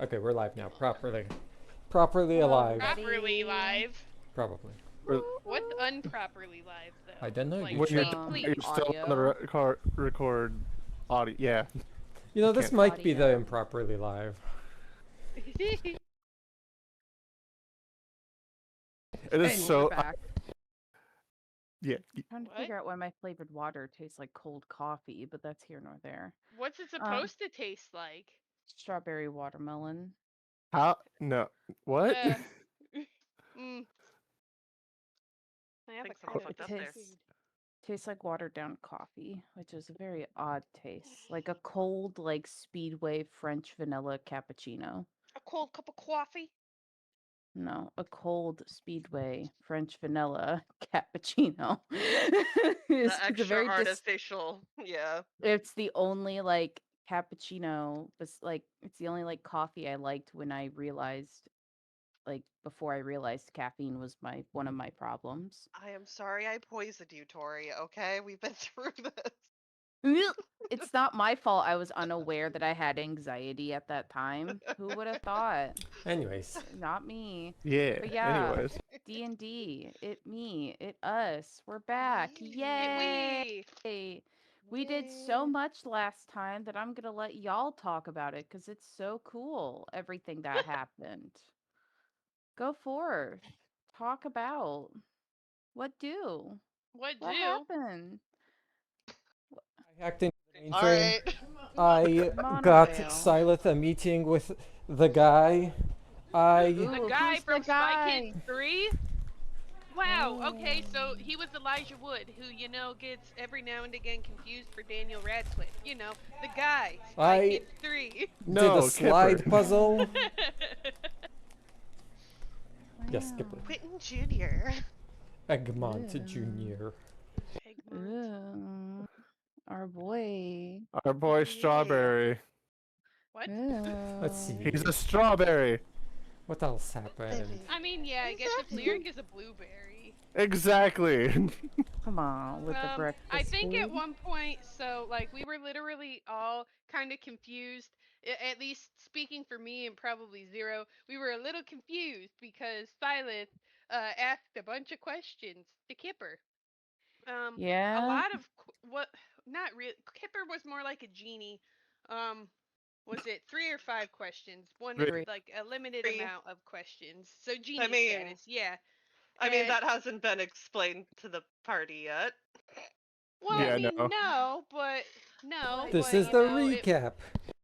Okay, we're live now. Properly alive. Properly live. Probably. What's unproperly live though? I don't know. Like, You say should. please. You're still on the record audio. Yeah. You know, this can't- might be the Audio. improperly live. It is Hey, so. we're back. Yeah. Trying to What? figure out why my flavored water tastes like cold coffee, but that's here nor there. What's it supposed to taste like? Strawberry watermelon. How? No. What? Mm. I have think a someone kind fucked of up there. Tastes like watered down coffee, which is a very odd taste. Like a cold, like Speedway French vanilla cappuccino. A cold cup of coffee. No, a cold Speedway French vanilla cappuccino. The It's a extra very artificial. Yeah. It's the only like cappuccino, but it's the only like coffee I liked when I realized before I realized caffeine was one of my problems. I am sorry I poisoned you, Tori. Okay, we've been through this. It's not my fault I was unaware that I had anxiety at that time. Who would have thought? Anyways, Not me. Yeah. But yeah, Anyways. D&D, us. We're back. Yay! We did so Yay. much last time that I'm going to let y'all talk about it because it's so cool, everything that happened. Go forth. Talk about what What what do? happened. I hacked into the All mainframe. right. I got Monorail. Cilith a meeting with the guy. I Ooh, The guy who's from the Spy guy? Kids 3? Wow, okay, so Oh. he was Elijah Wood, who, gets every now and again confused for Daniel Radcliffe. The guy, Spy I- Kids 3. No. did a slide Kipper. puzzle. Yes, Wow. Skipper. Quentin Jr. Egmont Yeah. Jr. Ooh, our boy. Our boy Yeah. Strawberry. What? Let's see. Ooh. He's a strawberry. What else happened? I mean, yeah, I guess if Lyric is a blueberry. Exactly. Come on with the breakfast I think at food. one point, so we were literally all kind of confused. At least speaking for me and probably Zero, we were a little confused because Silas asked a bunch of questions to Kipper. A Yeah. lot of not really. Kipper was more like a genie. Was it 3 or 5 questions? One is Three. like a limited 3. amount of questions. So genie mean- status, yeah. I mean, And- that hasn't been explained to the party yet. Well, Yeah, I mean, no. no, This but, is the recap.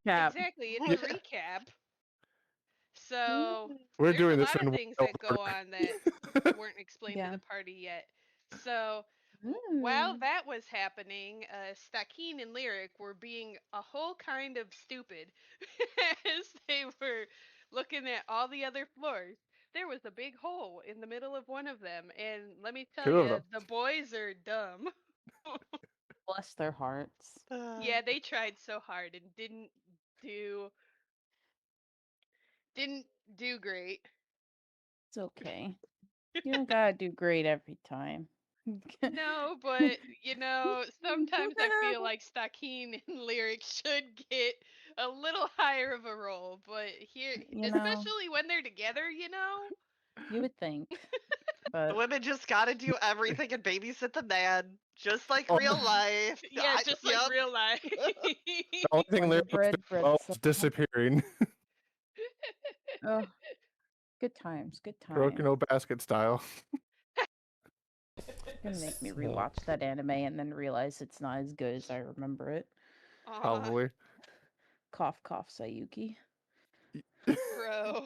Yeah. Exactly, it's a recap. So We're there's doing a this lot in of things wild that go order. on that weren't explained Yeah. to the party yet. So while that was happening, Stakin and Lyric were being a whole kind of stupid as they were looking at all the other floors. There was a big hole in the middle of one of them, and let me tell 2 of you, them. the boys are dumb. Bless their hearts. Yeah, they tried so hard and didn't do great. It's okay. You don't gotta do great every time. No, but sometimes I feel like Stakin and Lyric should get a little higher of a role, but here, You know. especially when they're together, You would think. The But women just gotta do everything and babysit the man, just like Oh. real life. Yeah, just like Yep. real life. The only thing Wonder Lyric Bread, does Bread well is Sauce. disappearing. Oh, good times, good times. Broken no basket style. Gonna make me So- rewatch that anime and then realize it's not as good as I remember it. Aw, Probably. Cough, cough, Sayuki. bro.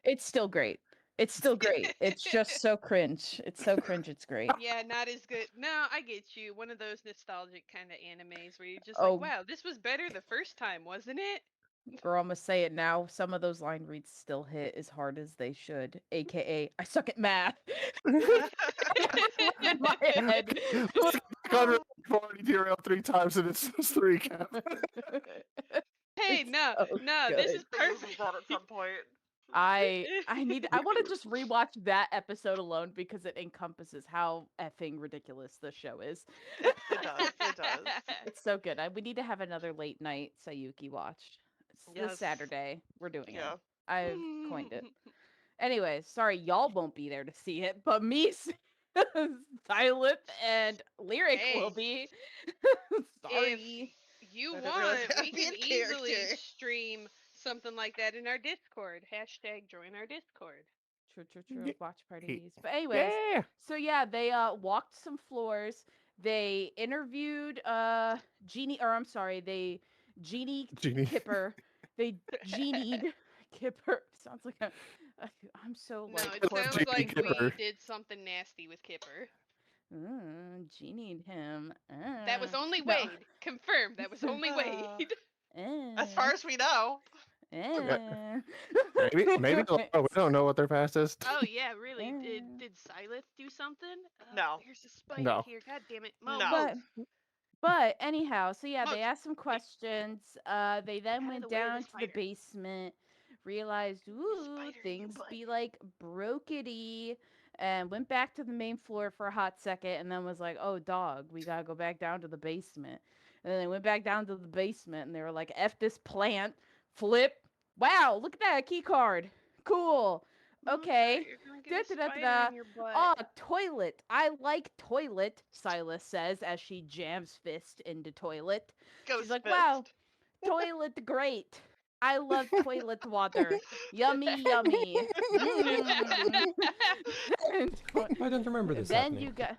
It's still great. It's still great. It's just so cringe. It's so cringe. It's great. Yeah, not as good. No, I get you. One of those nostalgic kind of animes where you're just Oh. like, wow, this was better the first time, wasn't it? Girl, I'm gonna say it now. Some of those line reads still hit as hard as they should. AKA, I suck at math. in my head. Got already derailed 3 times and it's just the recap. Hey, It's no, so no, this good. is They use perfect. that at some point. I want to just rewatch that episode alone because it encompasses how effing ridiculous the show is. It does. It does. It's so good. We need to have another late night Sayuki watch. It's this Yes. Saturday. We're doing Yeah. it. I've coined it. Anyway, sorry y'all won't be there to see it, but me, Cilith, and Lyric will Hey. be. If Sorry. you I didn't realize want, I we would be can in easily character. stream something like that in our Discord. Hashtag join our Discord. True. Watch parties. But Yeah. anyways, so yeah, they walked some floors. They interviewed Genie, or I'm sorry, they Genie Kipper. They genied Kipper. Sounds like I'm so No, like it Poor sounds like we Kipper. did something nasty with Kipper. genied him. That was only No. Wade. Confirmed. That was only Wade. As far as we know. Maybe we don't know what their past is. Oh yeah, really? Did Cilith do something? No. There's a spike No. here. God damn it. Mo, No. move. But anyhow, so yeah, they Moat, asked some come here. questions. They then Out of went the way of the down to the spider. basement, realized, ooh, spider, you things butt. be like brokety, and went back to the main floor for a hot second, and then was like, oh, dog, we gotta go back down to the basement. And then they went back down to the basement, and they were like, F this plant, flip. Wow, look at that key card. Cool. Moat, Okay. you're gonna get a Da-da-da-da-da. spider in your butt. Oh, toilet. I like toilet, Silas says as she jams fist into toilet. Ghost She's like, fist. wow, toilet great. I love toilet water. Yummy, yummy. Mm. I don't remember this Then happening. you got.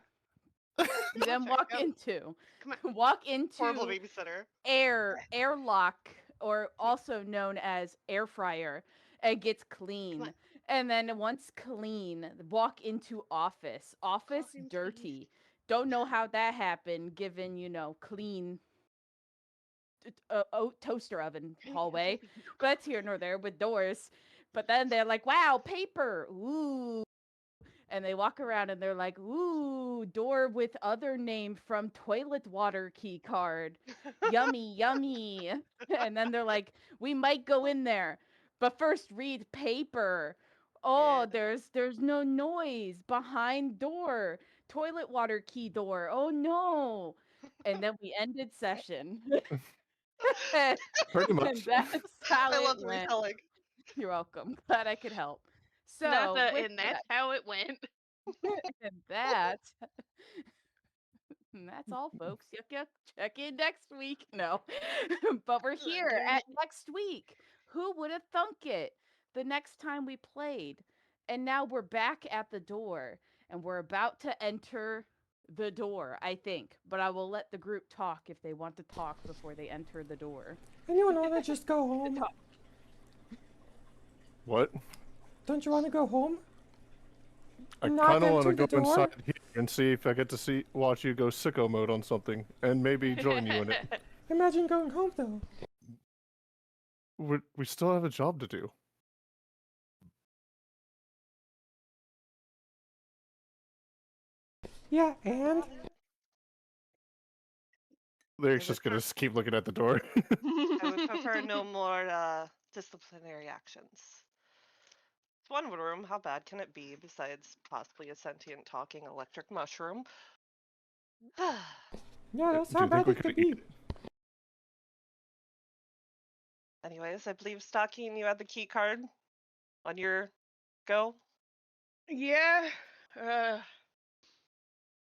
Then walk Go. into. Come Walk into Horrible babysitter. airlock, or also known as air fryer, and gets clean. And then once clean, walk into office. Office Coffin, please. dirty. Don't know how that happened, given clean toaster oven hallway. But that's here nor there with doors. But then they're like, wow, paper. Ooh. And they walk around and they're like, ooh, door with other name from toilet water key card. Yummy, yummy. And then they're like, we might go in there, but first read paper. Oh, Yeah. there's no noise behind door. Toilet water key door. Oh no. And then we ended session. Pretty And much. that's how I it love the went. retelling. You're welcome. Glad I could help. So, And that's how it went. and that's all, folks. Yuck. Check in next week. No, but we're here at next week. Who would have thunk it? The next time we played, and now we're back at the door, and we're about to enter the door. I think, but I will let the group talk if they want to talk before they enter the door. Anyone want to just go home? What? Don't you want to go home? I Not kind of want to enter go the door? inside here and see if I get to watch you go sicko mode on something, and maybe join you in it. Imagine going home though. We still have a job to do. Yeah, and Lyric's just gonna keep looking at the door. I would prefer no more disciplinary actions. It's one room. How bad can it be? Besides possibly a sentient talking electric mushroom. yeah, that's Do how you think bad we it could could be. eat Anyways, I believe Stakin, you had the key card on your go. Yeah.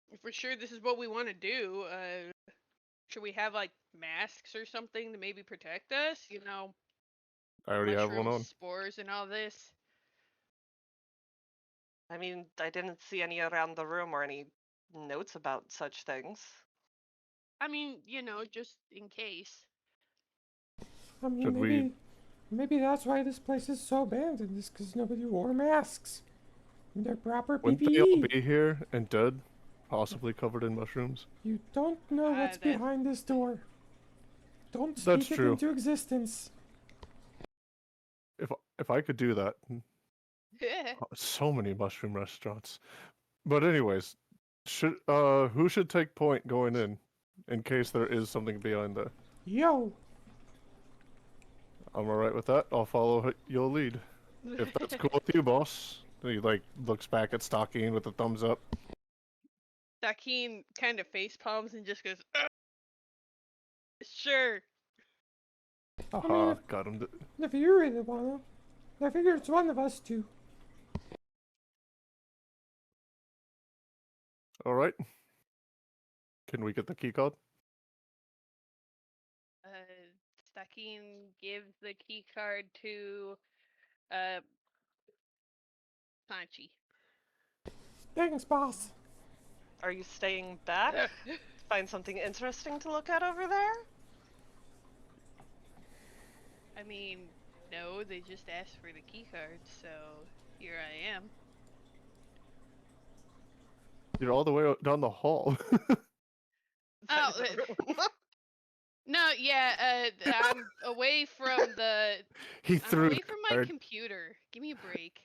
If we're sure this is what we want to do, should we have like masks or something to maybe protect us? I already have one mushrooms, on. spores, and all this. I mean, I didn't see any around the room or any notes about such things. I mean, just in case. I mean, Should maybe that's why this place is so abandoned. Is because nobody wore masks. And they're proper Wouldn't they all PPE. be here and dead? Possibly covered in mushrooms? You don't know what's that- behind this door. Don't That's speak it true. into existence. If I could do that. So many mushroom restaurants. But anyways, who should take point going in case there is something behind there? Yo, I'm alright with that. I'll follow your lead. If that's cool with you, boss. He looks back at Stakin with a thumbs up. Stakin kind of face palms and just goes, sure. Aha, got him. if you really wanna. I figure it's one of us two. All right. Can we get the key card? Stakin gives the key card to Sanchi. Thanks, boss. Are you staying back? Find something interesting to look at over there? I mean, no, they just asked for the key card, so here I am. You're all the way down the hall. Oh, no, yeah, I'm away from the. He I'm threw away the from my card. computer. Give me a break.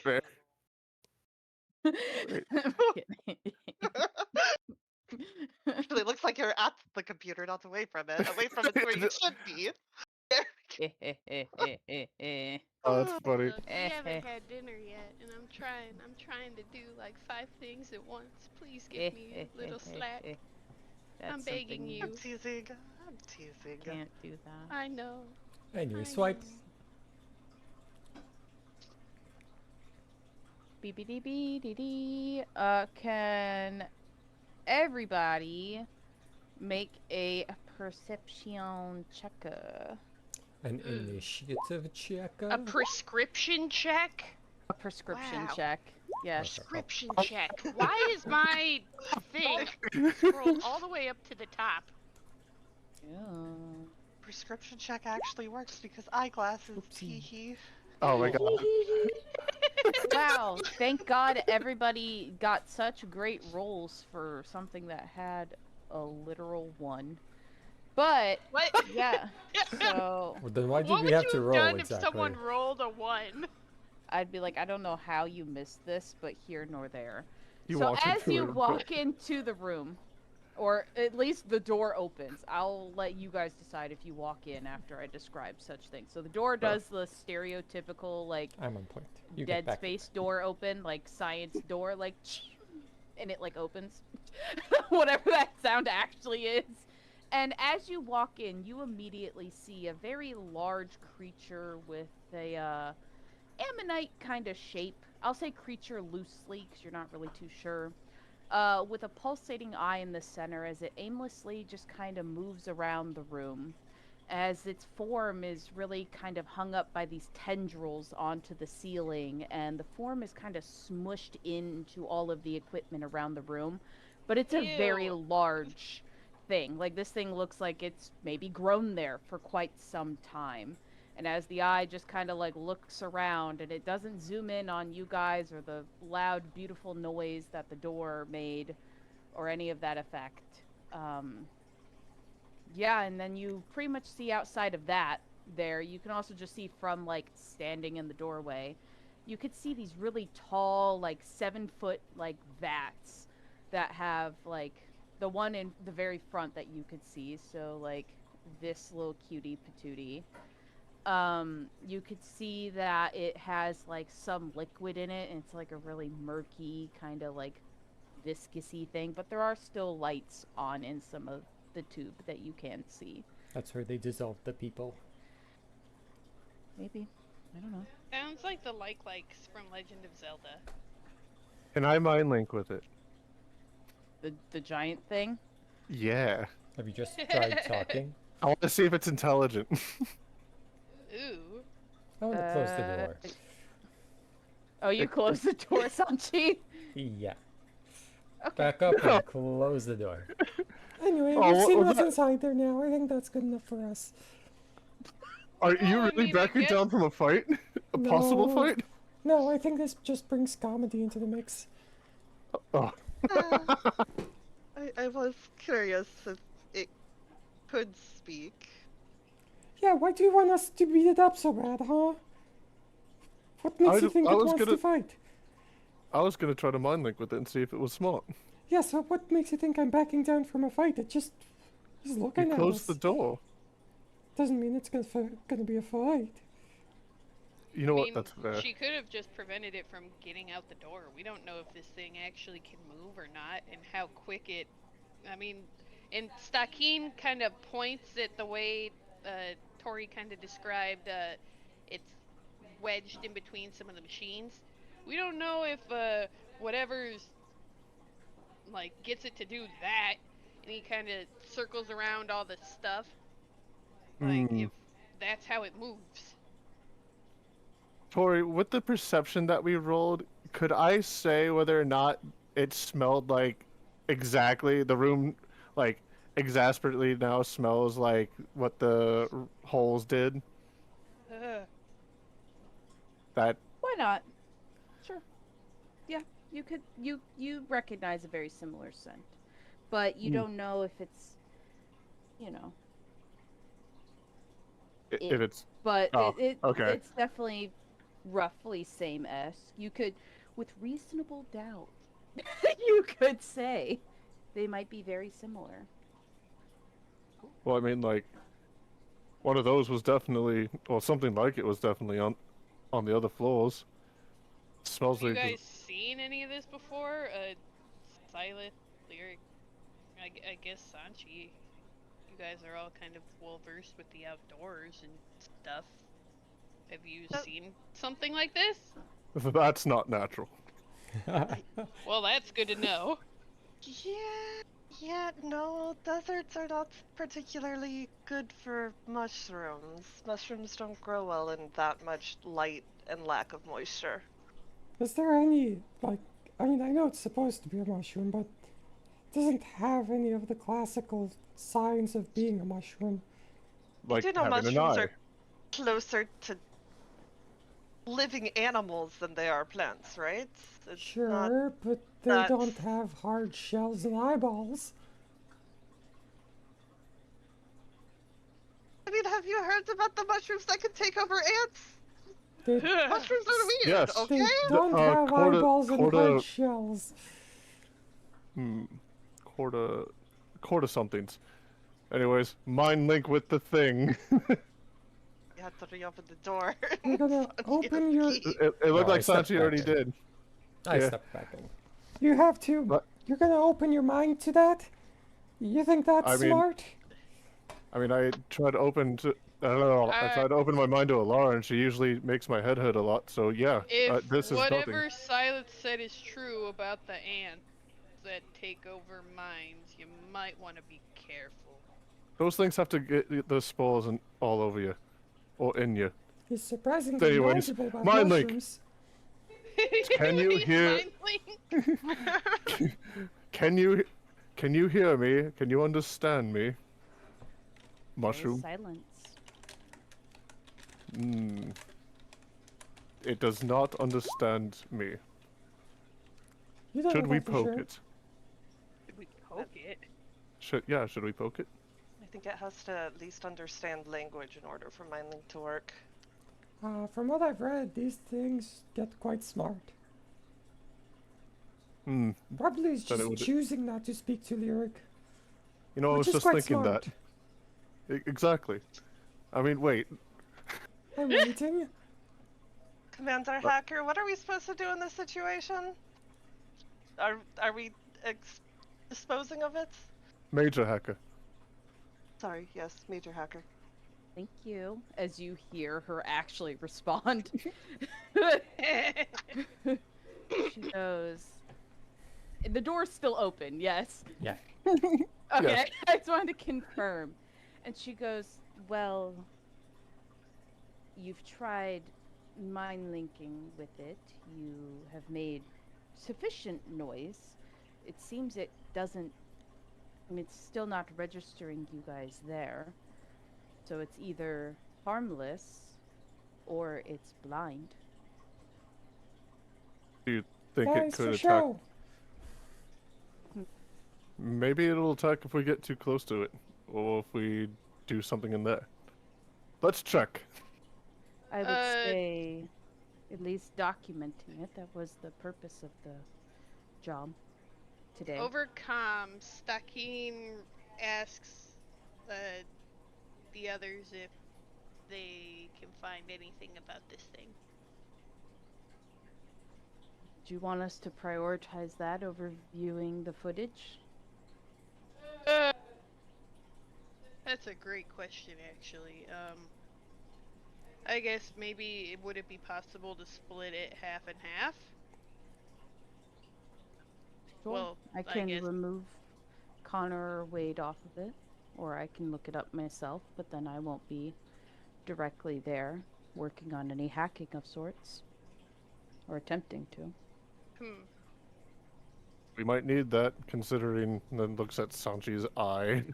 Fair. Actually, it looks like you're at the computer, not away from it. Away from it's where you should be. Oh, that's funny. Look, we haven't had dinner yet, and I'm trying to do like 5 things at once. Please give me a little slack. I'm begging you. I'm teasing. I'm teasing. Can't do that. I know. Anyway, I swipes. know. BBDBDD. Can everybody make a perception checker? An initiative checker. A prescription check? A prescription Wow. check. Yes. Prescription check. Why is my thing scrolled all the way up to the top? Yeah. Prescription check actually works because eyeglasses. Hee hee. Oh my god. Wow, thank God everybody got such great rolls for something that had a literal 1. But, What? yeah, so Well, then why did What we would have you to have roll done exactly? if someone rolled a 1? I'd be like, I don't know how you missed this, but here nor there. You So walk as into you a room. walk into the room, or at least the door opens, I'll let you guys decide if you walk in after I describe such things. So the door does the stereotypical, like, I'm on point. You get Dead back. Space door open, like science door, like, and it like opens. Whatever that sound actually is. And as you walk in, you immediately see a very large creature with a ammonite kind of shape. I'll say creature loosely because you're not really too sure. With a pulsating eye in the center as it aimlessly just kind of moves around the room. As its form is really kind of hung up by these tendrils onto the ceiling, and the form is kind of smushed into all of the equipment around the room. But it's a very Ew. large thing. Like, this thing looks like it's maybe grown there for quite some time. And as the eye just kind of like looks around, and it doesn't zoom in on you guys or the loud, beautiful noise that the door made or any of that effect. Yeah, and then you pretty much see outside of that there. You can also just see from like standing in the doorway. You could see these really tall, like 7-foot like vats that have like the one in the very front that you could see. So like this little cutie patootie. You could see that it has like some liquid in it, and it's like a really murky kind of like viscousy thing, but there are still lights on in some of the tube that you can see. That's where they dissolve the people. Maybe. I don't know. Sounds like the likes from Legend of Zelda. Can I mind link with it? The giant thing? Yeah. Have you just tried talking? I want to see if it's intelligent. Ooh. I want to close the door. Oh, you closed the door, Sanchi? Yeah. Okay. Back up and close the door. Anyway, Oh, we've what seen was what's that? inside there now. I think that's good enough for us. Are you Well, I really mean, I backing guess- down from a fight? A possible No. fight? No, I think this just brings comedy into the mix. Oh. I was curious if it could speak. Yeah, why do you want us to beat it up so bad, huh? What makes you think I it was wants to gonna- fight? I was gonna try to mind link with it and see if it was smart. Yeah, so what makes you think I'm backing down from a fight? It just is looking You at closed us. the door. Doesn't mean it's gonna be a fight. You know I what? mean, That's fair. she could have just prevented it from getting out the door. We don't know if this thing actually can move or not, and how quick it. I mean, and Stakin kind of points at the way Tori kind of described it's wedged in between some of the machines. We don't know if whatever's like gets it to do that, and he kind of circles around all the stuff. Like Hmm. if that's how it moves. Tori, with the perception that we rolled, could I say whether or not it smelled like exactly the room, like exasperately now smells like what the holes did? That Why not? Sure. Yeah, you could you recognize a very similar scent, but you Hmm. don't know if it's, you know, if it. it's But oh okay. it's definitely roughly same-esque. You could, with reasonable doubt, you could say they might be very similar. Well, I mean, like one of those was definitely, well, something like it was definitely on the other floors. It smells Have you like guys seen any of this before? Cilith, Lyric, I guess Sanchi. You guys are all kind of well versed with the outdoors and stuff. Have you Uh, seen something like this? that's not natural. Well, that's good to know. Yeah, no, deserts are not particularly good for mushrooms. Mushrooms don't grow well in that much light and lack of moisture. Is there any, like, I mean, I know it's supposed to be a mushroom, but it doesn't have any of the classical signs of being a mushroom. Like You do know having an mushrooms eye. are closer to living animals than they are plants, right? It's not Sure, but they that. don't have hard shells and eyeballs. I mean, have you heard about the mushrooms that can take over ants? They, Mushrooms are weird, Yes. okay? they don't have Quarter, eyeballs and quarter, hard shells. quarter somethings. Anyways, mind link with the thing. You have to reopen the door. You're gonna Sanchi open has your. the key. It looked No, I like stepped Sanchi already back in. did. I Yeah. stepped back in. You have to. But- You're gonna open your mind to that? You think that's I mean- smart? I tried to open to. I don't know. I tried to open my mind to Alara, and she usually makes my head hurt a lot. So yeah, If this is whatever nothing. Silas said is true about the ants that take over minds, you might want to be careful. Those things have to get the spores and all over you, or in you. He's surprisingly Anyways, knowledgeable about mind link. mushrooms. Can you He's hear- mind-link. Can you hear me? Can you understand me? There is Mushroom. silence. It does not understand me. You don't Should know we that for poke sure. it? Did we poke it? Should we poke it? I think it has to at least understand language in order for MindLink to work. From what I've read, these things get quite smart. Probably is Then it just would- choosing not to speak to Lyric. You know, I Which was is just quite thinking smart. that. Exactly. I mean, wait. I'm waiting. Commander Hacker, what are we supposed to do in this situation? Are we disposing of it? Major hacker. Sorry, yes, Major Hacker. Thank you. As you hear her actually respond. She goes, the door's still open, yes? Yeah. Okay, Yes. I just wanted to confirm. And she goes, well, you've tried mind linking with it. You have made sufficient noise. It seems it doesn't, I mean, it's still not registering you guys there. So it's either harmless or it's blind. Do you think Guys, it could for attack? show. Maybe it'll attack if we get too close to it, or if we do something in there. Let's check. I would say at least documenting it. That was the purpose of the job today. Over comms, Stakin asks the others if they can find anything about this thing. Do you want us to prioritize that over viewing the footage? That's a great question, actually. I guess maybe would it be possible to split it half and half? Sure. Well, I I can guess. remove Connor or Wade off of it, or I can look it up myself, but then I won't be directly there working on any hacking of sorts, or attempting to. We might need that, considering. And then looks at Sanchi's eye.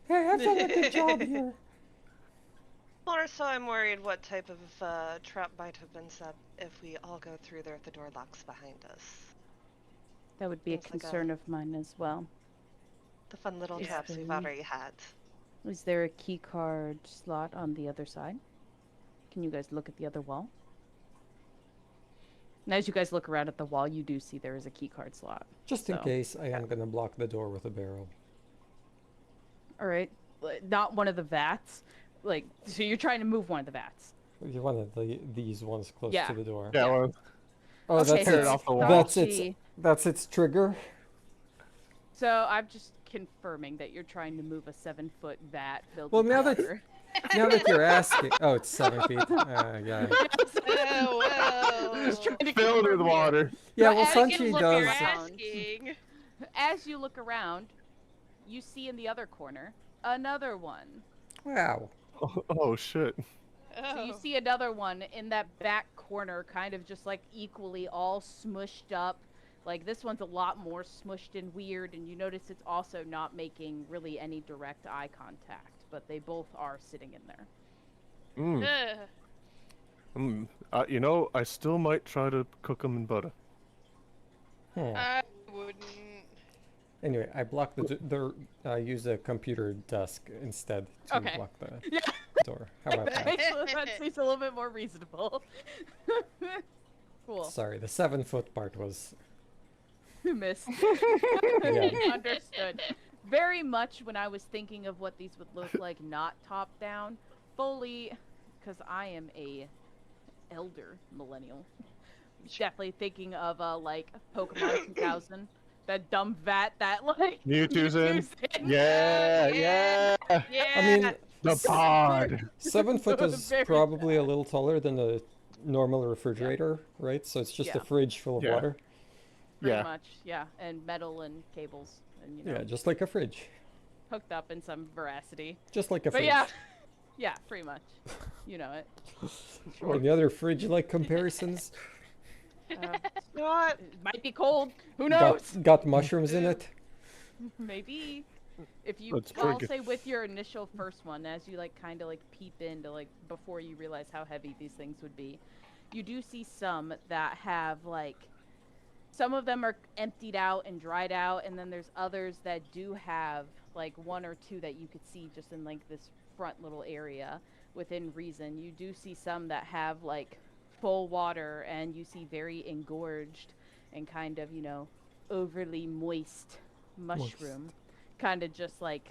Hey, I've done a good job here. Or so I'm worried what type of trap might have been set if we all go through there if the door locks behind us. That would be Seems a like concern of mine as well. The fun little Yeah. traps we've already had. Is there a key card slot on the other side? Can you guys look at the other wall? And as you guys look around at the wall, you do see there is a key card slot. Just in So, case, I am gonna block the door with a barrel. All right, not one of the vats. Like, so you're trying to move one of the vats. You wanted these ones close Yeah. to the door. Yeah, well, Oh, Okay, that's tear it its, off the wall. that's its trigger. So I'm just confirming that you're trying to move a 7-foot vat filled Well, with now that- water. Now that you're asking, oh, it's 7 feet. Yeah. Oh, well. Just trying to filled with confirm here. water. Yeah, So well, as you Sanchi look does. You're around- asking. As you look around, you see in the other corner another one. Wow. Oh shit. So you Oh. see another one in that back corner, kind of just like equally all smushed up. Like this one's a lot more smushed and weird, and you notice it's also not making really any direct eye contact, but they both are sitting in there. Mm. Ugh. You know, I still might try to cook them in butter. I wouldn't. Anyway, I blocked I use a computer desk instead to Okay. block the Yeah. door. How about that? That seems a little bit more reasonable. Cool. Sorry, the 7-foot part was. Missed. Yeah. Understood. Very much when I was thinking of what these would look like, not top down, fully, because I am a elder millennial. Definitely thinking of like Pokemon 2000, that dumb vat that like Mewtwo's in. in. Yeah, Yeah. yeah. Yeah. I mean, The pod. 7 foot is Very probably a little taller than a normal refrigerator, right? So it's just Yeah. a fridge full of Yeah. water. Pretty Yeah. much, yeah, and metal and cables, and you know, Yeah, just like a fridge. hooked up in some veracity. Just like a But fridge. yeah, yeah, pretty much. You know it. Any other fridge-like comparisons? Uh, You know what? it might be cold. Who knows? Got mushrooms in it? Maybe. If you, Let's well, I'll drink it. say with your initial first one, as you like kind of like peep into like before you realize how heavy these things would be, you do see some that have like, some of them are emptied out and dried out, and then there's others that do have like one or two that you could see just in like this front little area within reason. You do see some that have like full water, and you see very engorged and kind of, you know, overly moist mushroom kind of just like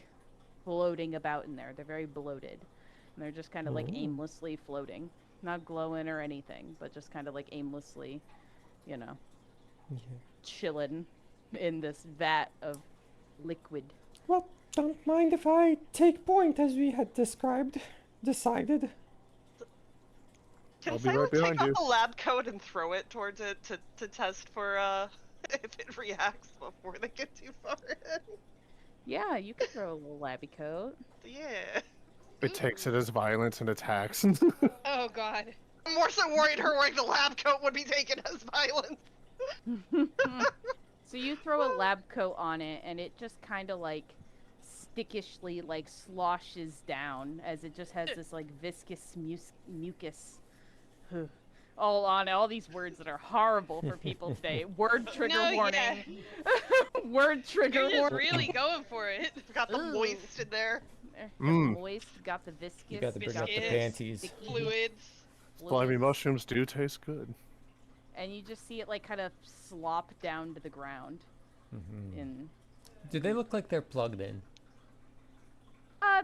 floating about in there. They're very bloated, and they're just kind of like Ooh. aimlessly floating, not glowing or anything, but just kind of like aimlessly, you know, Yeah. chilling in this vat of liquid. Well, don't mind if I take point as we had decided. Can I'll be right Silent behind take you. off a lab coat and throw it towards it to test for if it reacts before they get too far in? Yeah, you could throw a little labby coat. Yeah. It takes it as violence and attacks. Oh God. I'm more so worried her wearing the lab coat would be taken as violence. So you throw a lab coat on it, and it just kind of like stickishly like sloshes down as it just has this like viscous mucus all on it. All these words that are horrible for people today. Word trigger No, yeah. warning. Word trigger You're just warning. really going for it. Got the Ooh. moist in there. Got Mm. the moist, got the viscous, You gotta bring got up the Biscuits. panties. sticky Fluids. Slimy fluids. mushrooms do taste good. And you just see it like kind of slop down to the ground. Mhm. In Do they look like they're plugged in?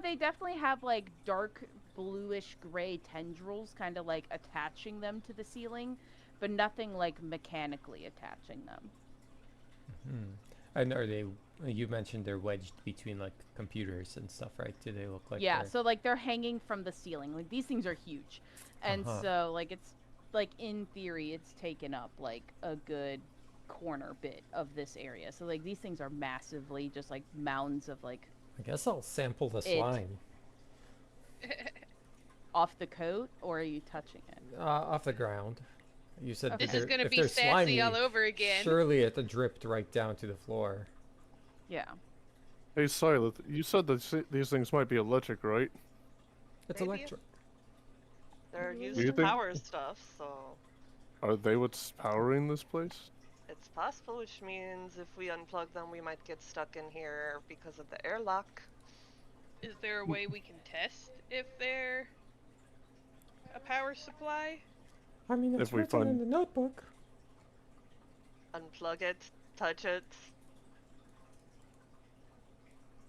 they definitely have like dark bluish gray tendrils kind of like attaching them to the ceiling, but nothing like mechanically attaching them. And are they? You mentioned they're wedged between like computers and stuff, right? Do they look like? Yeah, they're... so like they're hanging from the ceiling. Like these things are huge. And so like it's like in theory it's taken up like a good corner bit of this area. So like these things are massively just like mounds of like I guess I'll sample the slime off the coat, or are you touching it? off the ground. You said Okay. This is gonna if be they're sassy slimy, all over again. surely it dripped right down to the floor. Yeah. Hey, Cilith, you said that these things might be electric, right? It's Maybe. electric. They're used you to think- power stuff, so Are they what's powering this place? it's possible, which means if we unplug them, we might get stuck in here because of the airlock. Is there a way we can test if they're a power supply? I mean, it's If we written in find- the notebook. Unplug it, touch it.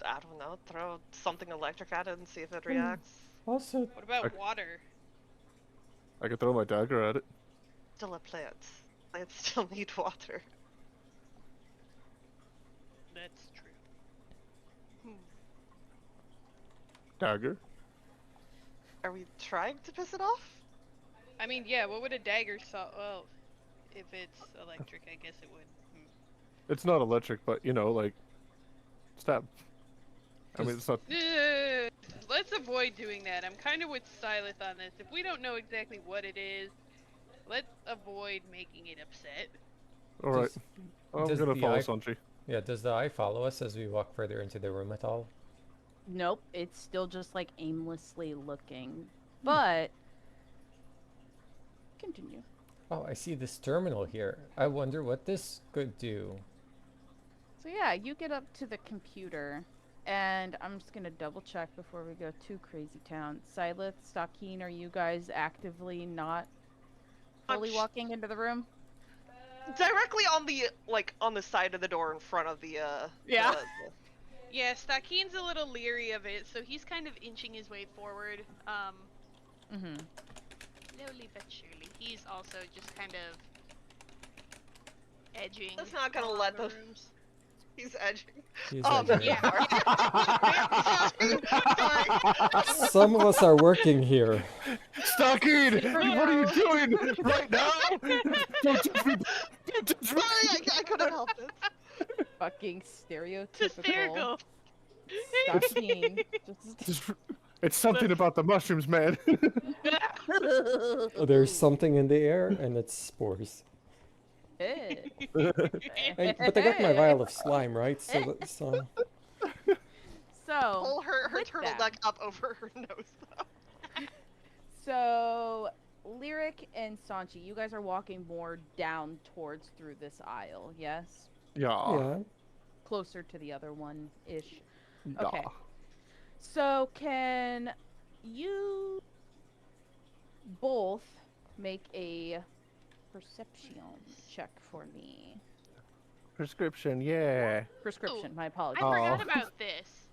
I don't know, throw something electric at it and see if it reacts. Also, What about Okay. water? I could throw my dagger at it. Still a plant. Plants still need water. That's true. Dagger? Are we trying to piss it off? I mean, yeah, what would a dagger solve? Well, if it's electric, I guess it would. It's not electric, but you know, like stab. I mean, it's not. Let's avoid doing that. I'm kind of with Cilith on this. If we don't know exactly what it is, let's avoid making it upset. All right, Does- I'm does gonna the follow eye- Sanchi. Yeah, does the eye follow us as we walk further into the room at all? Nope, it's still just like aimlessly looking. But continue. Oh, I see this terminal here. I wonder what this could do. So yeah, you get up to the computer, and I'm just gonna double check before we go too crazy town. Cilith, Stakin, are you guys actively not fully walking into the room? Directly on the on the side of the door in front of the Yeah. Yeah, Stakin's a little leery of it, so he's kind of inching his way forward. Mm-hmm. Slowly but surely. He's also just kind of edging. That's not gonna along let the those- rooms. He's edging. He's Yeah. Some of us are working here. Stakin, what are you doing right now? Don't touch me! Don't touch me! Sorry, I couldn't help it. Fucking It's stereotypical. hysterical. Stakin. It's something about the mushrooms, man. There's something in the air, and it's spores. But I got my vial of slime, right? So So Pull her with turtleneck that- up over her nose, though. So, Lyric and Sanchi, you guys are walking more down towards through this aisle, yes? Yeah. Yeah. Closer to the other one-ish. Yeah. Okay. So, can you both make a perception check for me? Prescription, yeah. Prescription, my I apologies. forgot about this.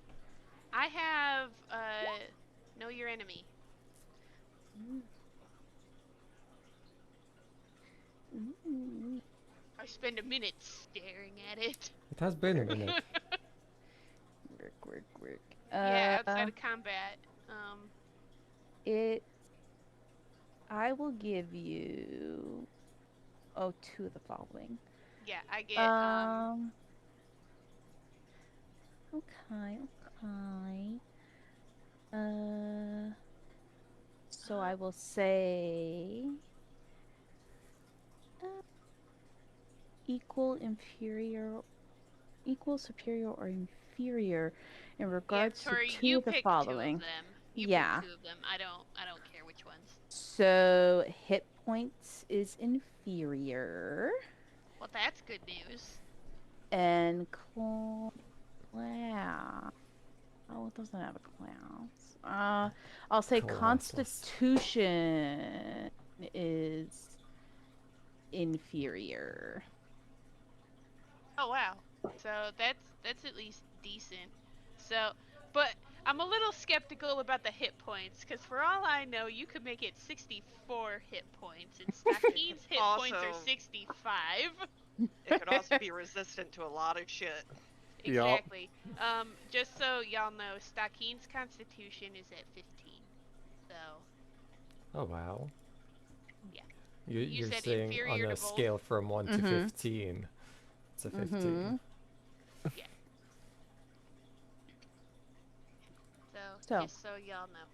I have, know your enemy. I spend a minute staring at it. It has been a minute. Work. Yeah, outside of combat. I will give you two of the following. Yeah, I get, Okay. So I will say equal, superior, or inferior in yeah, regards Tori, to two you of the pick following. two of them. You Yeah. pick two of them. I don't care which ones. So hit points is inferior, Well, that's good news. and clown. Oh, it doesn't have a class. I'll say Classless. Constitution is inferior. Oh wow. So that's at least decent. So, but I'm a little skeptical about the hit points because for all I know, you could make it 64 hit points, and Stakin's hit points are Also- 65. It could also be resistant to a lot of shit. Yup. Exactly. Just so y'all know, Stakin's constitution is at 15. So, Oh wow. yeah. You, You you're said saying on inferior a to both? scale from 1 to 15. It's a 15. Yeah. So, So. just so y'all know.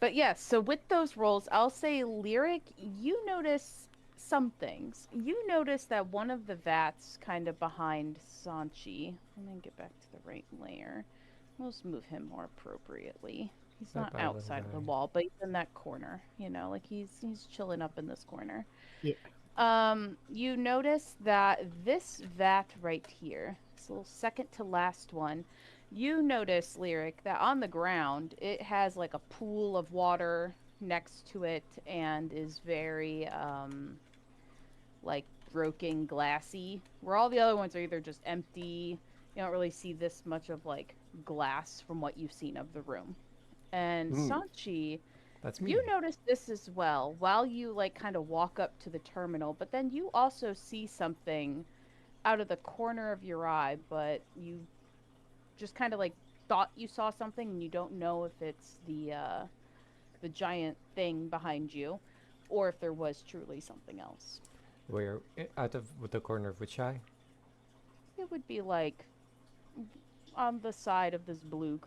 But yes, so with those rolls, I'll say Lyric, you notice some things. You notice that one of the vats kind of behind Sanchi. Let me get back to the right layer. Let's move him more appropriately. He's not Bye-bye, little outside of the guy. wall, but he's in that corner, you know, like he's chilling up in this corner. Yeah. You notice that this vat right here, this little second to last one, you notice, Lyric, that on the ground it has like a pool of water next to it and is very like broken glassy, where all the other ones are either just empty. You don't really see this much of like glass from what you've seen of the room. And Sanchi, That's me. you notice this as well while you like kind of walk up to the terminal, but then you also see something out of the corner of your eye, but you just kind of like thought you saw something and you don't know if it's the giant thing behind you or if there was truly something else. Where out of the corner of which eye? It would be like on the side of this blue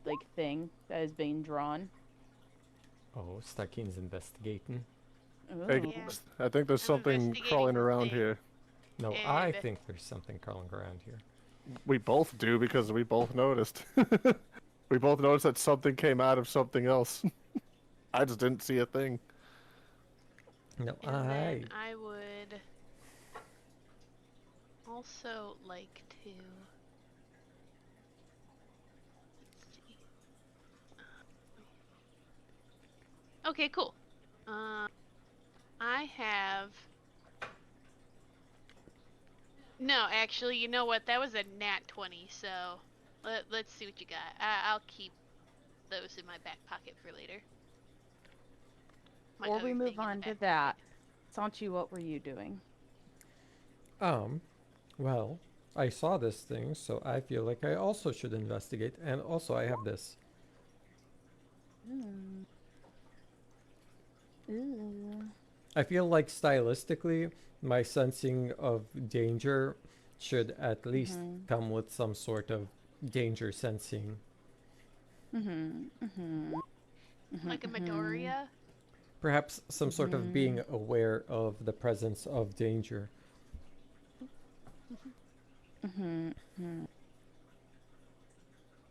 like thing that is being drawn. Oh, Stakin's investigating. Hey, Ooh. Yeah. I think there's I'm something investigating crawling the around thing. here. No, I And- think there's something crawling around here. We both do because we both noticed. We both noticed that something came out of something else. I just didn't see a thing. No, And then I would also like to. Let's see. Okay, cool. I have. No, actually, you know what? That was a nat 20, so let's see what you got. I'll keep those in my back pocket for later. My Before we other move thing in the on to back that, pocket. Sanchi, what were you doing? Well, I saw this thing, so I feel like I also should investigate. And also, I have this. Ooh. I feel like stylistically, my sensing of danger should at least come with some sort of danger sensing. Like a Midoriya? Perhaps some sort of being aware of the presence of danger.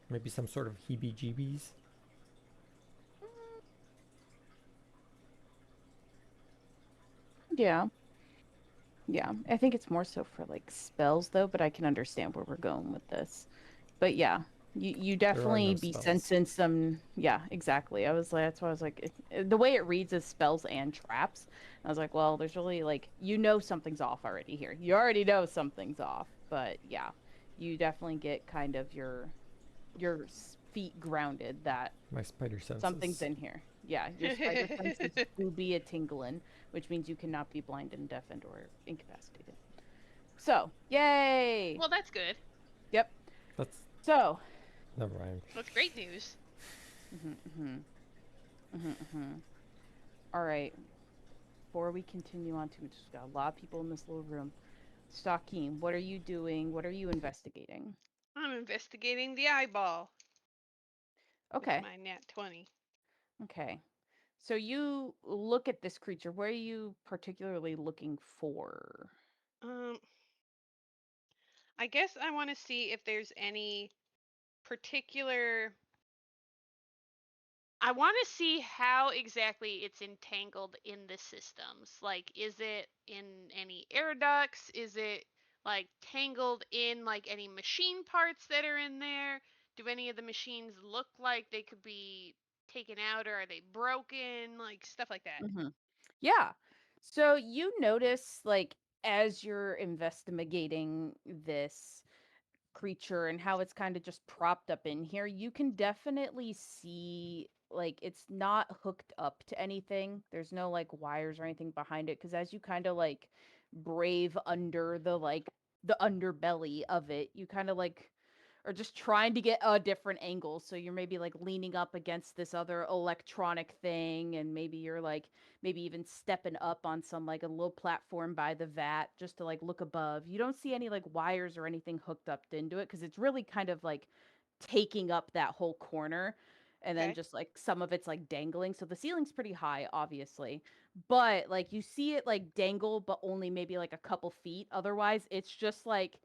Maybe some sort of heebie-jeebies. Yeah. Yeah. I think it's more so for like spells though, but I can understand where we're going with this. But yeah, you definitely no be spells. sensing some. Yeah, exactly. that's why I was like, the way it reads is spells and traps. I was like, well, there's really like, something's off already here. You already know something's off, but yeah, you definitely get kind of your feet grounded that My spider senses. something's in here. Yeah, your spider senses do be a tingling, which means you cannot be blind and deafened or incapacitated. So, yay! Well, that's good. Yep. That's So, never mind. That's great news. all right. Before we continue on, we just got a lot of people in this little room. Stakin, what are you doing? What are you investigating? I'm investigating the eyeball. Okay. With my nat 20. Okay. So you look at this creature. What are you particularly looking for? I guess I want to see if there's any particular. I want to see how exactly it's entangled in the systems. Like, is it in any air ducts? Is it like tangled in like any machine parts that are in there? Do any of the machines look like they could be taken out, or are they broken? Like stuff like that. Yeah. So you notice, like, as you're investigating this creature and how it's kind of just propped up in here, you can definitely see like it's not hooked up to anything. There's no like wires or anything behind it because as you kind of like brave under the underbelly of it, you kind of like are just trying to get a different angle. So you're maybe like leaning up against this other electronic thing, and maybe you're like maybe even stepping up on some like a little platform by the vat just to like look above. You don't see any like wires or anything hooked up into it because it's really kind of like taking up that whole corner. And then Okay. just like some of it's like dangling. So the ceiling's pretty high, obviously. But like you see it like dangle, but only maybe like a couple feet. Otherwise, it's just like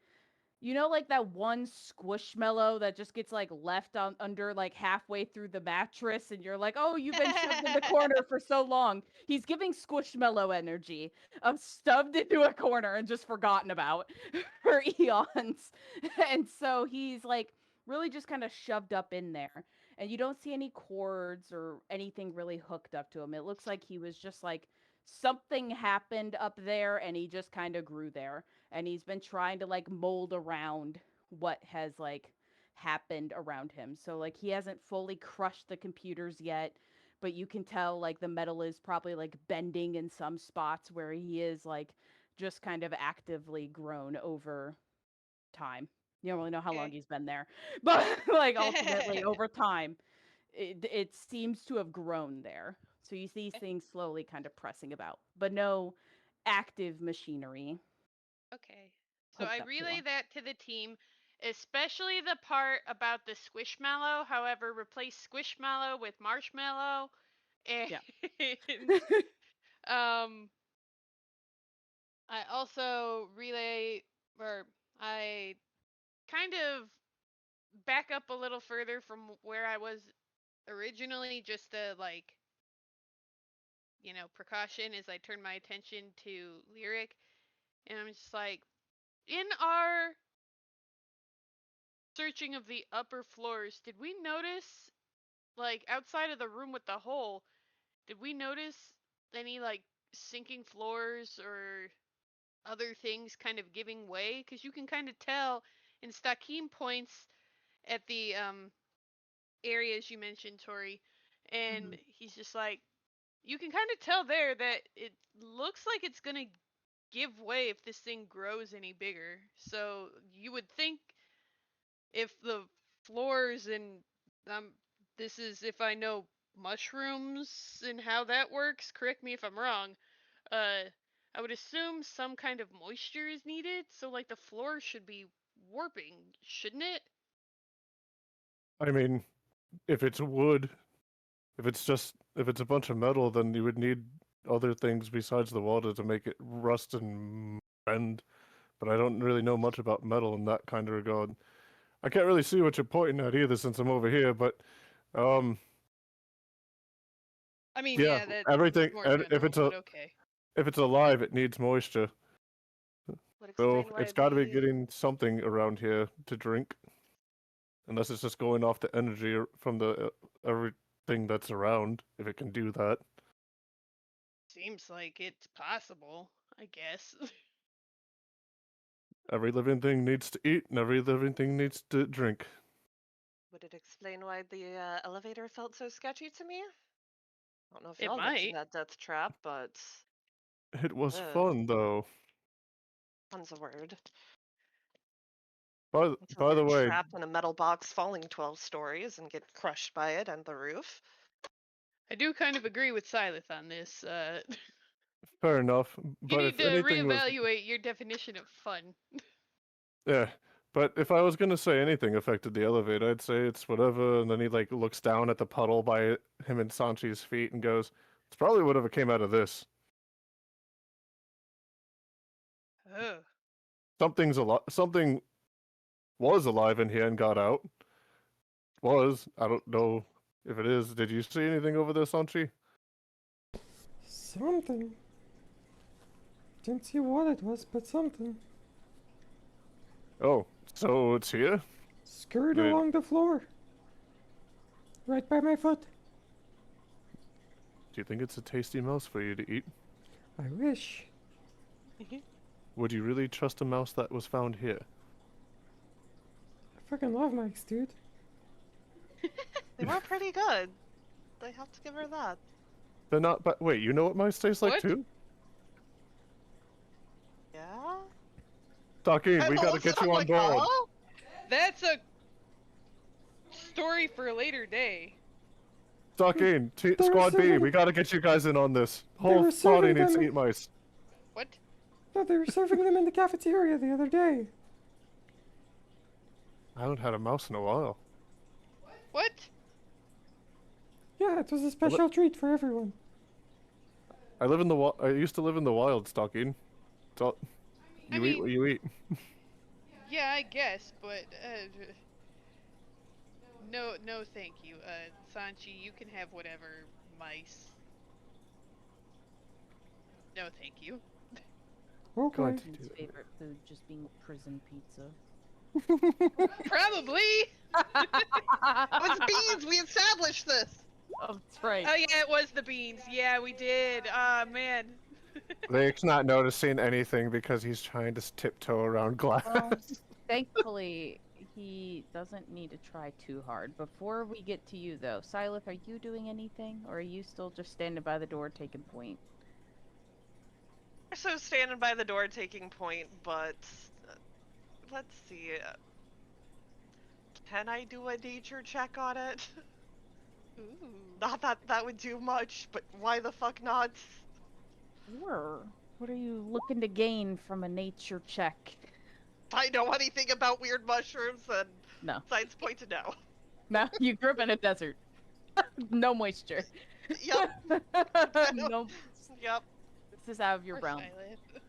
like that one squishmallow that just gets like left on under like halfway through the mattress, and you're like, oh, you've been shoved in the corner for so long. He's giving squishmallow energy of stuffed into a corner and just forgotten about for eons. And so he's like really just kind of shoved up in there. And you don't see any cords or anything really hooked up to him. It looks like he was just like something happened up there and he just kind of grew there, and he's been trying to like mold around what has like happened around him. So like he hasn't fully crushed the computers yet, but you can tell like the metal is probably like bending in some spots where he is like just kind of actively grown over time. You don't really know how long Okay. he's been there, but like ultimately over time, it seems to have grown there. So you see things slowly kind of pressing about, but no active machinery Okay. So I hooked up to relay him. that to the team, especially the part about the squishmallow. However, replace squishmallow with marshmallow, and Yeah. um, I also relay, or I kind of back up a little further from where I was originally, just to like, precaution as I turn my attention to Lyric, and I'm just like, in our searching of the upper floors, did we notice, like, outside of the room with the hole, did we notice any, like, sinking floors or other things kind of giving way? Because you can kind of tell, and Stakin points at the areas you mentioned, Tori, and he's just like, you can kind of tell there that it looks like it's going to give way if this thing grows any bigger. So you would think if the floors and um this is if I know mushrooms and how that works, correct me if I'm wrong. Uh I would assume some kind of moisture is needed, so like the floor should be warping, shouldn't it? I mean, if it's wood, if it's a bunch of metal, then you would need other things besides the water to make it rust and bend. But I don't really know much about metal in that kind of regard. I can't really see what you're pointing at either since I'm over here, but um I mean, yeah, yeah, that's everything more general, but okay. if it's alive, it needs moisture. Would So explain why it's got to be the getting something around here to drink, unless it's just going off the energy from the everything that's around. If it can do that, Seems like it's possible, I guess. every living thing needs to eat, and every living thing needs to drink. would it explain why the elevator felt so sketchy to me? I don't know if It y'all looked in might. that death trap, but It was ugh, fun though. fun's a word. By Until by you're the way, trapped in a metal box falling 12 stories and get crushed by it and the roof. I do kind of agree with Cilith on this. fair enough. You But need if to anything was, reevaluate your definition of fun. yeah. But if I was gonna say anything affected the elevator, I'd say it's whatever. And then he like looks down at the puddle by him and Sanchi's feet and goes, "It's probably whatever came out of this. Oh. Something's alive. Something was alive in here and got out. Was. I don't know if it is. Did you see anything over there, Sanchi? Something. Didn't see what it was, but something. Oh, so it's here? Scurried Wait. along the floor. Right by my foot. Do you think it's a tasty mouse for you to eat? I wish. Would you really trust a mouse that was found here? I fucking love mics, dude. They were pretty good. I have to give her that. They're not. But wait, you know what mice taste like What? too? Yeah? Stakin, I we gotta looked get and you I'm on like, board. huh? That's a story for a later day. Stakin, They were Squad B, serving- we gotta get you guys in on this. They Whole were party serving needs to them- eat mice. What? No, they were serving them in the cafeteria the other day. I haven't had a mouse in a while. What? Yeah, it was a special treat for everyone. I used to live in the wild, Stakin. So, you eat what you eat. Yeah, I guess, but no, thank you. Sanchi, you can have whatever mice. No, thank you. Okay. Going to do His that. favorite food just being prison pizza. Probably. It was beans! We established this! Oh, that's right. Oh yeah, it was the beans. Yeah, we did. Ah man. Lake's not noticing anything because he's trying to tiptoe around glass. Well, thankfully, he doesn't need to try too hard. Before we get to you, though, Cilith, are you doing anything, or are you still just standing by the door taking point? So standing by the door taking point, but let's see. Can I do a nature check on it? Ooh. Not that that would do much, but why the fuck not? Sure. What are you looking to gain from a nature check? If I know anything about weird mushrooms, then No. signs point to no. No, you grew up in a desert. No moisture. Yep, No, yep. this is out of your Poor realm. Cilith.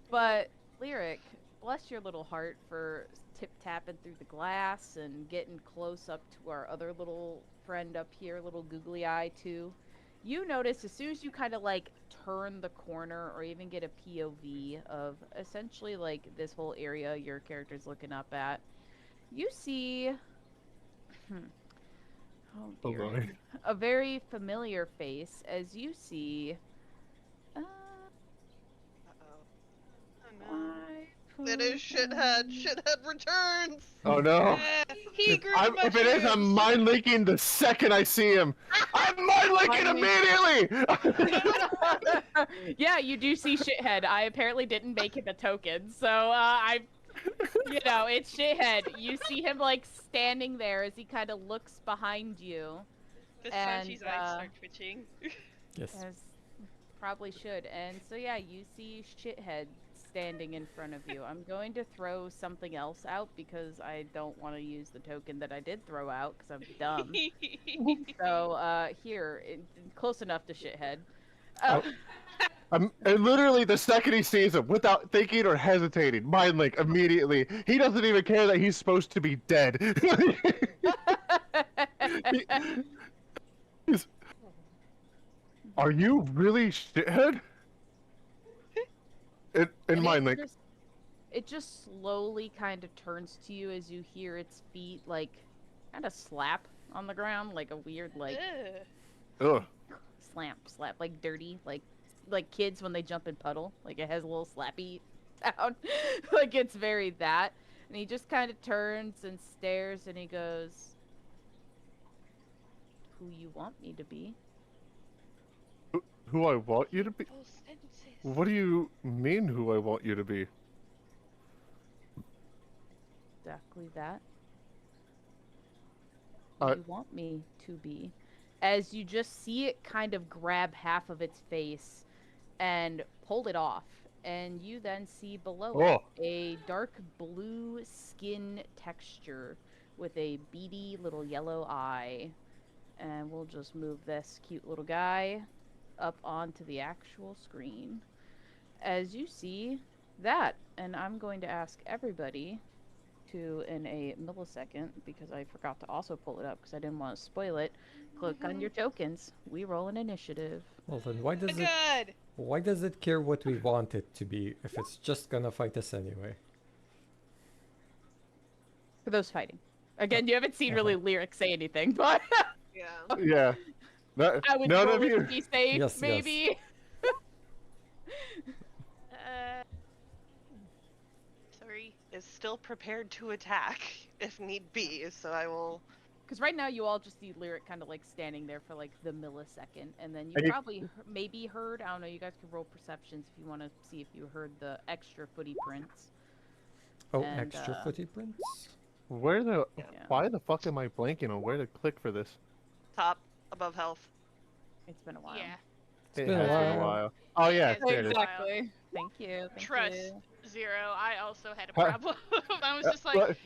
But Lyric, bless your little heart for tip-tapping through the glass and getting close up to our other little friend up here, little googly eye too. You notice as soon as you kind of like turn the corner or even get a POV of essentially like this whole area your character's looking up at, you see oh Oh, dear, boy. a very familiar face as you see Uh-oh. Oh no. It is shithead. Shithead returns. Oh no! He grew If it is, I'm mushrooms. mind linking the second I see him. I'm mind linking immediately. Yeah, you do see shithead. I apparently didn't make him a token, so it's shithead. You see him like standing there as he kind of looks behind you, The and, Sanchi's eyes start twitching. Yes. as probably should. And so yeah, you see shithead standing in front of you. I'm going to throw something else out because I don't want to use the token that I did throw out because I'm dumb. So here, close enough to shithead. And literally the second he sees him, without thinking or hesitating, mind link immediately. He doesn't even care that he's supposed to be dead. He's- Are you really shithead? In And mind link. it just slowly kind of turns to you as you hear its feet like kind of slap on the ground, like a weird like Ugh. Ugh. slap, like dirty, like kids when they jump in puddle, like it has a little slappy sound. Like it's very that. And he just kind of turns and stares and he goes, "Who you want me to be?" Who I want you to be? Full sentences. What do you mean, who I want you to be? Exactly that. Who Uh, you want me to be? As you just see it kind of grab half of its face and pull it off, and you then see below it Oh. a dark blue skin texture with a beady little yellow eye. And we'll just move this cute little guy up onto the actual screen. As you see that, and I'm going to ask everybody to, in a millisecond, because I forgot to also pull it up because I didn't want to spoil it, click on your tokens. We roll an initiative. Well then, why does it? Good. Why does it care what we want it to be if it's just gonna fight us anyway? For those fighting. Again, you haven't seen really Lyric say anything, but Yeah. Yeah. I would None roll of it you. to be safe, Yes, yes. maybe. Sorry. Is still prepared to attack if need be, so I will Because right now you all just see Lyric kind of like standing there for like the millisecond, and then you And you- probably maybe heard. I don't know. You guys can roll perceptions if you want to see if you heard the extra footy prints. Oh, And, extra footy prints? Where the? Yeah. Why the fuck am I blanking on where to click for this? Top, above health. It's been a while. Yeah. It been a has been a while. while. Oh yeah, It has there it been is. a while. Exactly. Thank you. Thank Trust you. Zero. I also had a Huh. problem. I was just like, What?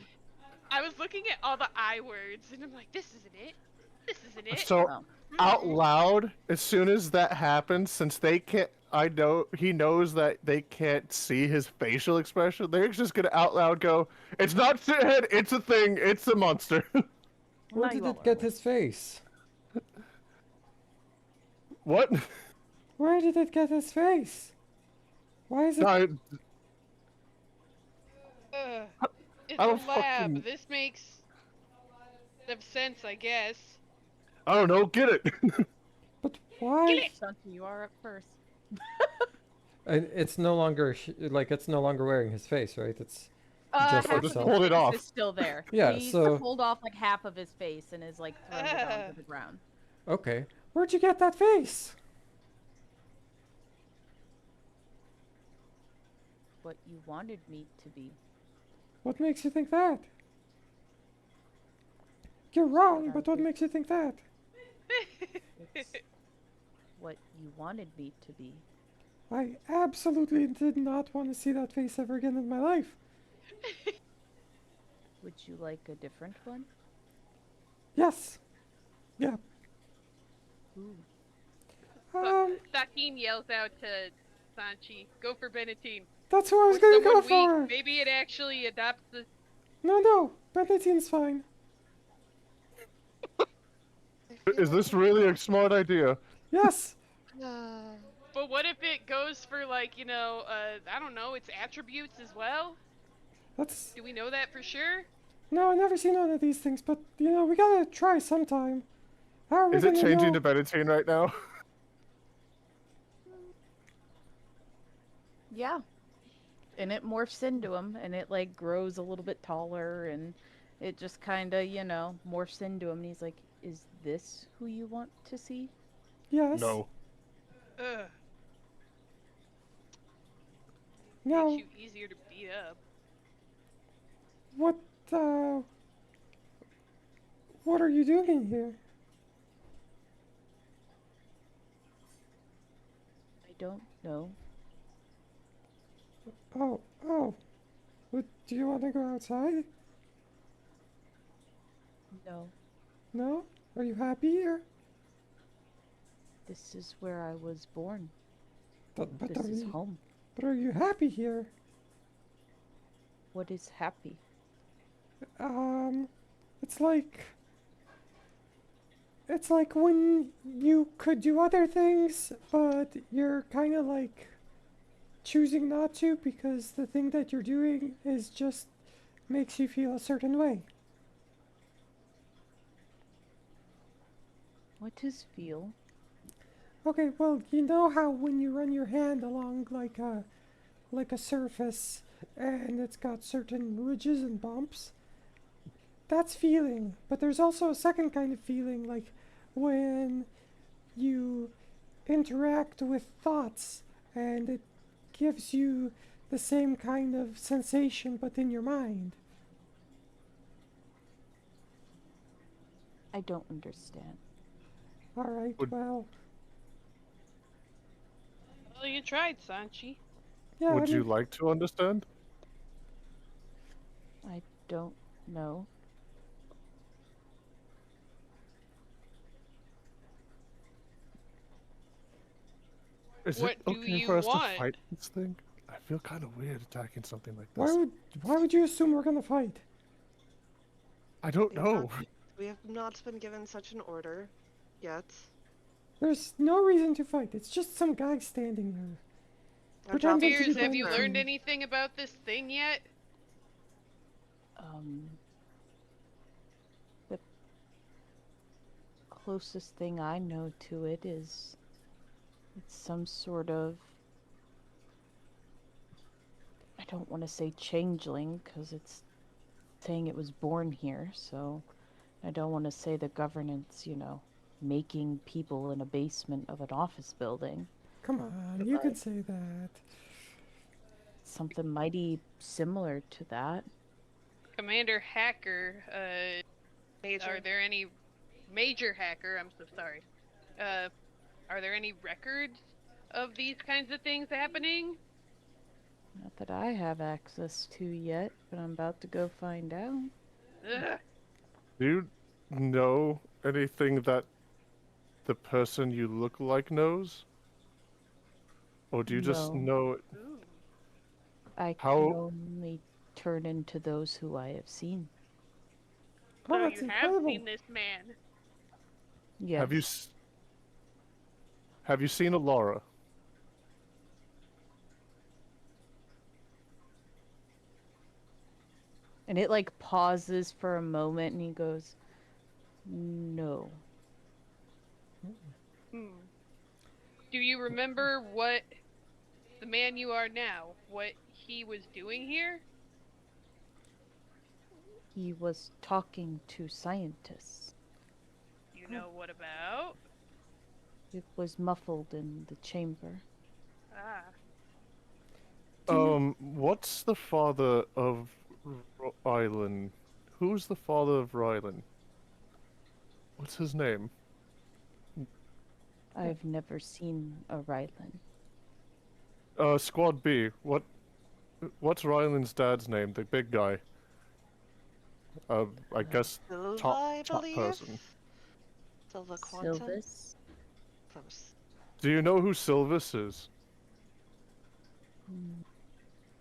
I was looking at all the I words, and I'm like, this isn't it. This isn't it. So Oh. out loud, as soon as that happens, since they can't, he knows that they can't see his facial expression. They're just gonna out loud go, "It's not shithead, it's a thing, it's a monster." Where now did you all it get are. his face? What? Where did it get his face? Why is it? No, It's I a don't lab. fucking- This makes some sense, I guess. I don't know. Get it? But why? Sanchi, you are up first. And it's no longer like it's no longer wearing his face, right? It's half Just Oh, of just his hold it face off. is still there. Yeah, He so- pulled off like half of his face and is like throwing it down to the ground. okay. Where'd you get that face? What you wanted me to be. What makes you think that? You're wrong, but what makes you think that? It's what you wanted me to be. I absolutely did not want to see that face ever again in my life. Would you like a different one? Yes. Yeah. Ooh. Stakin yells out to Sanchi, "Go for Benetine." That's who I was Or gonna go someone for. weak. Maybe it actually adopts the. No, Benetine's fine. Is this really a smart idea? Yes. But what if it goes for like, I don't know, its attributes as well? That's Do we know that for sure? no. I've never seen one of these things, but we gotta try sometime. How are we Is it gonna changing know? to Benetine right now? Yeah. And it morphs into him and it like grows a little bit taller and it just kind of, morphs into him and he's like, "Is this who you want to see?" Yes. No. Ugh. Now, Makes you easier to beat up. what? What are you doing here? I don't know. Oh. What, do you want to go outside? No. No? Are you happy here? This is where I was born. But This is home. But are you happy here? What is happy? It's like. It's like when you could do other things, but you're kind of like choosing not to because the thing that you're doing is just makes you feel a certain way. What is feel? Okay, well, you know how when you run your hand along like a surface and it's got certain ridges and bumps? That's feeling, but there's also a second kind of feeling, like when you interact with thoughts and it gives you the same kind of sensation but in your mind. I don't understand. All right, Would- well, Well, you tried, Sanchi. yeah. Would I you mean, like to understand? I don't know. Is What it do okay you for us want? to fight this thing? I feel kind of weird attacking something like why this. would you assume we're gonna fight? I don't Yeah. know. We have not been given such an order yet. There's no reason to fight. It's just some guy standing there. Our job Pretending is to Piers, be have you Benetine. learned anything about this thing yet? The closest thing I know to it is it's some sort of, I don't want to say changeling because it's saying it was born here, so I don't want to say the governance, making people in a basement of an office building. Come on, you can say that. Something mighty similar to that. Commander Hacker, Major. are there any Major Hacker? I'm so sorry. Are there any records of these kinds of things happening? Not that I have access to yet, but I'm about to go find out. Ugh. Do you know anything that the person you look like knows? Or do you just No. know Ooh. I How- can only turn into those who I have seen. Oh, So that's you have incredible. seen this man. Yes. Have you seen Alora? And it like pauses for a moment and he goes, no. Hmm. Do you remember what the man you are now, what he was doing here? He was talking to scientists. You know what about? It was muffled in the chamber. Ah. What's the father of Rylan? Who's the father of Rylan? What's his name? I've never seen a Rylan. Squad B. What's Rylan's dad's name? The big guy. I guess Silva, I top believe. person. Silva Quantum. Silvis? Close. Do you know who Silvis is?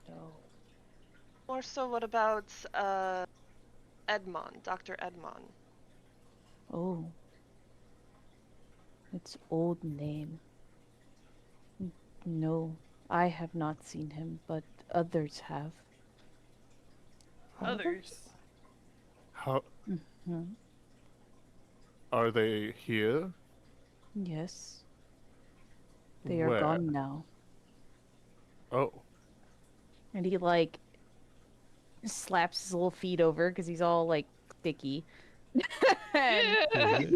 No. Or so, what about Edmond, Dr. Edmond? Oh. It's old name. No, I have not seen him, but others have. Others. How Hmm. are they here? Yes. They are Where? gone now. Oh, And he like slaps his little feet over because he's all like sticky. And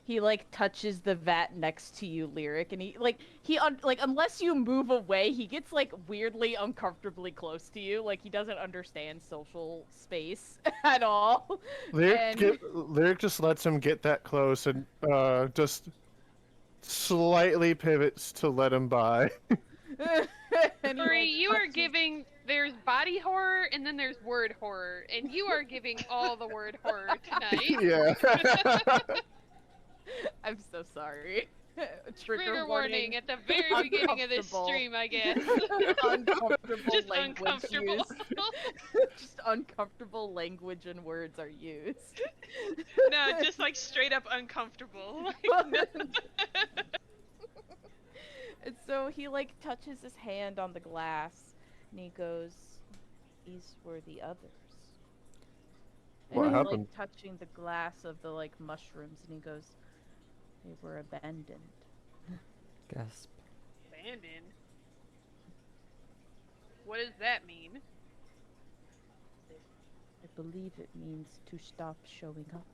he touches the vat next to you, Lyric, and unless you move away, he gets like weirdly uncomfortably close to you. Like he doesn't understand social space at all. Lyric just lets him get that close and just slightly pivots to let him by. And he, Furry, like, you are touches- giving. There's body horror and then there's word horror, and you are giving all the word horror tonight. Yeah. I'm so sorry. Trigger warning at the very beginning of this Uncomfortable. stream, I guess. Uncomfortable Just language uncomfortable. used. Just uncomfortable language and words are used. No, just like straight up uncomfortable. And so he like touches his hand on the glass and he goes, these were the others. And What he's happened? like touching the glass of the like mushrooms and he goes, they were abandoned. Gasp. Abandoned. What does that mean? I believe it means to stop showing up.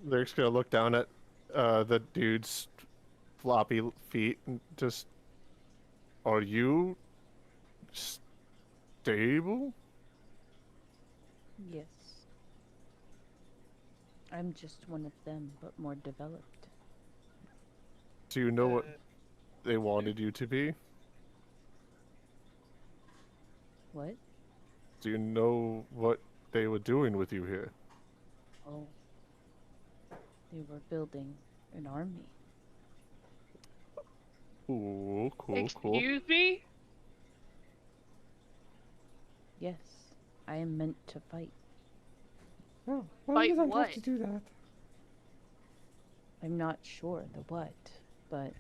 Lyric's gonna look down at the dude's floppy feet and just. Are you stable? Yes. I'm just one of them, but more developed. Do you know what they wanted you to be? What? Do you know what they were doing with you here? Oh. They were building an army. Ooh, cool, cool. Excuse me? Yes. I am meant to fight. Oh, well, Fight you don't what? have to do that. I'm not sure the what, but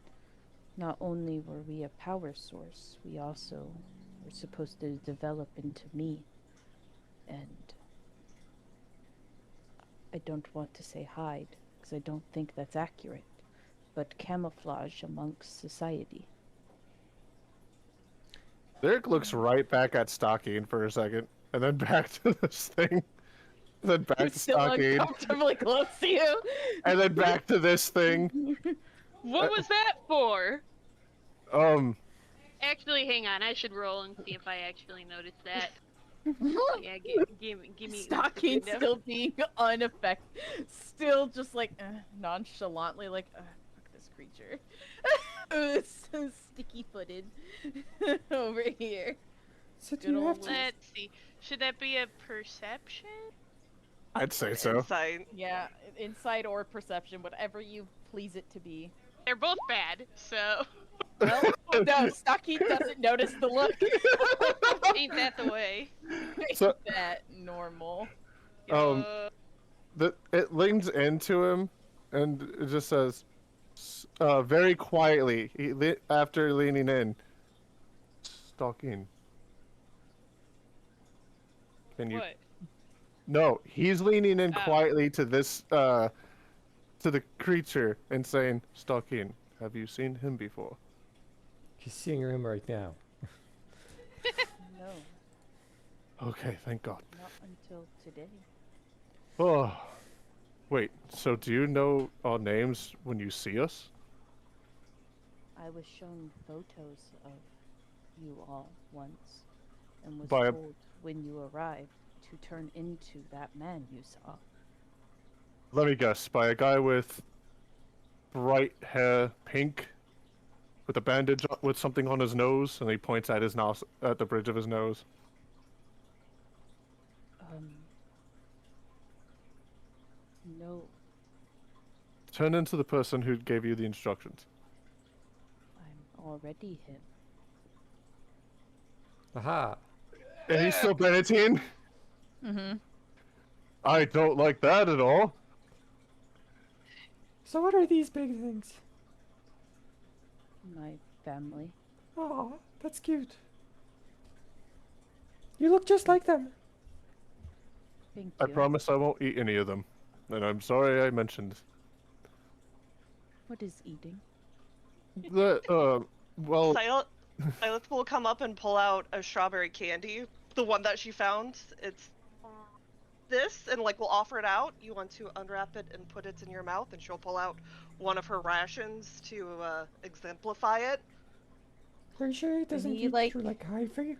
not only were we a power source, we also were supposed to develop into me. And I don't want to say hide, because I don't think that's accurate, but camouflage amongst society. Lyric looks right back at Stakin for a second, and then back to this thing, then back It's to still Stakin, uncomfortably close to you. and then back to this thing. What was that for? Um, Actually, hang on. I should roll and see if I actually noticed that. Yeah, give me. Stocking no. still being unaffected, still just like nonchalantly like, fuck this creature. So sticky-footed over here. So do Good you have old to? Let's see. Should that be a perception? I'd say so. Insight. Yeah, insight or perception, whatever you please it to be. They're both bad, so Well, no, Stocking doesn't notice the look. ain't that the way? So- Ain't that normal? It leans into him, and it just says, very quietly, after leaning in, Stalking. Can you? What? No, he's leaning in Oh. quietly to this, to the creature and saying, Stalking, have you seen him before? He's seeing him right now. No, Okay, thank God. not until today. Oh, wait, so do you know our names when you see us? I was shown photos of you all once, and was By a- told when you arrived to turn into that man you saw. Let me guess, by a guy with bright hair, pink, with a bandage, with something on his nose, and he points at his nose, at the bridge of his nose. No, Turn into the person who gave you the instructions. I'm already him. Aha! And he's still Benetine? Mm-hmm. I don't like that at all. So what are these big things? My family. Oh, that's cute. You look just like them. Thank I you. promise I won't eat any of them. And I'm sorry I mentioned. What is eating? Well, Cilith will come up and pull out a strawberry candy, the one that she found. It's this, and like we'll offer it out. You want to unwrap it and put it in your mouth, and she'll pull out one of her rations to exemplify it. Are you sure it doesn't he, eat like- through like hyphae?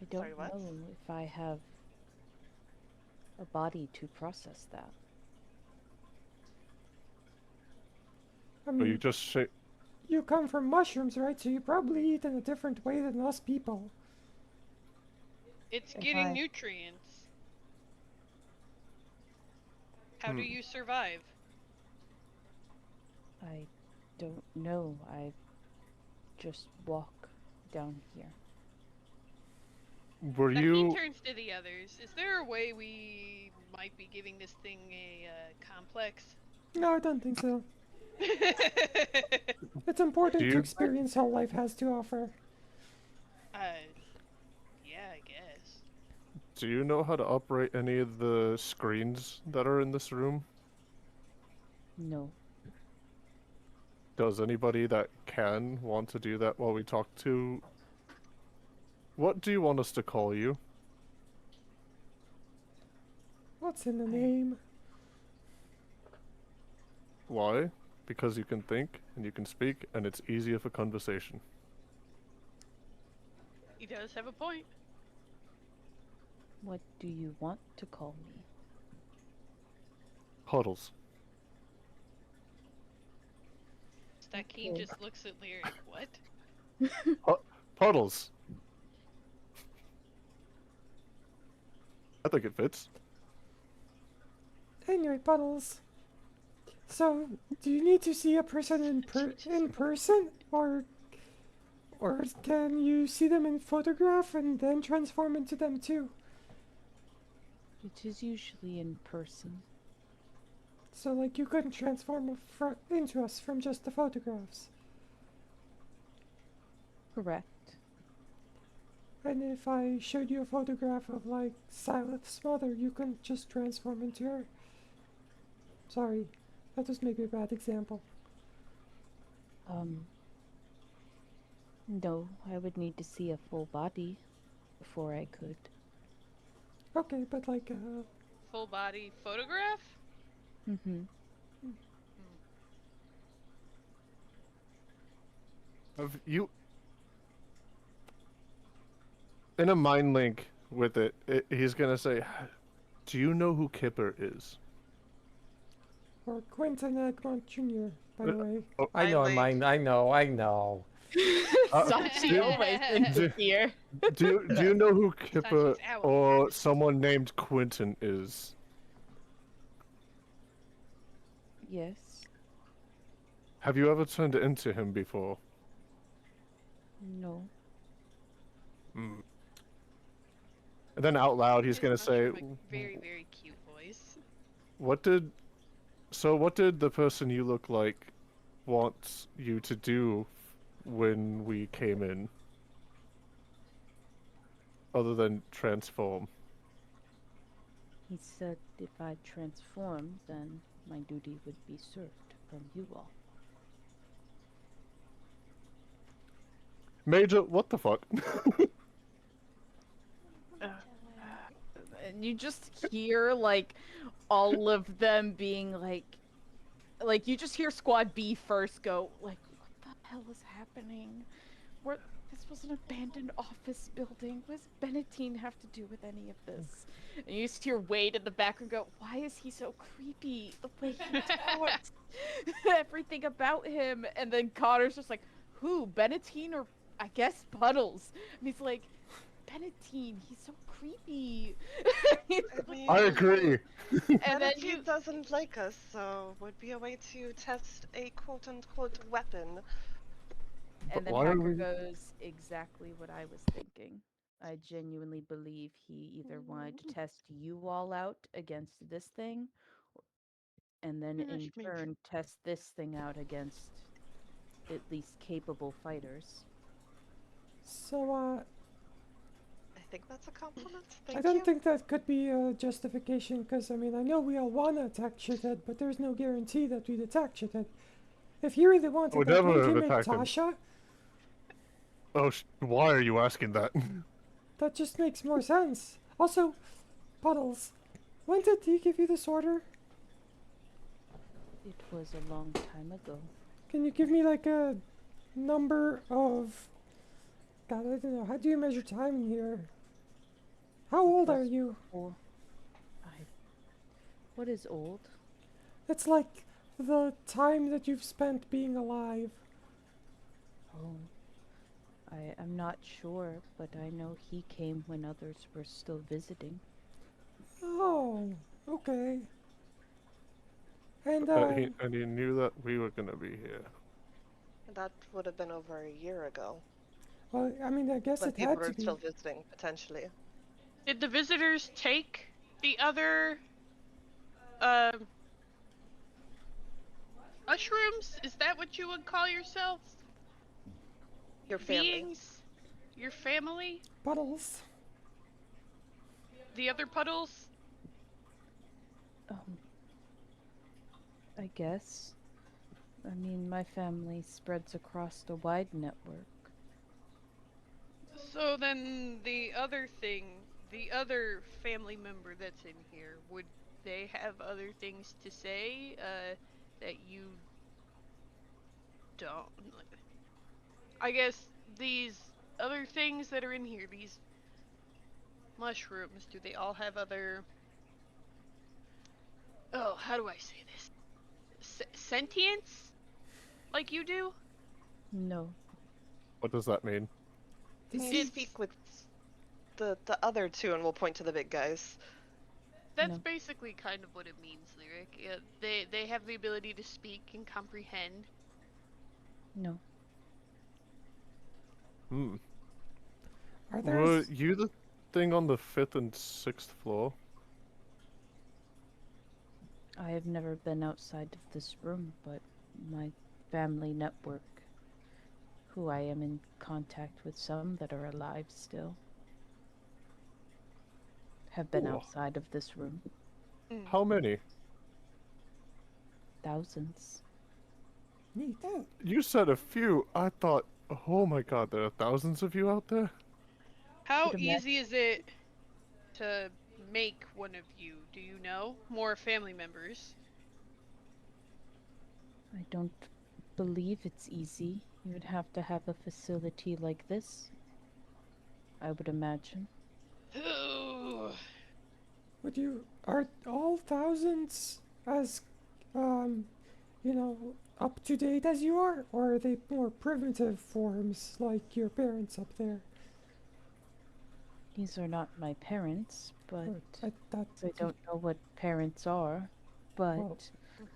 I don't Sorry, what? know if I have a body to process that. I you mean, just say, you come from mushrooms, right? So you probably eat in a different way than us people. It's If getting I- nutrients. How do you survive? I don't know. I just walk down here. were He you... turns to the others. Is there a way we might be giving this thing a complex? No, I don't think so. It's important Do to you- experience all life has to offer. Yeah, I guess. Do you know how to operate any of the screens that are in this room? No. Does anybody that can want to do that while we talk to... What do you want us to call you? What's in the name? Why? Because you can think, and you can speak, and it's easier for conversation. He does have a point. What do you want to call me? Puddles. Stakin Okay. just looks at Lyric. What? Puddles. I think it fits. Anyway, Puddles. So, do you need to see a person in person, or can you see them in photograph and then transform into them too? It is usually in person. So, like, you couldn't transform into us from just the photographs. Correct. And if I showed you a photograph of, like, Cilith's mother, you couldn't just transform into her. Sorry, that was maybe a bad example. No, I would need to see a full body before I could. Okay, but like, Full body photograph? Mm-hmm. Have you in a mind link with he's gonna say, "Do you know who Kipper is?" or Quentin Egmont Jr., by the way. I know, Mind link. I know. Sanchi always thinks here. Do you know who Kipper Sanchi's out. or someone named Quentin is? Yes. Have you ever turned into him before? No. And then out loud, he's gonna Much say, of a very, very cute voice. what did the person you look like want you to do when we came in? Other than transform. He said if I transformed, then my duty would be served from you all. Major, what the fuck? And you just hear like all of them being like you just hear Squad B first go like, what the hell is happening? This was an abandoned office building. What does Benatine have to do with any of this? And you just hear Wade in the background go, why is he so creepy? The way he talks, everything about him. And then Connor's just like, who? Benatine or I guess Puddles? And he's like, Benatine, he's so creepy. I agree. And then he doesn't like us, so would be a way to test a quote-unquote weapon. And then why are Hacker we- goes, exactly what I was thinking. I genuinely believe he either wanted to test you all out against this thing, and then in Gosh, maybe. turn test this thing out against at least capable fighters. So, I think that's a compliment. I Thank don't you. think that could be a justification, because, I mean, I know we all want to attack Shithead, but there's no guarantee that we'd attack Shithead. If you really wanted Would that, never wouldn't you have make attacked him. Tasha? Oh, why are you asking that? That just makes more sense. Also, Puddles, when did he give you this order? It was a long time ago. Can you give me, like, a number of... God, I don't know. How do you measure time in here? How old are you? Or what is old? It's like the time that you've spent being alive. Oh. I'm not sure, but I know he came when others were still visiting. Oh, okay. And, And he knew that we were gonna be here. That would have been over a year ago. well, I mean, I guess But it people had were to be. still visiting, potentially. Did the visitors take the other mushrooms? Is that what you would call yourselves? Your family. Beings? Your family? Puddles. The other puddles? I guess. I mean, my family spreads across a wide network. So then the other other family member that's in here, would they have other things to say that you don't? I guess these other things that are in here, these mushrooms, do they all have other... Oh, how do I say this? Sentience? Like you do? No. What does that mean? Can you speak with the other two, and we'll point to the big guys? That's No. basically kind of what it means, Lyric. They have the ability to speak and comprehend. No. Are there... Were you the thing on the 5th and 6th floor? I have never been outside of this room, but my family network, who I am in contact with some that are alive still, have been Ooh. outside of this room. How many? Thousands. Neat. You said a few. I thought Oh my god, there are thousands of you out there? How Would imagine- easy is it to make one of you? Do you know? More family members. I don't believe it's easy. You would have to have a facility like this, I would imagine. Ooh. Are all thousands as, you know, up to date as you are? Or are they more primitive forms like your parents up there? These are not my parents, but I thought I don't know what parents are. But Well,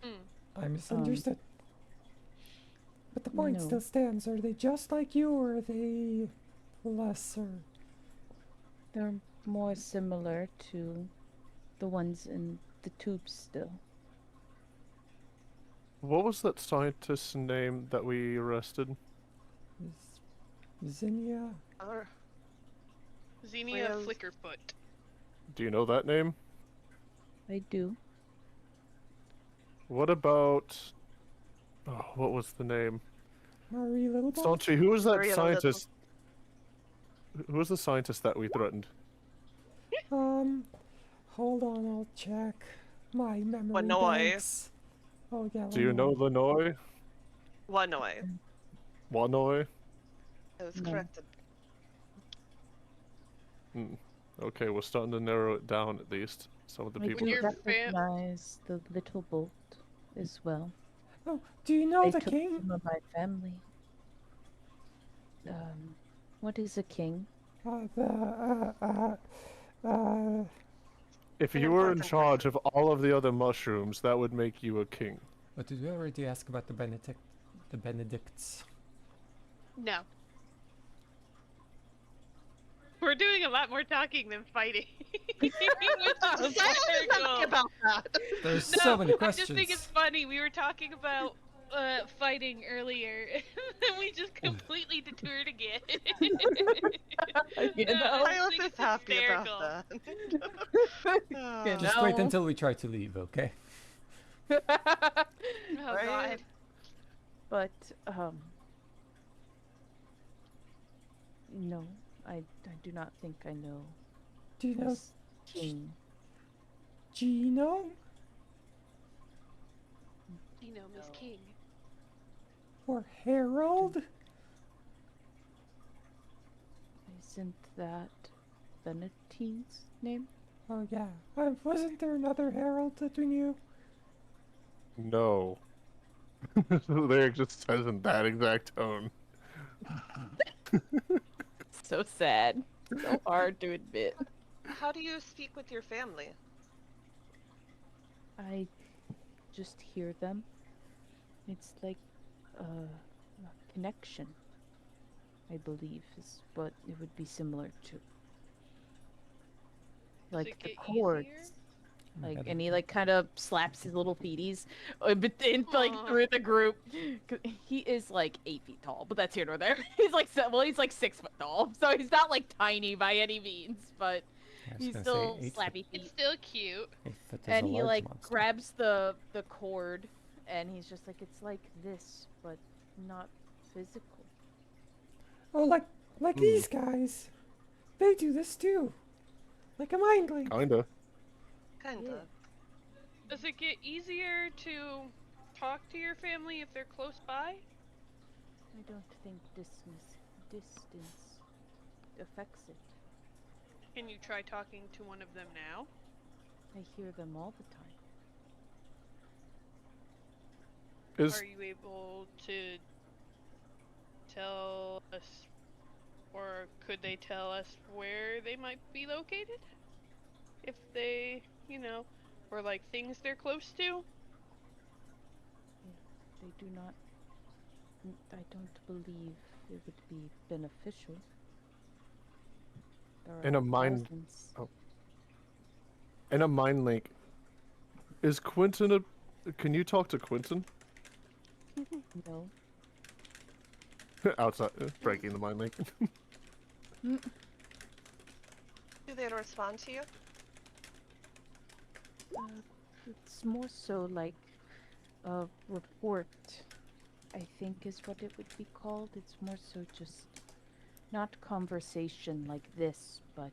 Mhm. I misunderstood. But the point no. still stands. Are they just like you, or are they lesser? they're more similar to the ones in the tubes still. What was that scientist's name that we arrested? Zinnia? Or Xenia Whereas- Flickerfoot. Do you know that name? I do. What about... Oh, what was the name? Marie Littlebum? Sanchi, who was that Maria Little- scientist? Who was the scientist that we threatened? Hold on, I'll check my memory Wanoy. banks. Oh yeah, Do you know Wanoy. Lanoy? Wanoy. Wanoy? I was No. corrected. Okay, we're starting to narrow it down at least. Some of the I people. do your recognize the little bolt as well. Oh, do you know They the took king? some of my family. What is a king? If An you were in important charge person. of all of the other mushrooms, that would make you a king. But did we already ask about the Benedicts? No. We're doing a lot more talking than fighting. Which is hysterical. about that. There's No, so many I questions. just think it's funny. We were talking about fighting earlier, and we just completely detoured again. You know? I Silas think is it's happy hysterical. about that. You Just wait No. until we try to leave, okay? Oh Right? god. But no, I do not think I know Do you know this king. Gino? You know, Miss King. Or Harold? Isn't that Benedictine's name? Oh yeah. Wasn't there another Harold that we knew? No. Lyric just says in that exact tone. So sad. So hard to admit. How do you speak with your family? I just hear them. It's like a connection, I believe, is what it would be similar to. Does Like it the get chords. easier? Like, God. and he like kind of slaps his little feeties, but in, like Aw. through the group. 'Cause he is like 8 feet tall, but that's here nor there. He's like he's like 6 foot tall, so he's not like tiny by any means, but I was he's gonna still say 8 slappy It's feet. still cute. 8 foot is And a he large like monster. grabs the cord, and he's just like, it's like this, but not physical. Oh, like these guys. They do this too. Like a mind link. Kinda. Kinda. Does it get easier to talk to your family if they're close by? I don't think distance affects it. Can you try talking to one of them now? I hear them all the time. Is Are you able to tell us, or could they tell us where they might be located? If they, or like things they're close to? They do not. I don't believe it would be beneficial. There In a are mind- thousands. in a mind link? Is Quentin a? Can you talk to Quentin No. outside breaking the mind link? Do they respond to you? It's more so like a report I think is what it would be called. It's more so just not conversation like this, but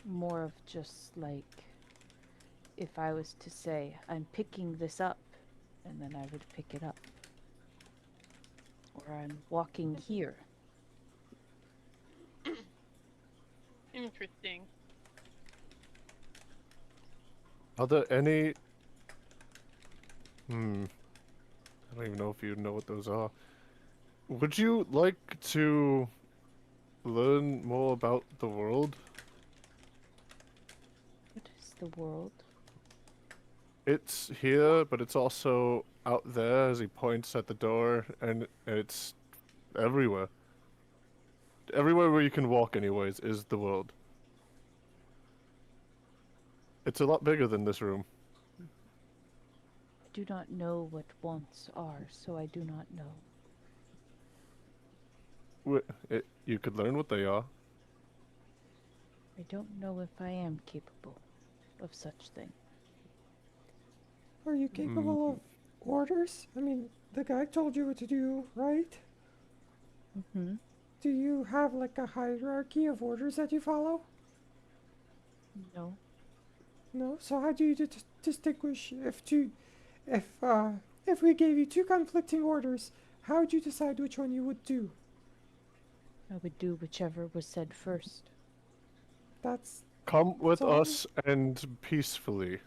more of just like if I was to say, I'm picking this up, and then I would pick it up. Or I'm walking here. Interesting. Are there any... I don't even know if you know what those are. Would you like to learn more about the world? What is the world? It's here, but it's also out there as he points at the door, and it's everywhere. Everywhere where you can walk anyways is the world. It's a lot bigger than this room. I do not know what wants are, so I do not know. You could learn what they are. I don't know if I am capable of such thing. Are you capable of orders? I mean, the guy told you what to do, right? Mm-hmm. Do you have like a hierarchy of orders that you follow? No. No. So how do you distinguish if we gave you two conflicting orders? How would you decide which one you would do? I would do whichever was said first. That's Come with all? us and peacefully.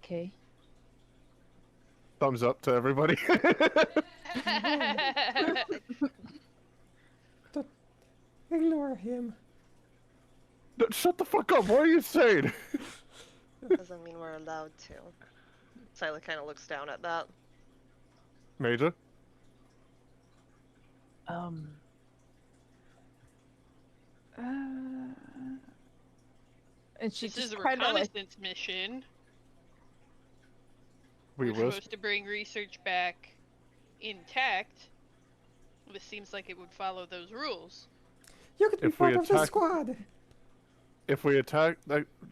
Okay. Thumbs up to everybody. Ignore him. No, shut the fuck up. What are you saying? Doesn't mean we're allowed to. Cilith kind of looks down at that. Major? And she This is just a kind of like, reconnaissance mission. We We're will. supposed to bring research back intact. This seems like it would follow those rules. You could be If we part of the attack- squad. If we attacked,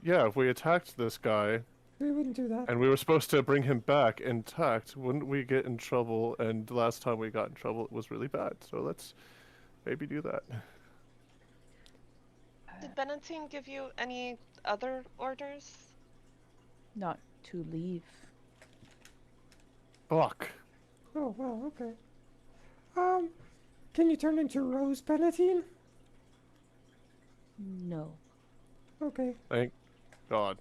if we attacked this guy We wouldn't do that. and we were supposed to bring him back intact, wouldn't we get in trouble? And the last time we got in trouble, it was really bad. So let's maybe do that. Did Benentine give you any other orders? Not to leave. Fuck. Oh well, okay. Can you turn into Rose Benetine? No. Okay. Thank God.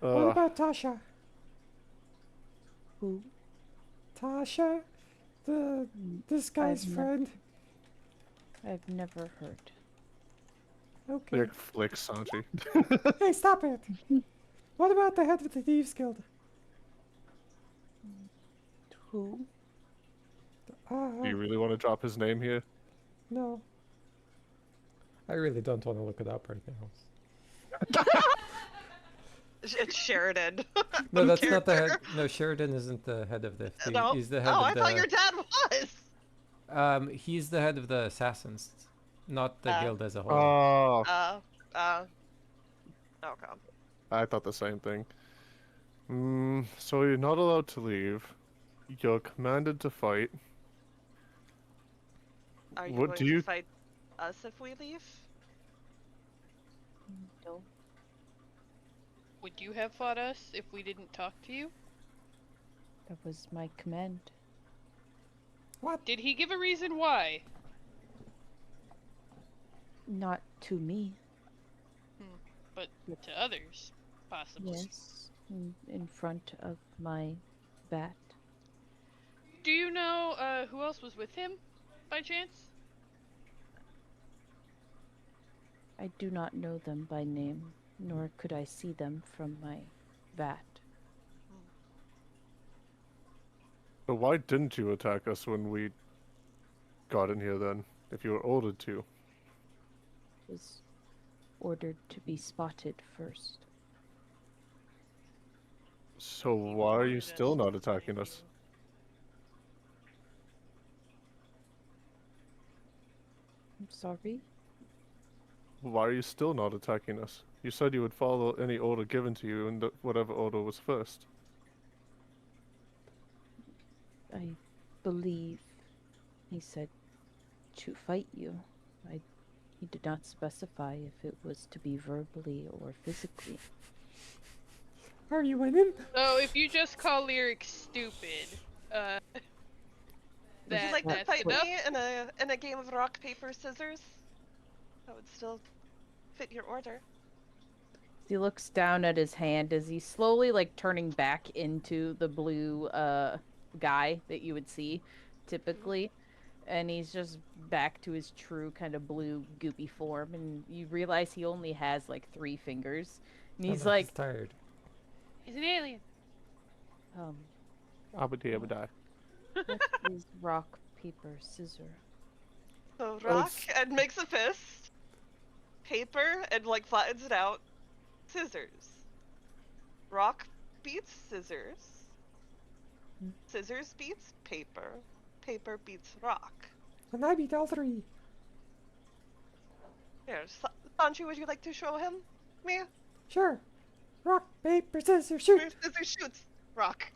What about Tasha? Who? Tasha, this guy's I've friend. I've never heard. Okay. Like flick Sanchi. Hey, stop it! What about the head of the Thieves Guild? Who? Do you really want to drop his name here? No. I really don't want to look it up right now. It's Sheridan. No, that's not the head. Character. No, Sheridan isn't the head of the. No. He's the head Oh, of I the. thought your dad was. He's the head of the assassins, not the guild as a whole. Oh, Okay. I thought the same thing. So you're not allowed to leave. You're commanded to fight. Are you What going do you- to fight us if we leave? No. Would you have fought us if we didn't talk to you? That was my command. What? Did he give a reason why? Not to me. But to others, possibly. Yes. In front of my bat. Do you know who else was with him, by chance? I do not know them by name, nor could I see them from my vat. But why didn't you attack us when we got in here then? If you were ordered to. Was ordered to be spotted first. So why are you still not attacking us? I'm sorry. why are you still not attacking us? You said you would follow any order given to you, and whatever order was first. I believe he said to fight you. He did not specify if it was to be verbally or physically. Are you winning? So if you just call Lyric stupid, Would you like to that's fight enough. me in a game of rock, paper, scissors? That would still fit your order. He looks down at his hand as he's slowly like turning back into the blue guy that you would see typically. And he's just back to his true kind of blue goopy form, and you realize he only has like 3 fingers. And he's like, tired. He's an alien. Abadie. What is rock, paper, scissor? So rock and makes a fist. Paper and like flattens it out. Scissors. Rock beats scissors. Scissors beats paper. Paper beats rock. And I beat all 3. Here, Sanchi, would you like to show him? Me? Sure. Rock, paper, scissors, shoot. Scissors shoots. Rock.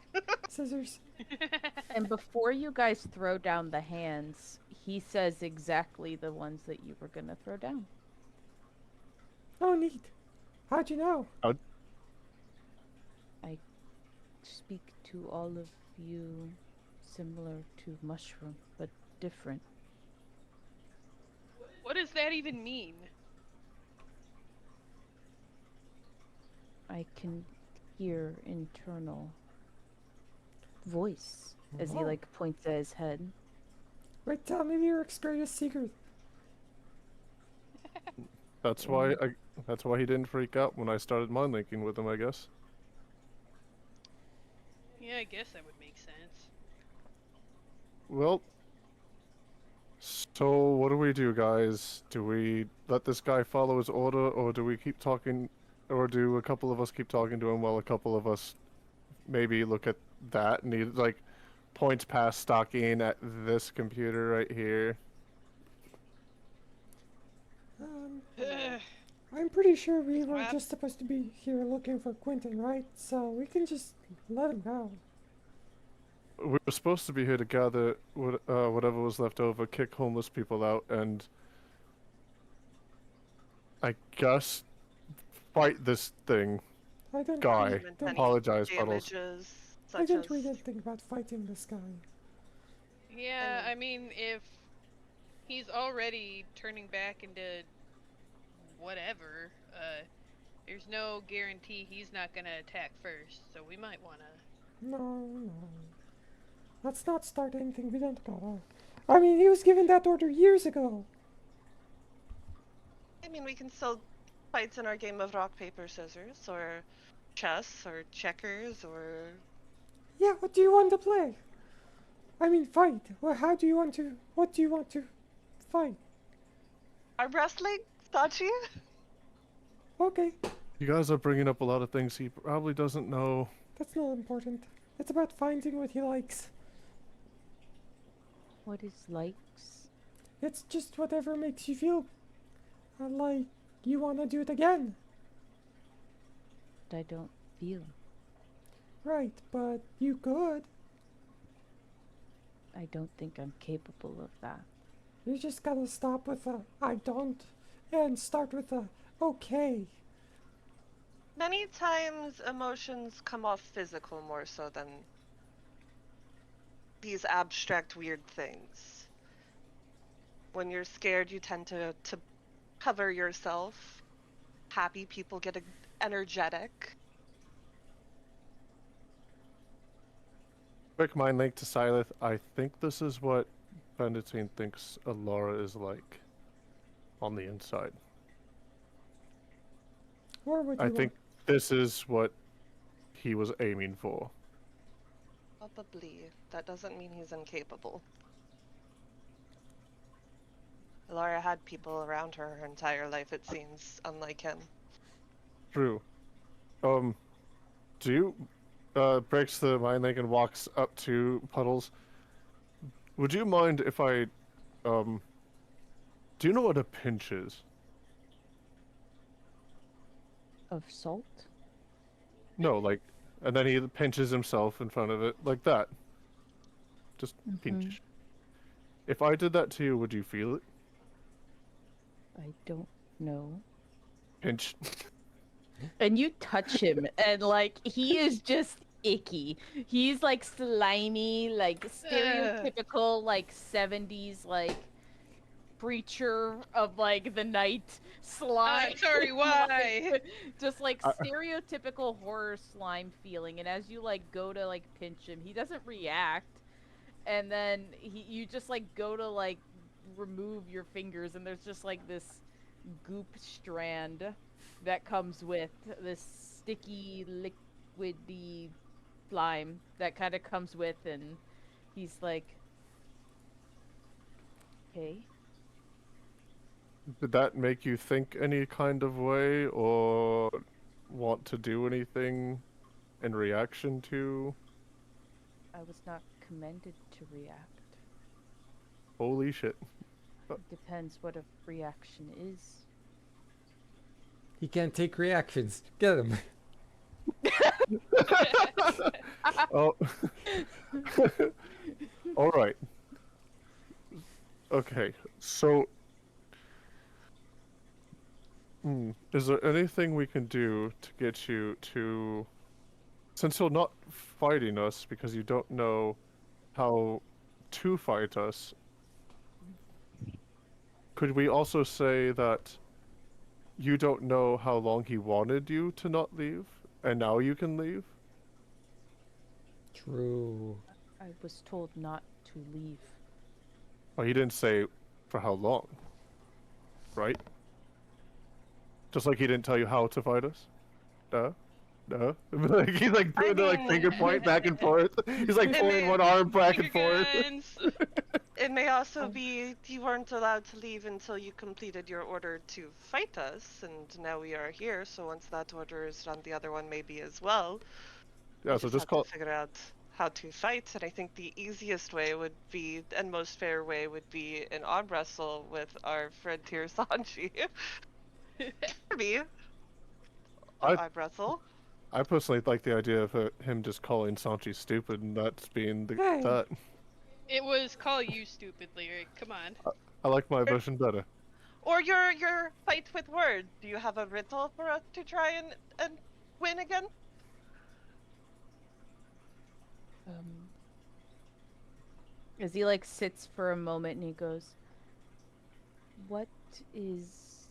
Scissors. And before you guys throw down the hands, he says exactly the ones that you were gonna throw down. Oh, neat. How'd you know? I speak to all of you similar to mushroom, but different. What does that even mean? I can hear internal voice as he Oh. like points at his head. Wait, tell me your greatest secret. That's why he didn't freak out when I started mind linking with him, I guess. Yeah, I guess that would make sense. Well, so what do we do, guys? Do we let this guy follow his order, or do we keep talking, or do a couple of us keep talking to him while a couple of us maybe look at that and he like points past Stakin at this computer right here? I'm pretty sure we were Map. just supposed to be here looking for Quentin, right? So we can just let him go. We were supposed to be here to gather whatever was left over, kick homeless people out, and I guess fight this thing. I don't Guy. read- Even don't- any Apologize, Puddles. damages, I such don't as read anything about fighting this guy. Yeah, I mean, if he's already turning back into whatever, there's no guarantee he's not gonna attack first, so we might wanna... No. Let's not start anything we don't gotta. I mean, he was given that order years ago. I mean, we can still fight in our game of rock, paper, scissors, or chess, or checkers, or... Yeah, what do you want to play? I mean, fight. Well, how do you want to... What do you want to fight? Arm wrestling? Sanchi? Okay, You guys are bringing up a lot of things he probably doesn't know. that's not important. It's about finding what he likes. What is likes? It's just whatever makes you feel like you want to do it again. But I don't feel. Right, but you could. I don't think I'm capable of that. You just gotta stop with a I don't and start with a okay. Many times emotions come off physical more so than these abstract weird things. When you're scared, you tend to cover yourself. Happy people get energetic. Quick mind link to Cilith. I think this is what Benedictine thinks Alora is like on the inside. Or would you I want- think this is what he was aiming for. Probably. That doesn't mean he's incapable. Laura had people around her entire life, it seems, unlike him. True. Do you breaks the mind link and walks up to Puddles? Would you mind if I do you know what a pinch is? of salt? No, like, and then he pinches himself in front of it like that. Just pinch. If I did that to you, would you feel it? I don't know. Pinch. And you touch him, and like he is just icky. He's like slimy, like stereotypical, like 70s, like preacher of like the night slime. I'm sorry, why? Just like stereotypical horror slime feeling. And as you like go to like pinch him, he doesn't react. And then you just like go to like remove your fingers, and there's just like this goop strand that comes with this sticky, liquidy slime that kind of comes with, and he's like, okay. Did that make you think any kind of way or want to do anything in reaction to? I was not commanded to react. Holy shit. It depends what a reaction is. He can't take reactions. Get him. Oh. All right. Okay. So, is there anything we can do to get you to, since you're not fighting us because you don't know how to fight us, could we also say that you don't know how long he wanted you to not leave, and now you can leave? True. I was told not to leave. Oh, he didn't say for how long, right? Just like he didn't tell you how to fight us? No? No? Like, he's like doing the like finger point back and forth. He's like pulling one arm back and forth. It may also be you weren't allowed to leave until you completed your order to fight us, and now we are here, so once that order is done, the other one may be as well. Yeah, so just call... to figure out how to fight, and I think the easiest way would be, and most fair way, would be an arm wrestle with our friend here, Sanchi. Me. Arm wrestle. I personally like the idea of him just calling Sanchi stupid, and that's being the that. It was call you stupid, Lyric. Come on. I like my version better. Or your fight with words. Do you have a riddle for us to try and win again? As he like sits for a moment and he goes, what is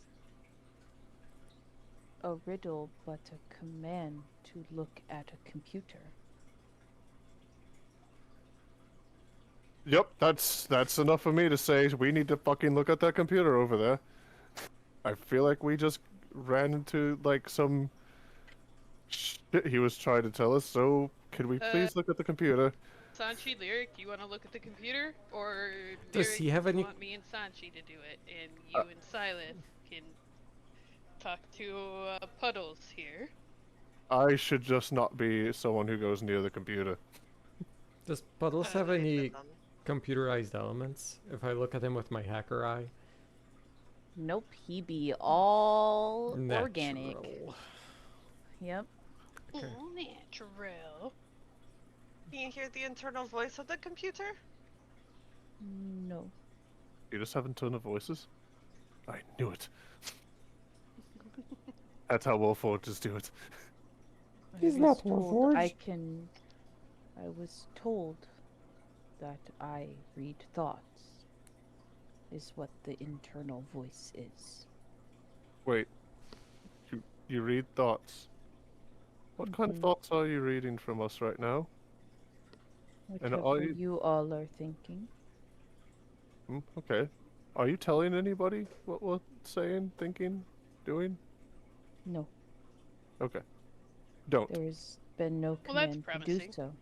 a riddle but a command to look at a computer? Yep, that's enough for me to say we need to fucking look at that computer over there. I feel like we just ran into like some shit he was trying to tell us, so could we please look at the computer? Sanchi, Lyric, do you want to look at the computer? Or Does Lyric, he have do you any... want me and Sanchi to do it? And you and Cilith can talk to Puddles here. I should just not be someone who goes near the computer. Does Puddles have any computerized elements? If I look at him with my hacker eye? Nope, he be all Natural. organic. Yep. Okay. All natural. Can you hear the internal voice of the computer? No. You just have internal voices? I knew it. That's how Warforgers do it. He's I not was told Warforged. I was told that I read thoughts, is what the internal voice is. Wait. You read thoughts? What kind of thoughts are you reading from us right now? Whatever you all are thinking. Okay. Are you telling anybody what we're saying, thinking, doing? No. Okay. Don't. There's been no Well, that's command to do promising. so.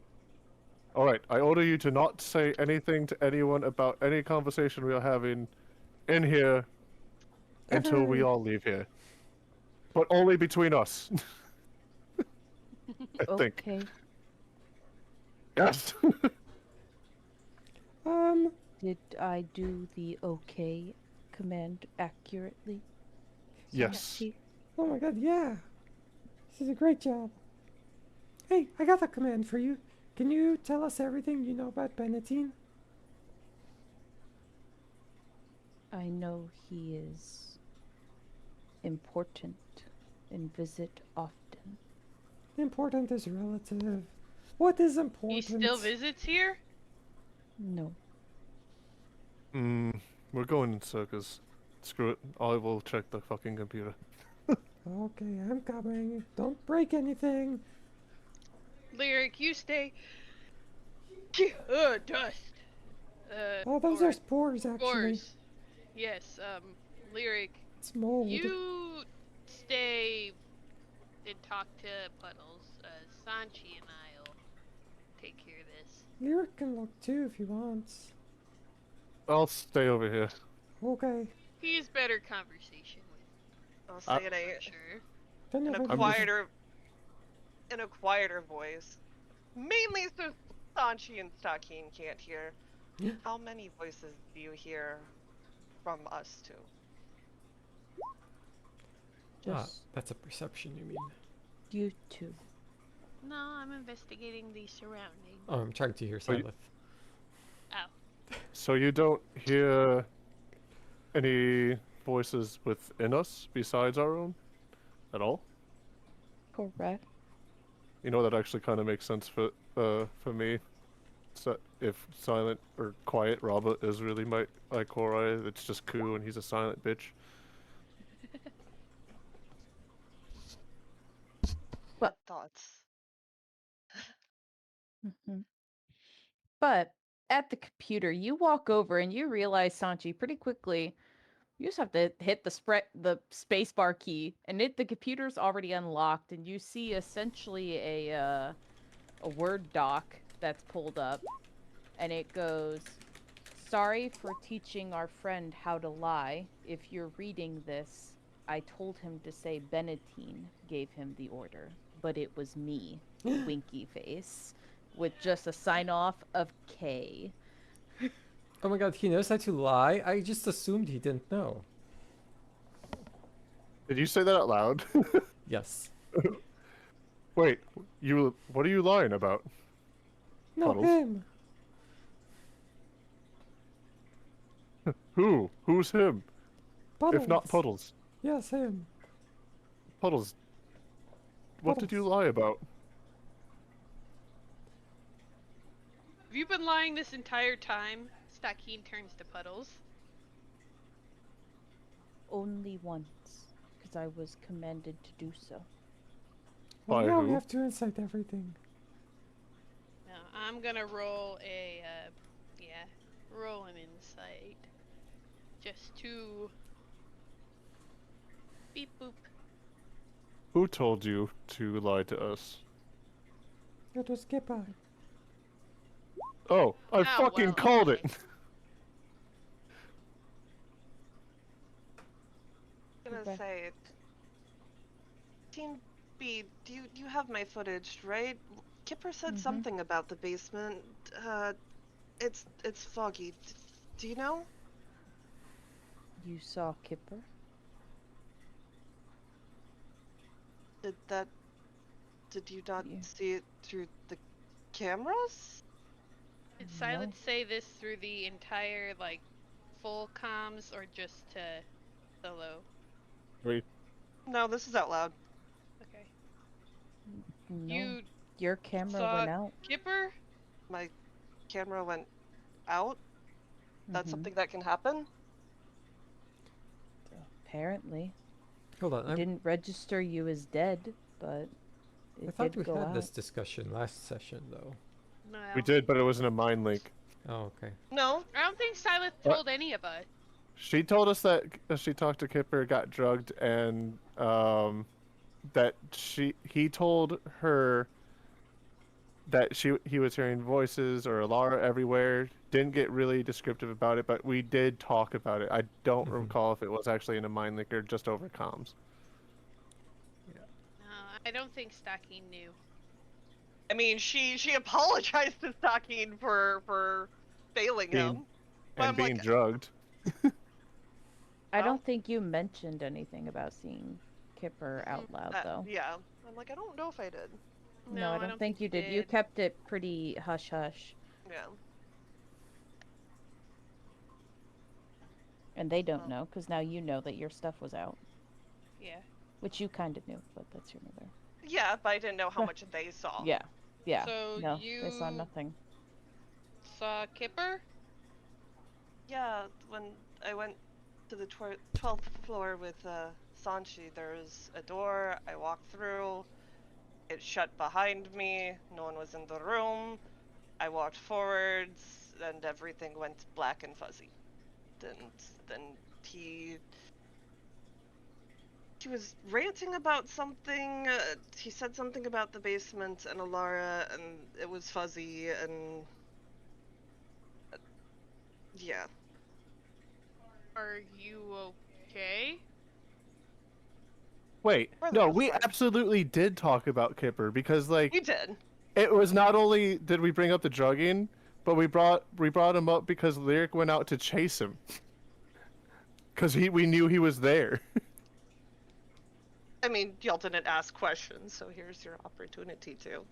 Alright, I order you to not say anything to anyone about any conversation we are having in here until we all leave here. But only between us. I think. Okay. Yes. Did I do the okay command accurately? Yes. Sanchi? Oh my god, yeah. She did a great job. Hey, I got a command for you. Can you tell us everything you know about Benatine? I know he is important and visit often. Important is relative. What is He important? still visits here? No. We're going in circles. Screw it. I will check the fucking computer. Okay, I'm coming. Don't break anything. Lyric, you stay. Dust. Oh, those are spores, actually. Spores. Yes, Lyric, It's mold. you stay and talk to Puddles. Sanchi and I'll take care of this. Lyric can look too if he wants. I'll stay over here. Okay. He's better conversation with, I'll say it for sure. Don't in have a quieter voice. Mainly so Sanchi and Stakin can't hear. How many voices do you hear from us two? Just That's a perception, you mean? you two. No, I'm investigating the surroundings. Oh, I'm trying to hear Are you- Cilith. So you don't hear any voices within us besides our own at all? Correct. You know, that actually kind of makes sense for me. So if silent or quiet Robert is really my Korai, it's just Ku and he's a silent bitch. Well- Thoughts? Hmm. But at the computer, you walk over and you realize, Sanchi, pretty quickly, you just have to hit the space bar key, and the computer's already unlocked, and you see essentially a Word doc that's pulled up, and it goes, "Sorry for teaching our friend how to lie. If you're reading this, I told him to say Benatine gave him the order, but it was me." Winky face. With just a sign off of K. Oh my god, he knows how to lie? I just assumed he didn't know. Did you say that out loud? Yes. Wait, what are you lying about? No, Puddles. him. Who? Who's him? Puddles. If not Puddles. Yes, him. Puddles. What did you Puddles. lie about? Have you been lying this entire time? Stakin turns to Puddles. Only once, because I was commanded to do so. Well, By now we who? have to insight everything. Now, I'm gonna roll a, roll an insight. Just to... Beep boop. Who told you to lie to us? It was Kippa. Oh, I Oh, fucking well, called okay. it! I'm gonna Okay. say, Team B, do you have my footage, right? Kipper said Mhm. something about the basement. It's foggy. Do you know? You saw Kipper? Did you not Yeah. see it through the cameras? Did No. Silence say this through the entire, like, full comms or just to solo? Wait, No, this is out loud. Okay. No. You Your camera saw went out. Kipper? My camera went out. That's Mhm. something that can happen. Apparently. Hold on, It didn't register you as dead, but I it thought did we go had out. this discussion last session, though. No. we did, but it wasn't a mind link. Oh, okay. No, I don't think Silence What? told any of us. She told us that she talked to Kipper, got drugged, and that he told her that he was hearing voices or Alara everywhere. Didn't get really descriptive about it, but we did talk about it. I don't Mhm. recall if it was actually in a mind link or just over comms. No, I don't think Stakin knew. I mean she apologized to Stakin for failing Being- him. But And I'm being like, drugged. I Well- don't think you mentioned anything about seeing Kipper out loud, That, though. yeah. I'm like, I don't know if I did. No, I don't think you did. You kept it pretty hush-hush. Yeah. And they don't know, because now you know that your stuff was out. Yeah. Which you kind of knew, but that's your mother. Yeah, but I didn't know how much they saw. Yeah. Yeah. So no, you they saw nothing. saw Kipper? Yeah, when I went to the 12th floor with Sanchi, there was a door. I walked through. It shut behind me. No one was in the room. I walked forwards, and everything went black and fuzzy. And then he was ranting about something. He said something about the basement and Alara, and it was fuzzy, and yeah. Are you okay? Wait, For the no, most we part. absolutely did talk about Kipper because, like, We did. it was not only did we bring up the drugging, but we brought him up because Lyric went out to chase him because we knew he was there. I mean, y'all didn't ask questions, so here's your opportunity to.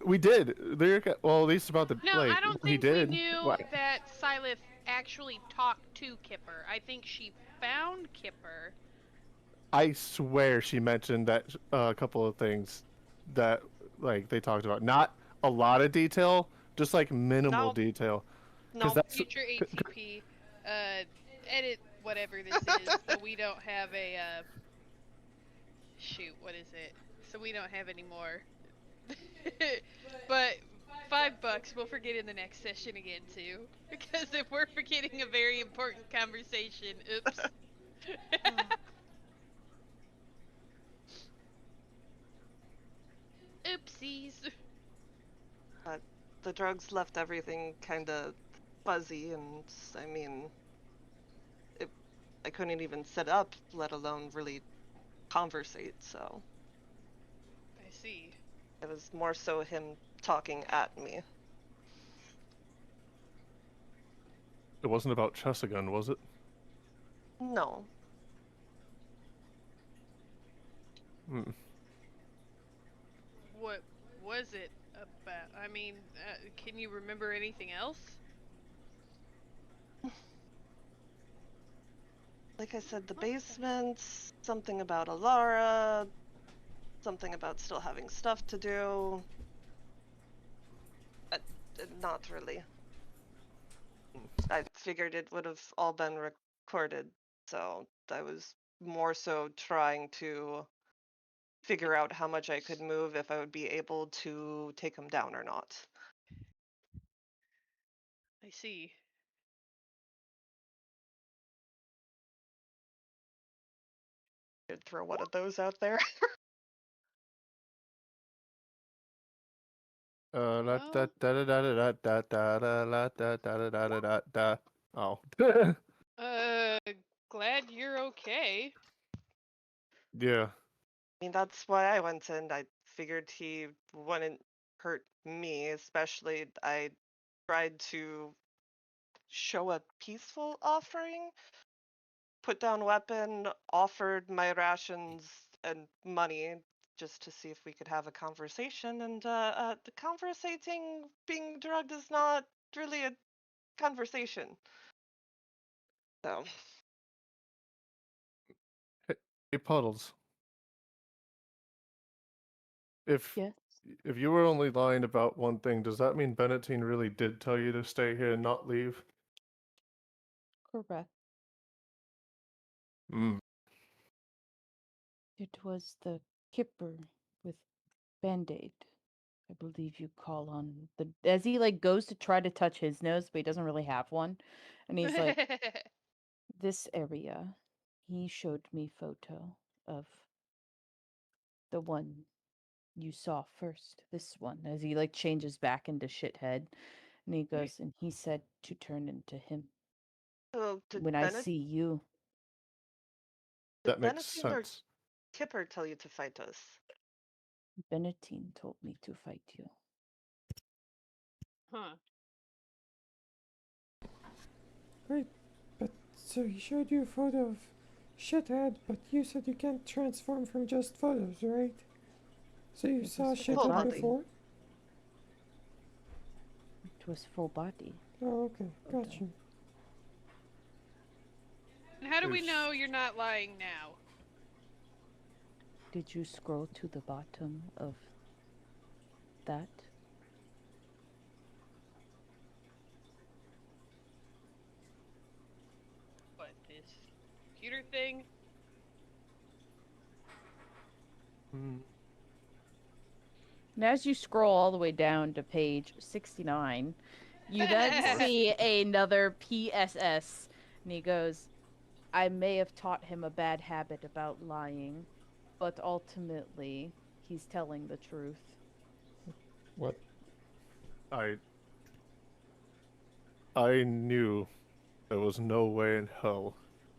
We did. Lyric, well, at least about the No, I don't he think did. we knew What? that Cilith actually talked to Kipper. I think she found Kipper. I swear she mentioned that a couple of things that like they talked about. Not a lot of detail, just like minimal No. detail. No. That's Future ATP, edit whatever this is, so we don't have a, shoot, what is it? So we don't have any more. But $5, we'll forget in the next session again, too. Because if we're forgetting a very important conversation, oops. Oopsies. The drugs left everything kind of fuzzy, and I mean, I couldn't even sit up, let alone really conversate, so. I see. It was more so him talking at me. It wasn't about Chesagun, was it? No. Hmm. What was it about? I mean, can you remember anything else? Like I said, the basement, something about Alara, something about still having stuff to do. Not really. I figured it would have all been recorded, so I was more so trying to figure out how much I could move, if I would be able to take him down or not. I see. Could throw one of those out there. Da da da da da da da da da da da da da da. Oh. Glad you're okay. Yeah. I mean, that's why I went in. I figured he wouldn't hurt me, especially I tried to show a peaceful offering, put down weapon, offered my rations and money just to see if we could have a conversation, and the conversating being drugged is not really a conversation. So, Hey, Puddles. If Yes, if you were only lying about one thing, does that mean Bennettine really did tell you to stay here and not leave? correct. Hmm. It was the Kipper with Band-Aid. I believe you call on the as he like goes to try to touch his nose, but he doesn't really have one. And he's like, this area. He showed me photo of the one you saw first. This one. As he like changes back into shithead. And he goes and he said to turn into him. did When I see you. That makes Bennettine or sense. Kipper tell you to fight us? Bennettine told me to fight you. Huh. Right, but so he showed you a photo of shithead, but you said you can't transform from just photos, right? So you It saw was full shithead body. before? It was full body. Oh, okay, got Okay. you. And how do we Is- know you're not lying now? Did you scroll to the bottom of that? What, this computer thing? Hmm. And as you scroll all the way down to page 69, you then see another PSS. And he goes, I may have taught him a bad habit about lying, but ultimately, he's telling the truth. What? I knew there was no way in hell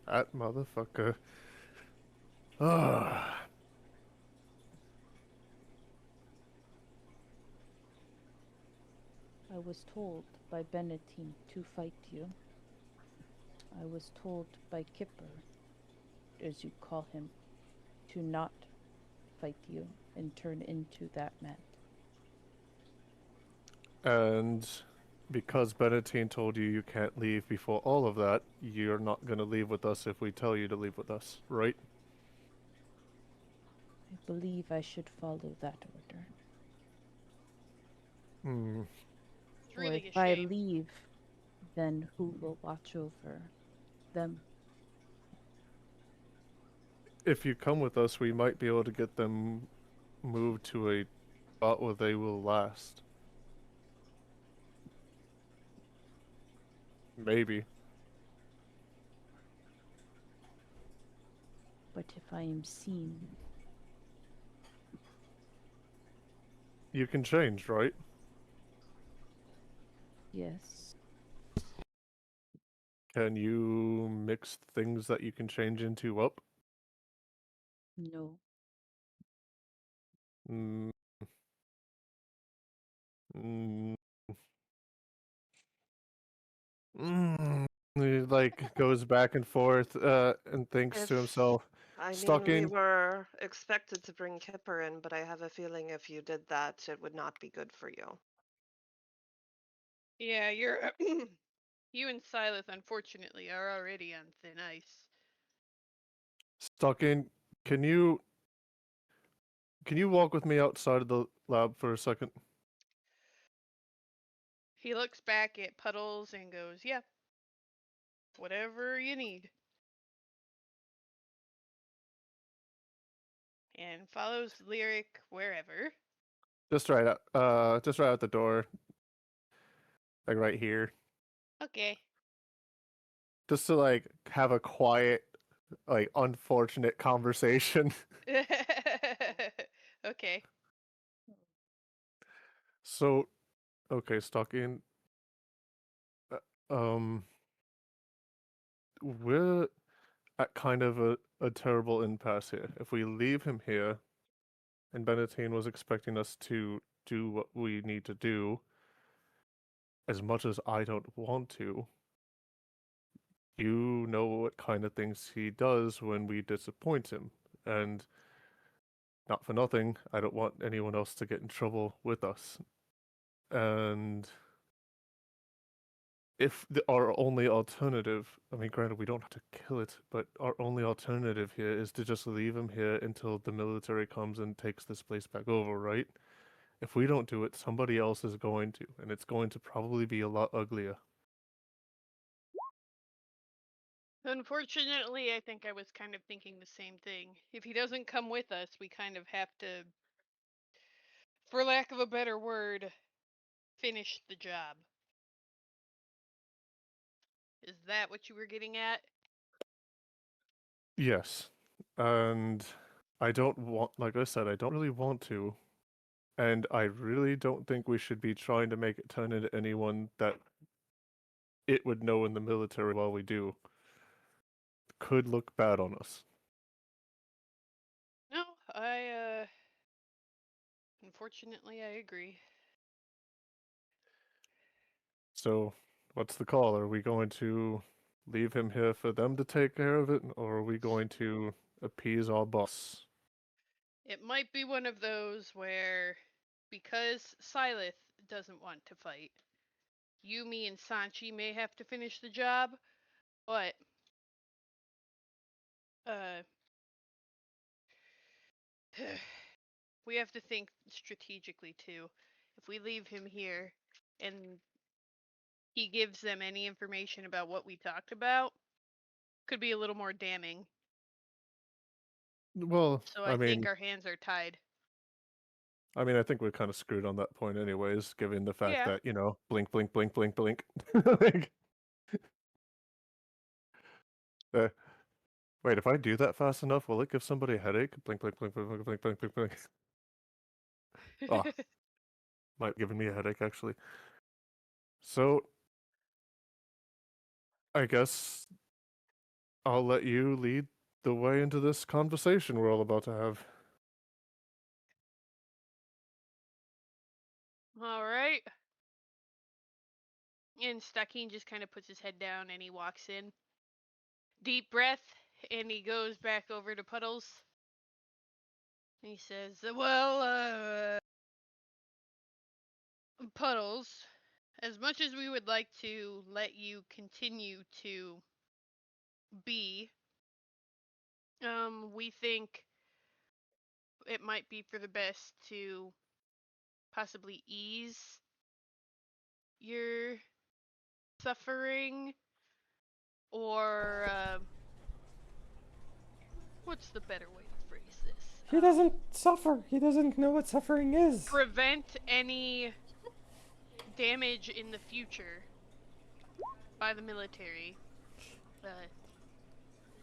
that motherfucker. Ah. I was told by Bennettine to fight you. I was told by Kipper, as you call him, to not fight you and turn into that man. And because Bennettine told you can't leave before all of that, you're not gonna leave with us if we tell you to leave with us, right? I believe I should follow that order. Hmm. It's Or really if a I shame. leave, then who will watch over them? If you come with us, we might be able to get them moved to a spot where they will last. Maybe. But if I am seen, You can change, right? yes, Can you mix things that you can change into up? no. Mm, mm, He like goes back and forth and thinks to If himself, I mean, we Stakin, were expected to bring Kipper in, but I have a feeling if you did that, it would not be good for you. Yeah, you're. You and Cilith, unfortunately, are already on thin ice. Stakin, can you walk with me outside of the lab for a second? He looks back at Puddles and goes, yeah, whatever you need. And follows Lyric wherever. Just right out the door, like right here, Okay. just to like have a quiet, like unfortunate conversation. Okay. So, okay, Stakin, um, we're at kind of a terrible impasse here. If we leave him here, and Benetine was expecting us to do what we need to do, as much as I don't want to, you know what kind of things he does when we disappoint him. And not for nothing, I don't want anyone else to get in trouble with us. And if our only alternative, I mean, granted, we don't have to kill it, but our only alternative here is to just leave him here until the military comes and takes this place back over, right? If we don't do it, somebody else is going to, and it's going to probably be a lot uglier. Unfortunately, I think I was kind of thinking the same thing. If he doesn't come with us, we kind of have to, for lack of a better word, finish the job. Is that what you were getting at? Yes. And I don't want, like I said, I don't really want to. And I really don't think we should be trying to make it turn into anyone that it would know in the military while we do. Could look bad on us. No, unfortunately, I agree. So, what's the call? Are we going to leave him here for them to take care of it, or are we going to appease our boss? It might be one of those where, because Cilith doesn't want to fight, you, me, and Sanchi may have to finish the job, but we have to think strategically too. If we leave him here and he gives them any information about what we talked about, could be a little more damning. Well, So I I think mean, our hands are tied. I think we're kind of screwed on that point, anyways, given the fact Yeah. that blink, blink, blink, blink, blink. Like, wait, if I do that fast enough, will it give somebody a headache? Blink, blink, blink, blink, blink, blink, blink, blink, blink. Oh, might giving me a headache actually. So, I guess I'll let you lead the way into this conversation we're all about to have. All right. And Stakin just kind of puts his head down and he walks in. Deep breath, and he goes back over to Puddles. And he says, well, Puddles, as much as we would like to let you continue to be, we think it might be for the best to possibly ease your suffering, or what's the better way to phrase this? He doesn't suffer. He doesn't know what suffering is. Prevent any damage in the future by the military.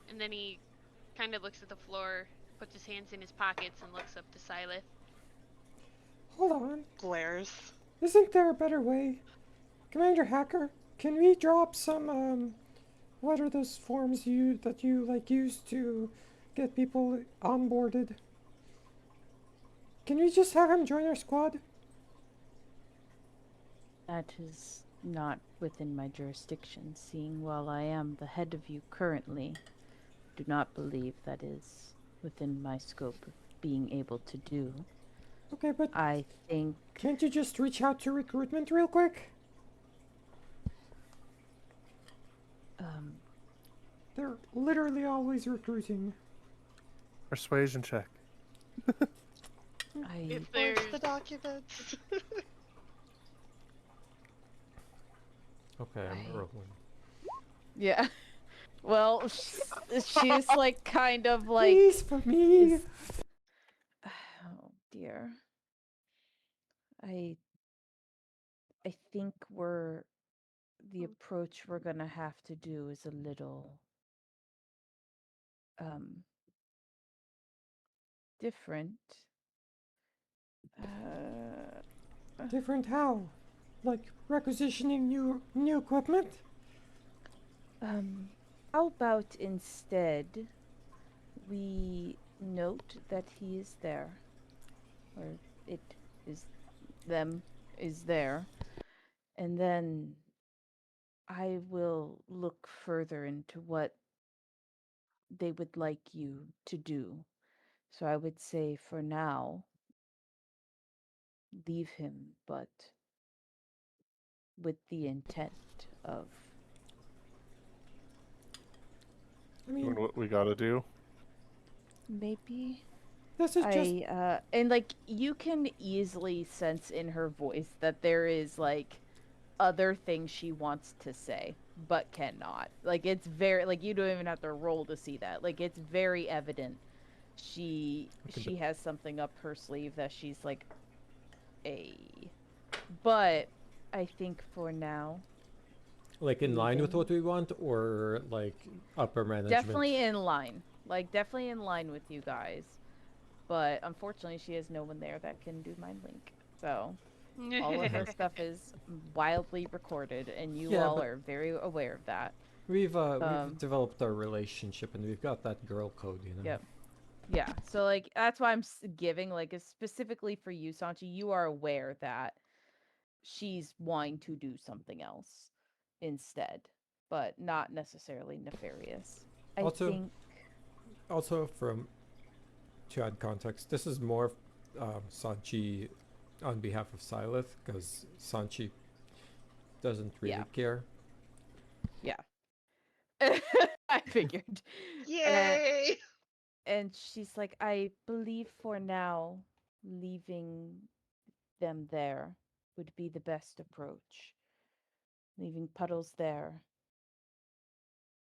And then he kind of looks at the floor, puts his hands in his pockets, and looks up to Cilith. Hold on. Glares. Isn't there a better way? Commander Hacker, can we drop some, what are those forms that you use to get people onboarded? Can we just have him join our squad? That is not within my jurisdiction, seeing while I am the head of you currently, do not believe that is within my scope of being able to do. Okay, but I think... Can't you just reach out to recruitment real quick? They're literally always recruiting. Persuasion check. If there's Where's the documents? Okay, I'm rolling. Yeah. Well, she's like kind of like... Please, for me! Oh, dear. I think the approach we're gonna have to do is a little different. Different how? Like requisitioning new equipment? How about instead we note that he is there, or it is them is there, and then I will look further into what they would like you to do. So I would say for now, leave him, but with the intent of... I Doing mean, what we gotta do. Maybe... this is just... and like you can easily sense in her voice that there is like other things she wants to say but cannot. Like it's very like you don't even have to roll to see that. Like it's very evident she has something up her sleeve that she's like but I think for now, Like in line with what we want, or like upper management? definitely in line. Like definitely in line with you guys. But unfortunately, she has no one there that can do mind link. So all of her stuff is wildly recorded, and you Yeah, all but- are very aware of that. We've developed our relationship, and we've got that girl code, you know. Yep. Yeah. So like that's why I'm giving like specifically for you, Sanchi. You are aware that she's wanting to do something else instead. but not necessarily nefarious. I Also- think. Also, to add context, this is more Sanchi on behalf of Cilith, because Sanchi doesn't really Yeah. care. I figured. Yay! And she's like, I believe for now, leaving them there would be the best approach. Leaving puddles there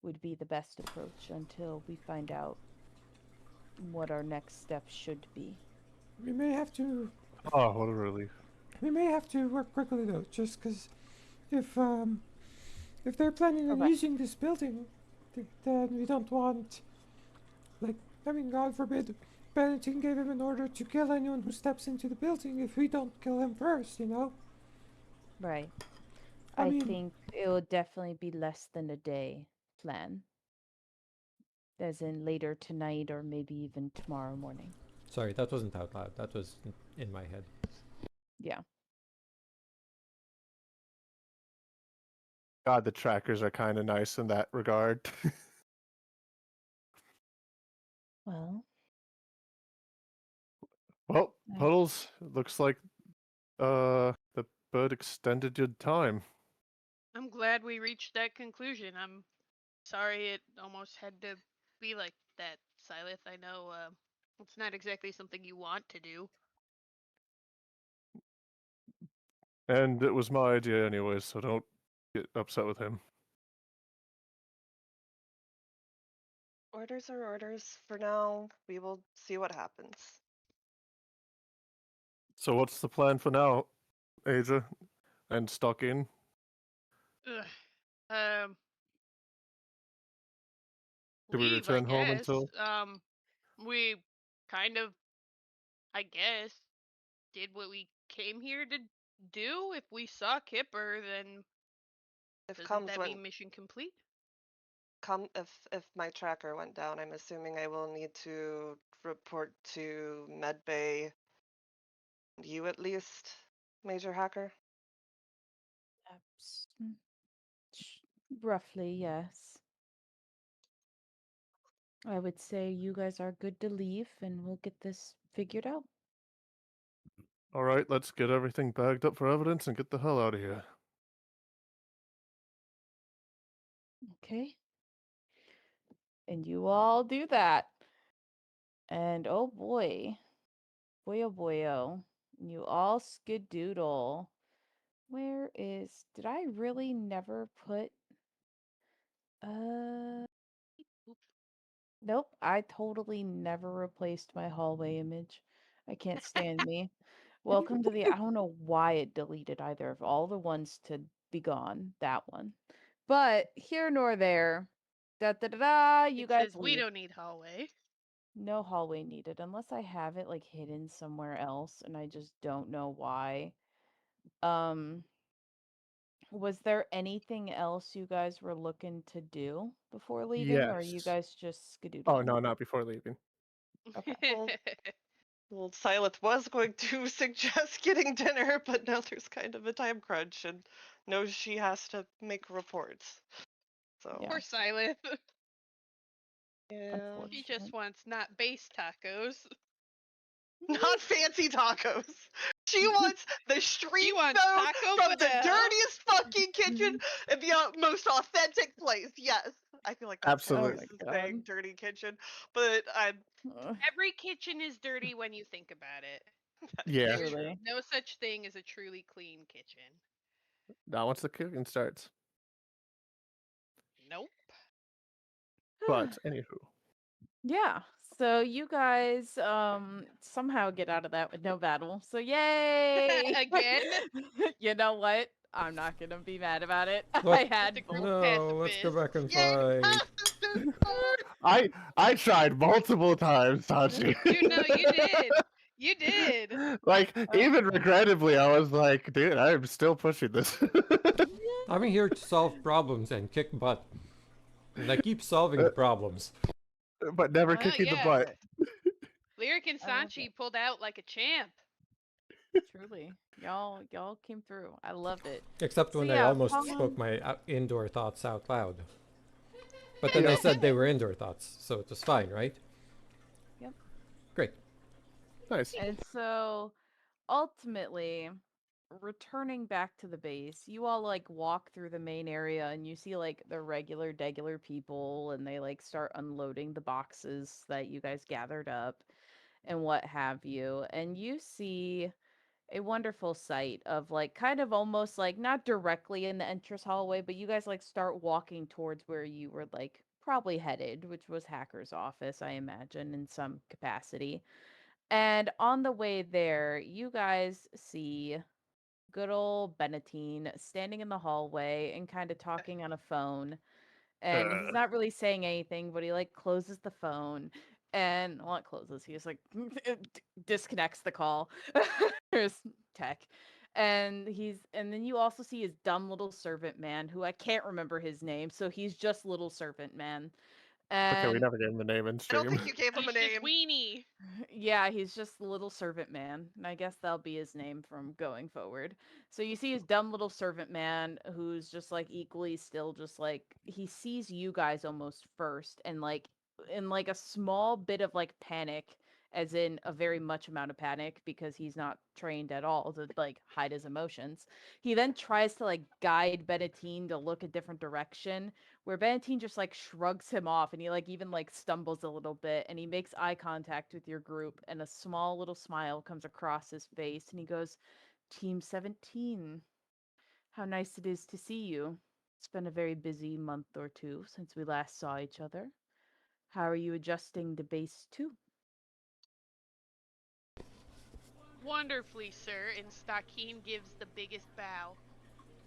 would be the best approach until we find out what our next steps should be. We may have to Oh, what a relief. work quickly though, just because if they're planning on Okay. using this building, then we don't want, like, I mean, God forbid, Benetton gave him an order to kill anyone who steps into the building if we don't kill him first, you know? Right. I I mean- think it will definitely be less than a day plan. As in later tonight or maybe even tomorrow morning. Sorry, that wasn't out loud. That was in my head. Yeah. God, the trackers are kind of nice in that regard. Well, Well, Nice. Puddles, looks like the bird extended your time. I'm glad we reached that conclusion. I'm sorry it almost had to be like that, Cilith. I know it's not exactly something you want to do. And it was my idea anyway, so don't get upset with him. Orders are orders. For now, we will see what happens. So what's the plan for now, Aja and Stakin? Ugh. Um, Do we leave, I return home guess. until- We kind of, I guess, did what we came here to do. If we saw Kipper, then If doesn't comes that when mean mission complete? if my tracker went down, I'm assuming I will need to report to Medbay. You at least, Major Hacker. roughly, yes. I would say you guys are good to leave and we'll get this figured out. All right, let's get everything bagged up for evidence and get the hell out of here. Okay. And you all do that. And oh boy. Boy oh boy oh. You all skedoodle. Where is did I really never put nope, I totally never replaced my hallway image. I can't stand me. Welcome to the I don't know why it deleted either of all the ones to be gone. That one. But here nor there. Da da da da. You It guys says we leave. don't need hallway. No hallway needed unless I have it like hidden somewhere else and I just don't know why. Was there anything else you guys were looking to do before leaving or are you Yes. guys just skedoodling? Oh no, not before leaving. Okay. Well, Cilith was going to suggest getting dinner, but now there's kind of a time crunch and knows she has to make reports. So Yeah. Poor Cilith. yeah. She just wants not base tacos. Not fancy tacos. She wants the street wants food Taco from the Bell. dirtiest fucking kitchen and the most authentic place. Yes, I feel like that's Absolutely. worse Oh than my saying God. dirty kitchen, but I'm Every kitchen is dirty when you think about it. Yeah. There's Truly. no such thing as a truly clean kitchen. Not once the cooking starts. Nope. But anywho. Yeah. So you guys somehow get out of that with no battle. So yay! Again? You know what? I'm not gonna be mad about it. What? I had The girl No, let's go pacifist. back and Yay! fight. I tried multiple times, Sanchi. You know, you did. You did. Like, even regrettably, I was like, dude, I'm still pushing this. I'm here to solve problems and kick butt. And I keep solving problems. But never Well, kicking yeah. the butt. Lyric and I like Sanchi pulled out like a champ. Truly, y'all came through. I love it. Except So when I yeah, almost spoke following. my indoor thoughts out loud. But Hey, then they Yep. you said did they it. were indoor thoughts, so it was fine, right? Yep. Great. Nice. And so ultimately, returning back to the base, you all like walk through the main area and you see like the degular people and they like start unloading the boxes that you guys gathered up and what have you. And you see a wonderful sight of like kind of almost like not directly in the entrance hallway, but you guys like start walking towards where you were like probably headed, which was Hacker's office, I imagine, in some capacity. And on the way there, you guys see good old Benatine standing in the hallway and kind of talking on a phone. And he's not really saying anything, but he like closes the phone and well, it closes. He just like disconnects the call. There's tech. And then you also see his dumb little servant man who I can't remember his name, so he's just little servant man. Okay, we And never gave him the name in I don't stream. think you gave him a He's just name. weenie. yeah, he's just little servant man. And I guess that'll be his name from going forward. So you see his dumb little servant man who's just like equally still just like he sees you guys almost first and like in like a small bit of like panic, as in a very much amount of panic because he's not trained at all to like hide his emotions. He then tries to like guide Benatine to look a different direction, where Benatine just like shrugs him off and he like even like stumbles a little bit and he makes eye contact with your group and a small little smile comes across his face and he goes, Team 17, how nice it is to see you. It's been a very busy month or two since we last saw each other. How are you adjusting to base 2? Wonderfully, sir, and Stakin gives the biggest bow.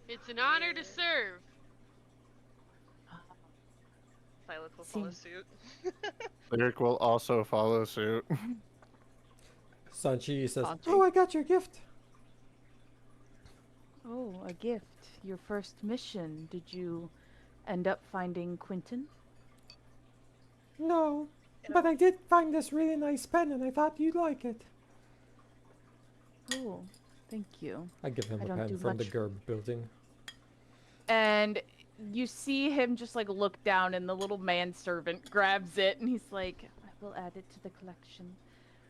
It's an honor to Yeah. serve. Violet will follow Seem suit. Lyric will also follow suit. Sanchi says, Oh, Sanchi? I got your gift. Oh, a gift. Your first mission. Did you end up finding Quentin? No, You but know, I did find this really nice pen and I thought you'd like it. Oh, thank you. I give him I a don't pen do from the much. Girb building. And you see him just like look down and the little manservant grabs it and he's like, I will add it to the collection.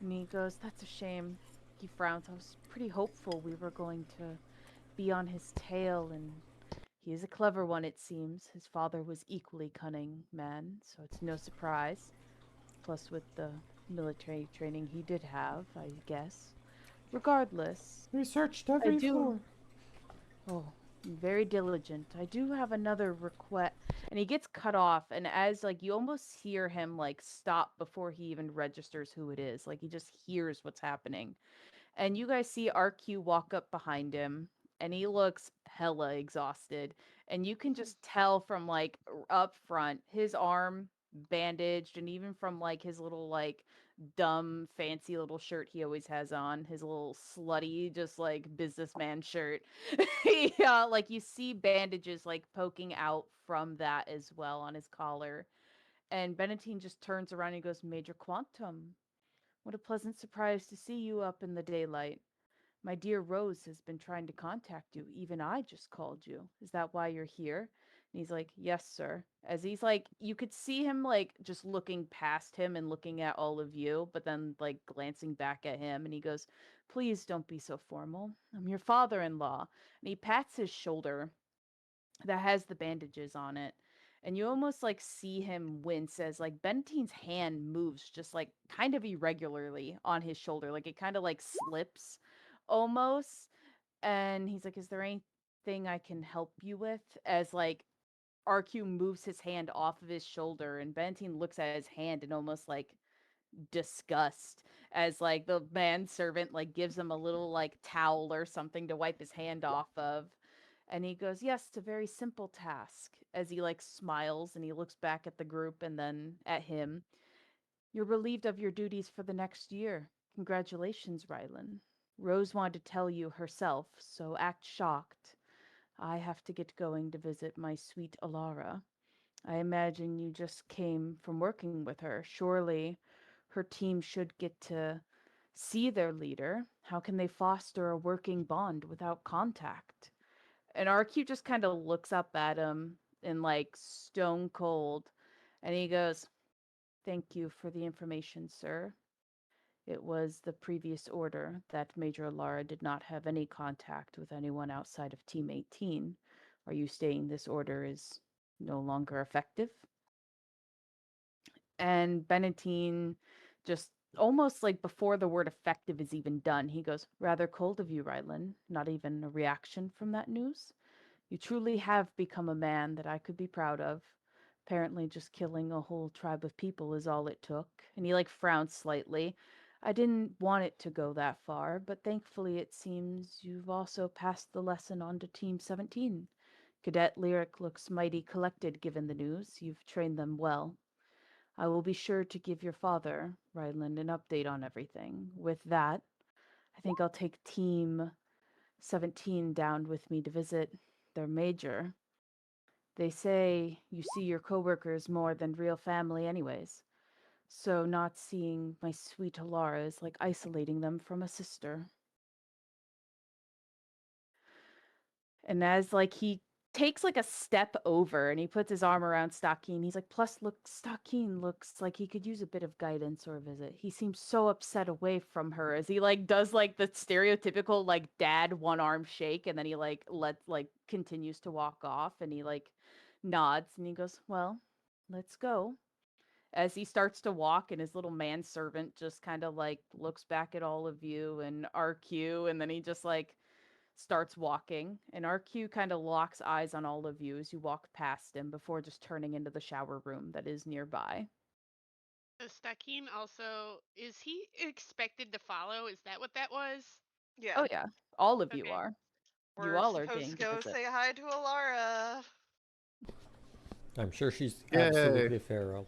And he goes, that's a shame. He frowns. I was pretty hopeful we were going to be on his tail, and he is a clever one, it seems. His father was equally cunning man, so it's no surprise. Plus with the military training he did have, I guess. Regardless, We searched I every do. floor. Oh, very diligent. I do have another request. And he gets cut off, and as like you almost hear him like stop before he even registers who it is. Like he just hears what's happening. And you guys see RQ walk up behind him, and he looks hella exhausted. And you can just tell from like up front, his arm bandaged, and even from like his little like dumb fancy little shirt he always has on, his little slutty just like businessman shirt. Yeah, like you see bandages like poking out from that as well on his collar. And Benatine just turns around and goes, Major Quantum, what a pleasant surprise to see you up in the daylight. My dear Rose has been trying to contact you. Even I just called you. Is that why you're here? And he's like, Yes, sir. As he's like, you could see him like just looking past him and looking at all of you, but then like glancing back at him. And he goes, Please don't be so formal. I'm your father in law. And he pats his shoulder that has the bandages on it. And you almost like see him wince as like Bentine's hand moves just like kind of irregularly on his shoulder. Like it kind of like slips almost. And he's like, Is there anything I can help you with? As like RQ moves his hand off of his shoulder and Bentine looks at his hand and almost like disgust as like the manservant like gives him a little like towel or something to wipe his hand off of. And he goes, Yes, it's a very simple task. As he like smiles and he looks back at the group and then at him. You're relieved of your duties for the next year. Congratulations, Rylan. Rose wanted to tell you herself, so act shocked. I have to get going to visit my sweet Alara. I imagine you just came from working with her. Surely her team should get to see their leader? How can they foster a working bond without contact? And RQ just kind of looks up at him in like stone cold, and he goes, "Thank you for the information, sir. It was the previous order that Major Lara did not have any contact with anyone outside of Team 18. Are you saying this order is no longer effective?" And Benatine, just almost like before the word effective is even done, he goes, "Rather cold of you, Rylan. Not even a reaction from that news? You truly have become a man that I could be proud of. Apparently just killing a whole tribe of people is all it took." And he like frowned slightly. "I didn't want it to go that far, but thankfully it seems you've also passed the lesson on to Team 17. Cadet Lyric looks mighty collected given the news. You've trained them well. I will be sure to give your father, Ryland, an update on everything. With that, I think I'll take Team 17 down with me to visit their major. They say you see your coworkers more than real family anyways. So not seeing my sweet Alara is like isolating them from a sister." And as like he takes like a step over and he puts his arm around Stakin, he's like, "Plus, look, Stakin looks like he could use a bit of guidance or a visit. He seems so upset away from her," as he like does like the stereotypical like dad one arm shake, and then he like continues to walk off, and he like nods and he goes, "Well, let's go." As he starts to walk, and his little manservant just kind of like looks back at all of you and RQ, and then he just like starts walking, and RQ kind of locks eyes on all of you as you walk past him before just turning into the shower room that is nearby. Stakin also, is he expected to follow? Is that what that was? Yeah. Oh yeah, all of you Okay. are. You We're all are supposed to getting to go visit. say hi to Alara. I'm sure she's Yay. absolutely feral.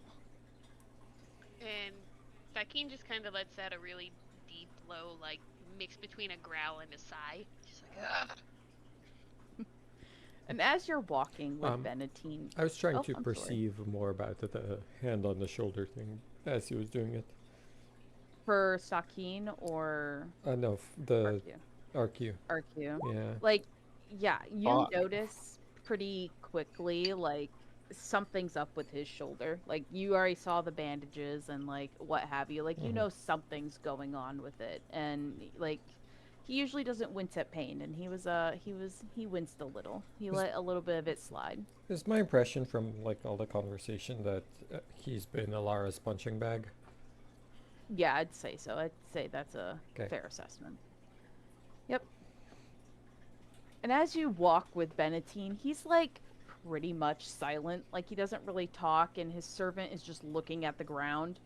And Stakin just kind of lets out a really deep, low, like mix between a growl and a sigh. She's like, ugh. And as you're walking with Um, Benatine, I was trying oh, to I'm sorry. perceive more about the hand on the shoulder thing as he was doing it. For Sakin or No, the RQ? RQ. RQ. Yeah. Like, yeah, you Fuck. notice pretty quickly, like, something's up with his shoulder. Like, you already saw the bandages and, like, what have you. Like, you know something's going on with it. And, like, he usually doesn't wince at pain. And he winced a little. He let a little bit of it slide. It's my impression from like all the conversation that he's been Alara's punching bag. Yeah, I'd say so. I'd say that's a Okay. fair assessment. Yep. And as you walk with Benatine, he's like pretty much silent. Like he doesn't really talk, and his servant is just looking at the ground.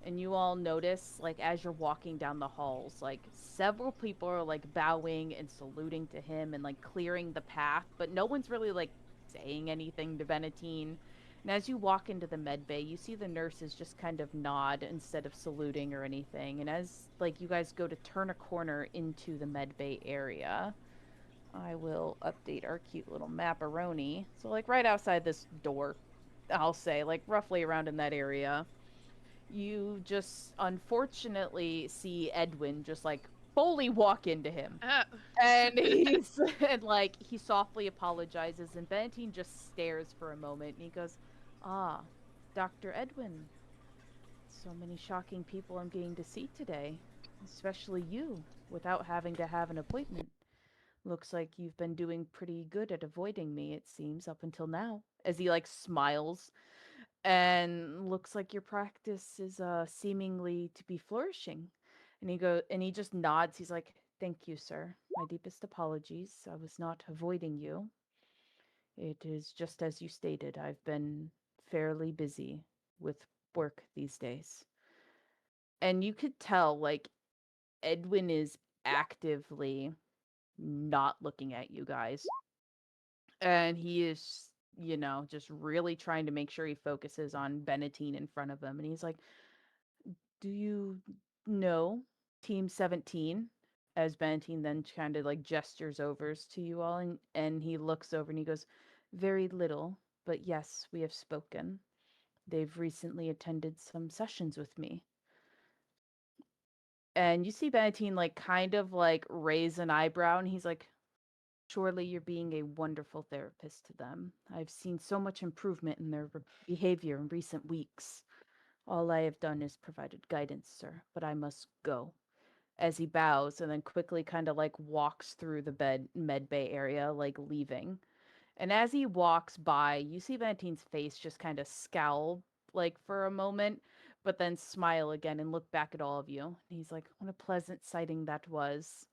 And you all notice, like, as you're walking down the halls, like, several people are, like, bowing and saluting to him and, like, clearing the path, but no one's really, like, saying anything to Benatine. And as you walk into the med bay, you see the nurses just kind of nod instead of saluting or anything. And as, like, you guys go to turn a corner into the med bay area, I will update our cute little map-a-roni. So, like, right outside this door, I'll say, like, roughly around in that area, you just unfortunately see Edwin just, like, fully walk into him. And he's, and, like, he softly apologizes, and Benatine just stares for a moment, and he goes, "Ah, Dr. Edwin. So many shocking people I'm getting to see today, especially you, without having to have an appointment. Looks like you've been doing pretty good at avoiding me, it seems, up until now." As he like smiles, and looks like your practice is seemingly to be flourishing. And he just nods. He's like, "Thank you, sir. My deepest apologies. I was not avoiding you. It is just as you stated. I've been fairly busy with work these days." And you could tell like Edwin is actively not looking at you guys. And he is, just really trying to make sure he focuses on Benatine in front of him. And he's like, "Do you know Team 17?" As Benatine then kind of like gestures over to you all. And he looks over and he goes, "Very little, but yes, we have spoken. They've recently attended some sessions with me." And you see Benatine like kind of like raise an eyebrow, and he's like, surely you're being a wonderful therapist to them. I've seen so much improvement in their behavior in recent weeks. All I have done is provided guidance, sir, but I must go. As he bows and then quickly kind of like walks through the med bay area, like leaving. And as he walks by, you see Valentine's face just kind of scowl like for a moment, but then smile again and look back at all of you. And he's like, what a pleasant sighting that was.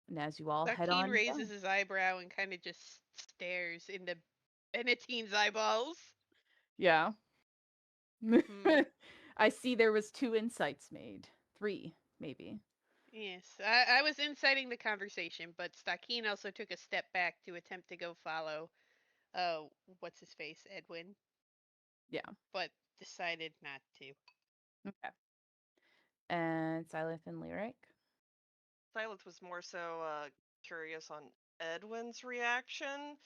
And as you all head Stakin on raises down. his eyebrow and kind of just stares into Benatine's eyeballs. Yeah. Hmm. I see there was 2 insights made. 3, maybe. Yes, I was inciting the conversation, but Stakin also took a step back to attempt to go follow, uh, what's his face, Edwin, Yeah. but decided not to. Okay. And Silent and Lyric. Cilith was more so curious on Edwin's reaction,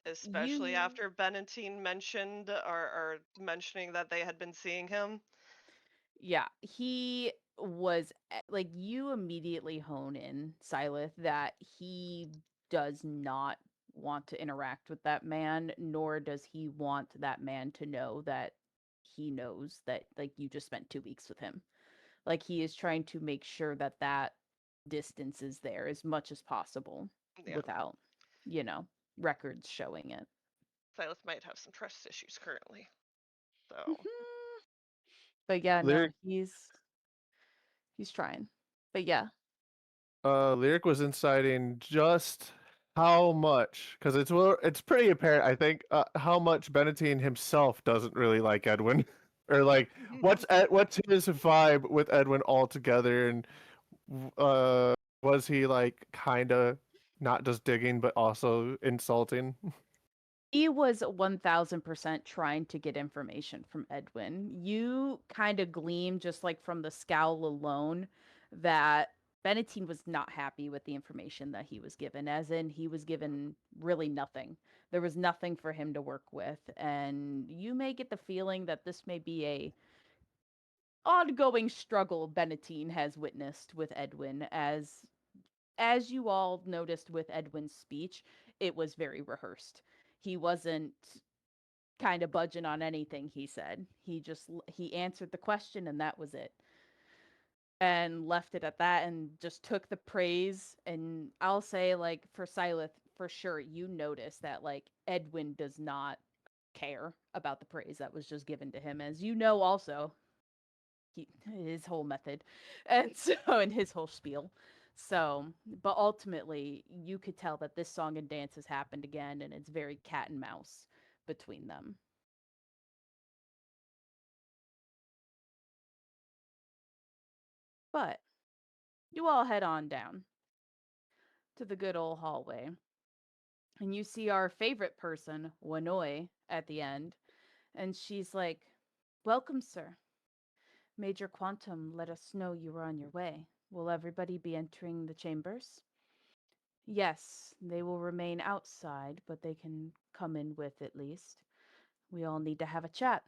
especially You after Benentine mentioned or mentioning that they had been seeing him. Yeah, he was like you immediately hone in Silith that he does not want to interact with that man, nor does he want that man to know that he knows that like you just spent 2 weeks with him. Like he is trying to make sure that that distance is there as much as possible Yeah, without, records showing it. Cilith might have some trust issues currently. So But yeah, no, Lyric he's trying. But yeah, Lyric was inciting just how much, because it's pretty apparent, I think, how much Benatine himself doesn't really like Edwin, or like what's his vibe with Edwin altogether, and was he like kind of not just digging but also insulting? he was 1000% trying to get information from Edwin. You kind of gleam just like from the scowl alone that Benatine was not happy with the information that he was given, as in he was given really nothing. There was nothing for him to work with, and you may get the feeling that this may be a ongoing struggle Benatine has witnessed with Edwin, as you all noticed with Edwin's speech, it was very rehearsed. He wasn't kind of budging on anything he said. He answered the question and that was it. And left it at that and just took the praise. And I'll say like for Silith, for sure you notice that like Edwin does not care about the praise that was just given to him, as you know also his whole method and so and his whole spiel. So but ultimately you could tell that this song and dance has happened again, and it's very cat and mouse between them. But you all head on down to the good old hallway, and you see our favorite person, Wanoi, at the end, and she's like, welcome, sir. Major Quantum let us know you were on your way. Will everybody be entering the chambers? Yes, they will remain outside, but they can come in with at least. We all need to have a chat.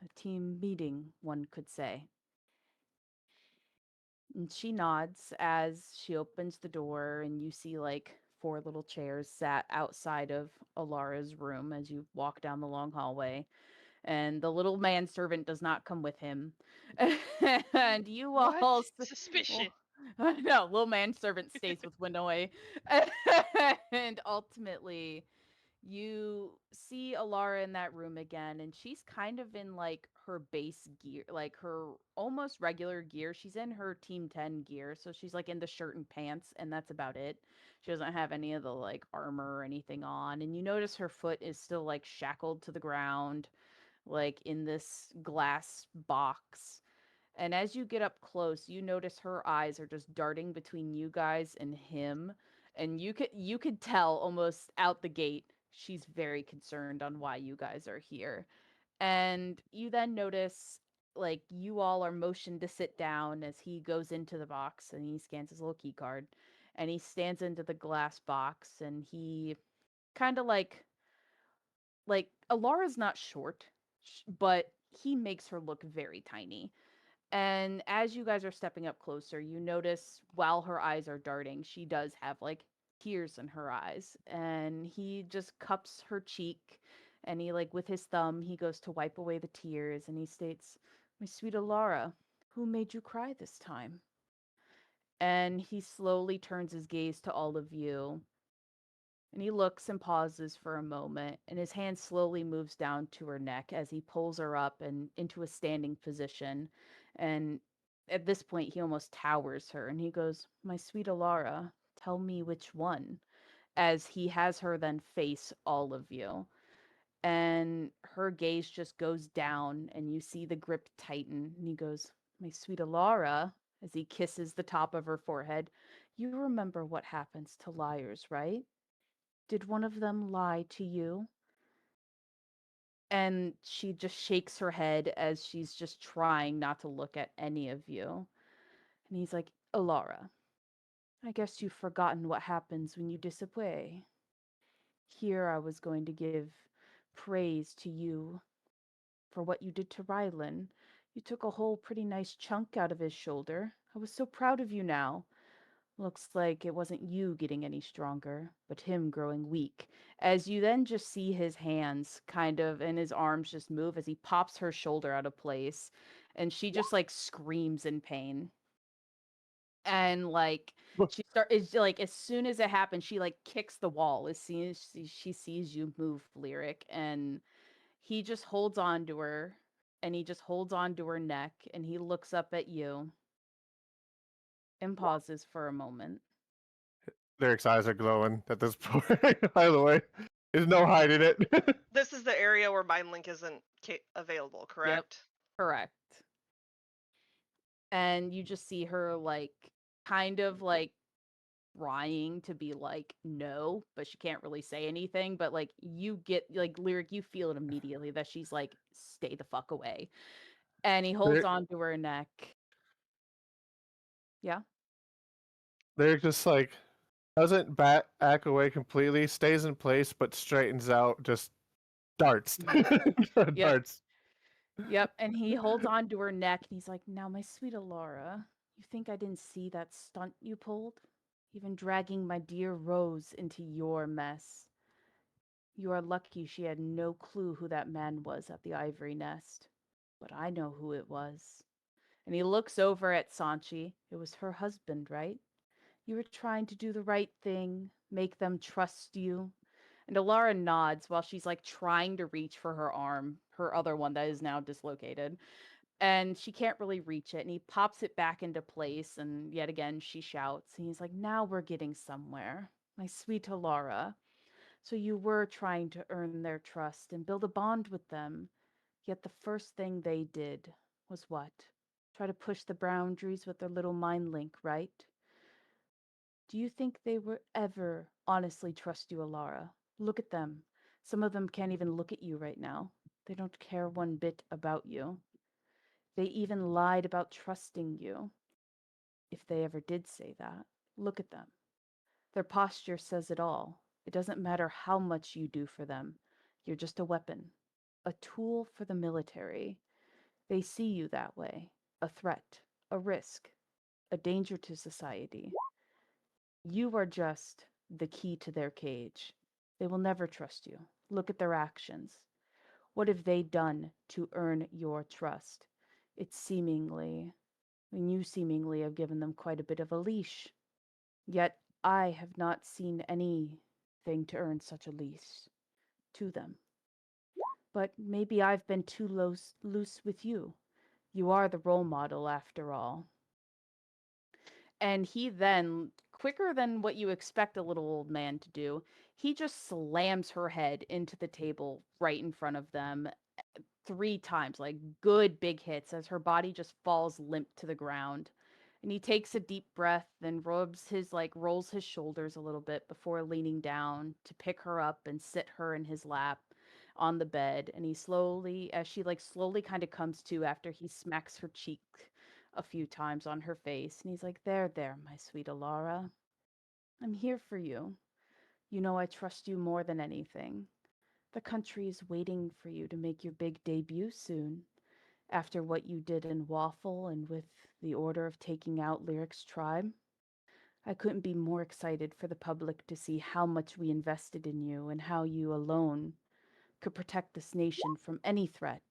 A team meeting, one could say. And she nods as she opens the door, and you see like 4 little chairs sat outside of Alara's room as you walk down the long hallway. And the little manservant does not come with him. And you What? all. Suspicious. Well, no, little manservant stays with Winnoy. And ultimately, you see Alara in that room again, and she's kind of in like her base gear, like her almost regular gear. She's in her Team 10 gear, so she's like in the shirt and pants, and that's about it. She doesn't have any of the like armor or anything on, and you notice her foot is still like shackled to the ground, like in this glass box. And as you get up close, you notice her eyes are just darting between you guys and him. And you could tell almost out the gate she's very concerned on why you guys are here. And you then notice like you all are motioned to sit down as he goes into the box and he scans his little key card, and he stands into the glass box, and he kind of like Alara's not short, but he makes her look very tiny. And as you guys are stepping up closer, you notice while her eyes are darting, she does have like tears in her eyes. And he just cups her cheek and he, like, with his thumb, he goes to wipe away the tears and he states, "My sweet Alara, who made you cry this time?" And he slowly turns his gaze to all of you. And he looks and pauses for a moment, and his hand slowly moves down to her neck as he pulls her up and into a standing position. And at this point, he almost towers her, and he goes, "My sweet Alara, tell me which one," as he has her then face all of you. And her gaze just goes down, and you see the grip tighten, and he goes, "My sweet Alara," as he kisses the top of her forehead, "you remember what happens to liars, right? Did one of them lie to you?" And she just shakes her head as she's just trying not to look at any of you. And he's like, "Alara, I guess you've forgotten what happens when you disobey. Here I was going to give praise to you for what you did to Rylan. You took a whole pretty nice chunk out of his shoulder. I was so proud of you now. Looks like it wasn't you getting any stronger, but him growing weak." As you then just see his hands kind of and his arms just move as he pops her shoulder out of place. And she just like screams in pain. And like is like as soon as it happens, she like kicks the wall as soon as she sees you move, Lyric. And he just holds on to her and he just holds on to her neck and he looks up at you and pauses for a moment. Lyric's eyes are glowing at this point, by the way. There's no hiding it. This is the area where Mind Link isn't available, correct? Correct. And you just see her like kind of like trying to be like no, but she can't really say anything. But like you get like Lyric, you feel it immediately that she's like, "Stay the fuck away." And he holds Lyric, on to her neck. Yeah. Lyric just like doesn't back away completely, stays in place, but straightens out, just darts. Yep. Darts. Yep. And he holds on to her neck and he's like, "Now, my sweet Alara, you think I didn't see that stunt you pulled? Even dragging my dear Rose into your mess. You are lucky she had no clue who that man was at the ivory nest. But I know who it was." And he looks over at Sanchi. "It was her husband, right? You were trying to do the right thing, make them trust you." And Alara nods while she's like trying to reach for her arm, her other one that is now dislocated. And she can't really reach it. And he pops it back into place. And yet again, she shouts. And he's like, "Now we're getting somewhere. My sweet Alara. So you were trying to earn their trust and build a bond with them. Yet the first thing they did was what? Try to push the boundaries with their little mind link, right? Do you think they would ever honestly trust you, Alara? Look at them. Some of them can't even look at you right now. They don't care one bit about you. They even lied about trusting you. If they ever did say that, look at them. Their posture says it all. It doesn't matter how much you do for them. You're just a weapon, a tool for the military. They see you that way, a threat, a risk, a danger to society. You are just the key to their cage. They will never trust you. Look at their actions. What have they done to earn your trust? It's seemingly, and you seemingly have given them quite a bit of a leash. Yet I have not seen anything to earn such a leash to them. But maybe I've been too loose with you. You are the role model after all." And he then, quicker than what you expect a little old man to do, he just slams her head into the table right in front of them 3 times, like good big hits, as her body just falls limp to the ground. And he takes a deep breath, then rolls his shoulders a little bit before leaning down to pick her up and sit her in his lap on the bed. And he slowly, as she like slowly kind of comes to after he smacks her cheek a few times on her face, and he's like, there, my sweet Alara. I'm here for you. You know I trust you more than anything. The country is waiting for you to make your big debut soon. After what you did in Waffle and with the order of taking out Lyric's tribe, I couldn't be more excited for the public to see how much we invested in you and how you alone could protect this nation from any threat.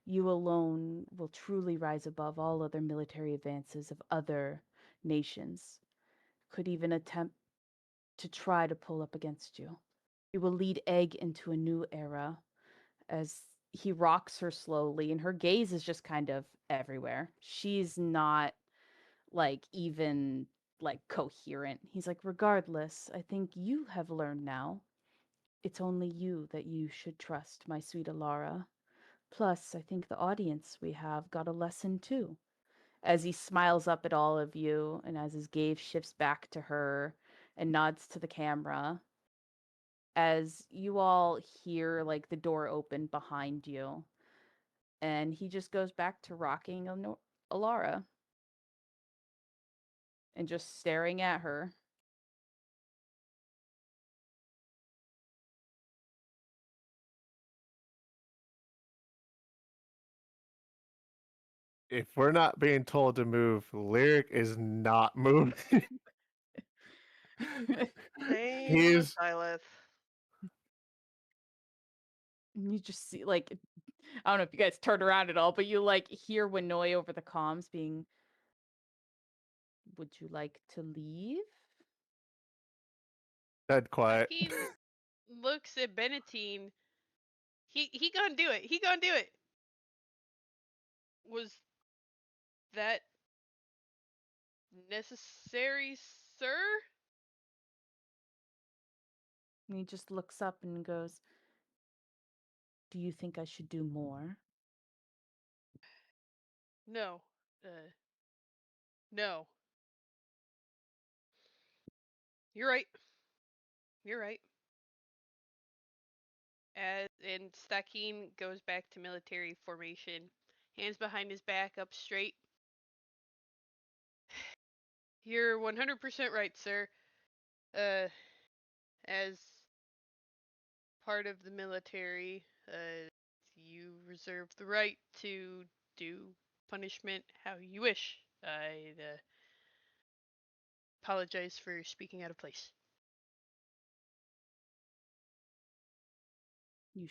You alone will truly rise above all other military advances of other nations, could even attempt to try to pull up against you. You will lead Egg into a new era as he rocks her slowly, and her gaze is just kind of everywhere. She's not like even like coherent. He's like, regardless, I think you have learned now. It's only you that you should trust, my sweet Alara. Plus, I think the audience we have got a lesson too. As he smiles up at all of you, and as his gaze shifts back to her and nods to the camera, as you all hear like the door open behind you, and he just goes back to rocking Alara and just staring at her. If we're not being told to move, Lyric is not moving. Same with He's Cilith. And you just see like, I don't know if you guys turn around at all, but you like hear Winnoy over the comms being, would you like to leave? dead quiet. Stakin looks at Benatine. He gonna do it. He gonna do it. Was that necessary, sir? And he just looks up and goes, do you think I should do more? No. No. You're right. You're right. And Stakin goes back to military formation, hands behind his back, up straight. You're 100% right, sir. As part of the military, you reserve the right to do punishment how you wish. I apologize for speaking out of place. You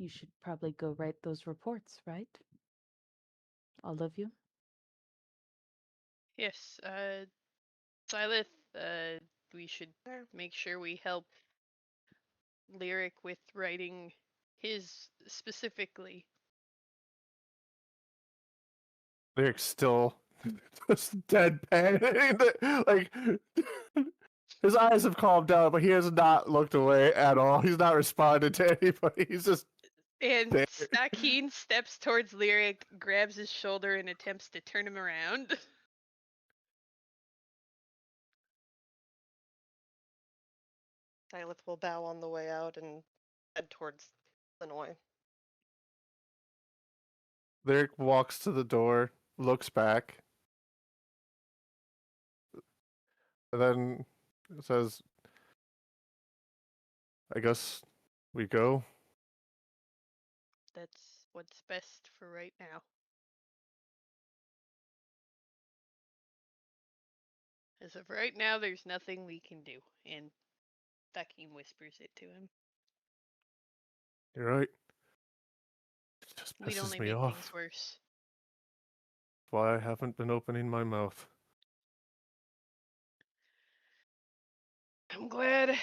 should probably go write those reports, right? All of you? Yes, Cilith, we should make sure we help Lyric with writing his specifically. Lyric's still just deadpan. Like his eyes have calmed down, but he has not looked away at all. He's not responded to anybody. He's just And there. Stakin steps towards Lyric, grabs his shoulder, and attempts to turn him around. Cilith will bow on the way out and head towards Illinois. Lyric walks to the door, looks back, and then says, I guess we go. That's what's best for right now. As of right now, there's nothing we can do. And Stakin whispers it to him. You're right. It just We'd only pisses me make off. things worse. That's why I haven't been opening my mouth. I'm glad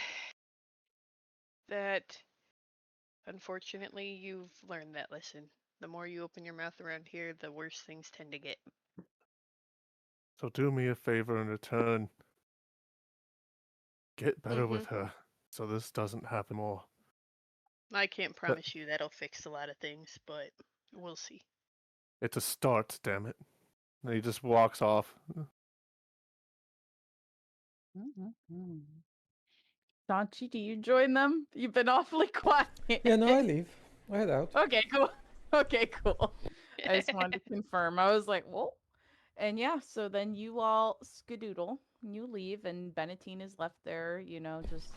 that, unfortunately, you've learned that lesson. The more you open your mouth around here, the worse things tend to get. So do me a favor in return. Get better with her, so this doesn't happen more. I can't promise you that'll fix a lot of things, but we'll see. It's a start, damn it. And he just walks off. Sanchi, do you join them? You've been awfully quiet. Yeah, no, I leave. I head out. Okay, cool. Okay, cool. I just wanted to confirm. I was like, whoa. And yeah, so then you all skedoodle. You leave, and Benatine is left there, you know, just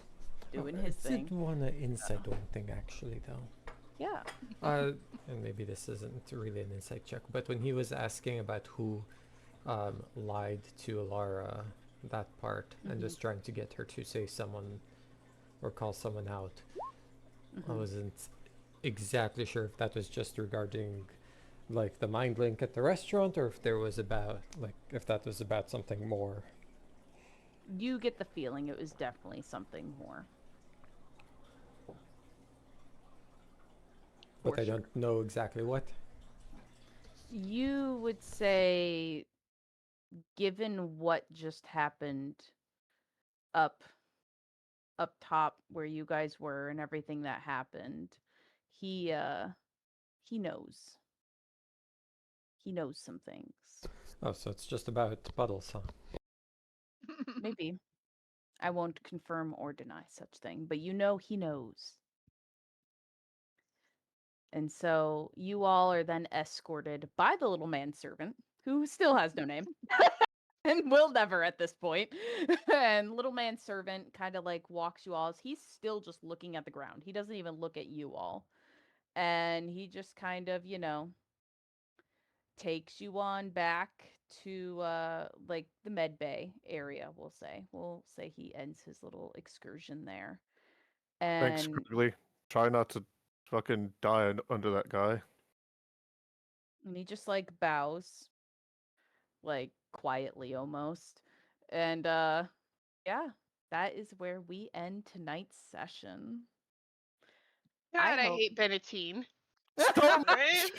doing his I thing. did want an inside one thing, actually, though. Yeah. And maybe this isn't really an insight check, but when he was asking about who lied to Alara, that part, and just trying to get her to say someone or call someone out, I wasn't exactly sure if that was just regarding like the mind link at the restaurant, or if there was about if that was about something more. You get the feeling it was definitely something more. But For I sure. don't know exactly what. You would say, given what just happened up top where you guys were and everything that happened, he knows. He knows some things. Oh, so it's just about puddles, huh? Maybe. I won't confirm or deny such thing, but you know he knows. And so you all are then escorted by the little manservant, who still has no name. And will never at this point. And little manservant kind of like walks you all. He's still just looking at the ground. He doesn't even look at you all. And he just kind of, takes you on back to like the med bay area, we'll say. We'll say he ends his little excursion there. Thanks, And Squiggly. Try not to fucking die under that guy. he just like bows, like quietly almost. And yeah, that is where we end tonight's session. God, I hope hate Benatine. So Right?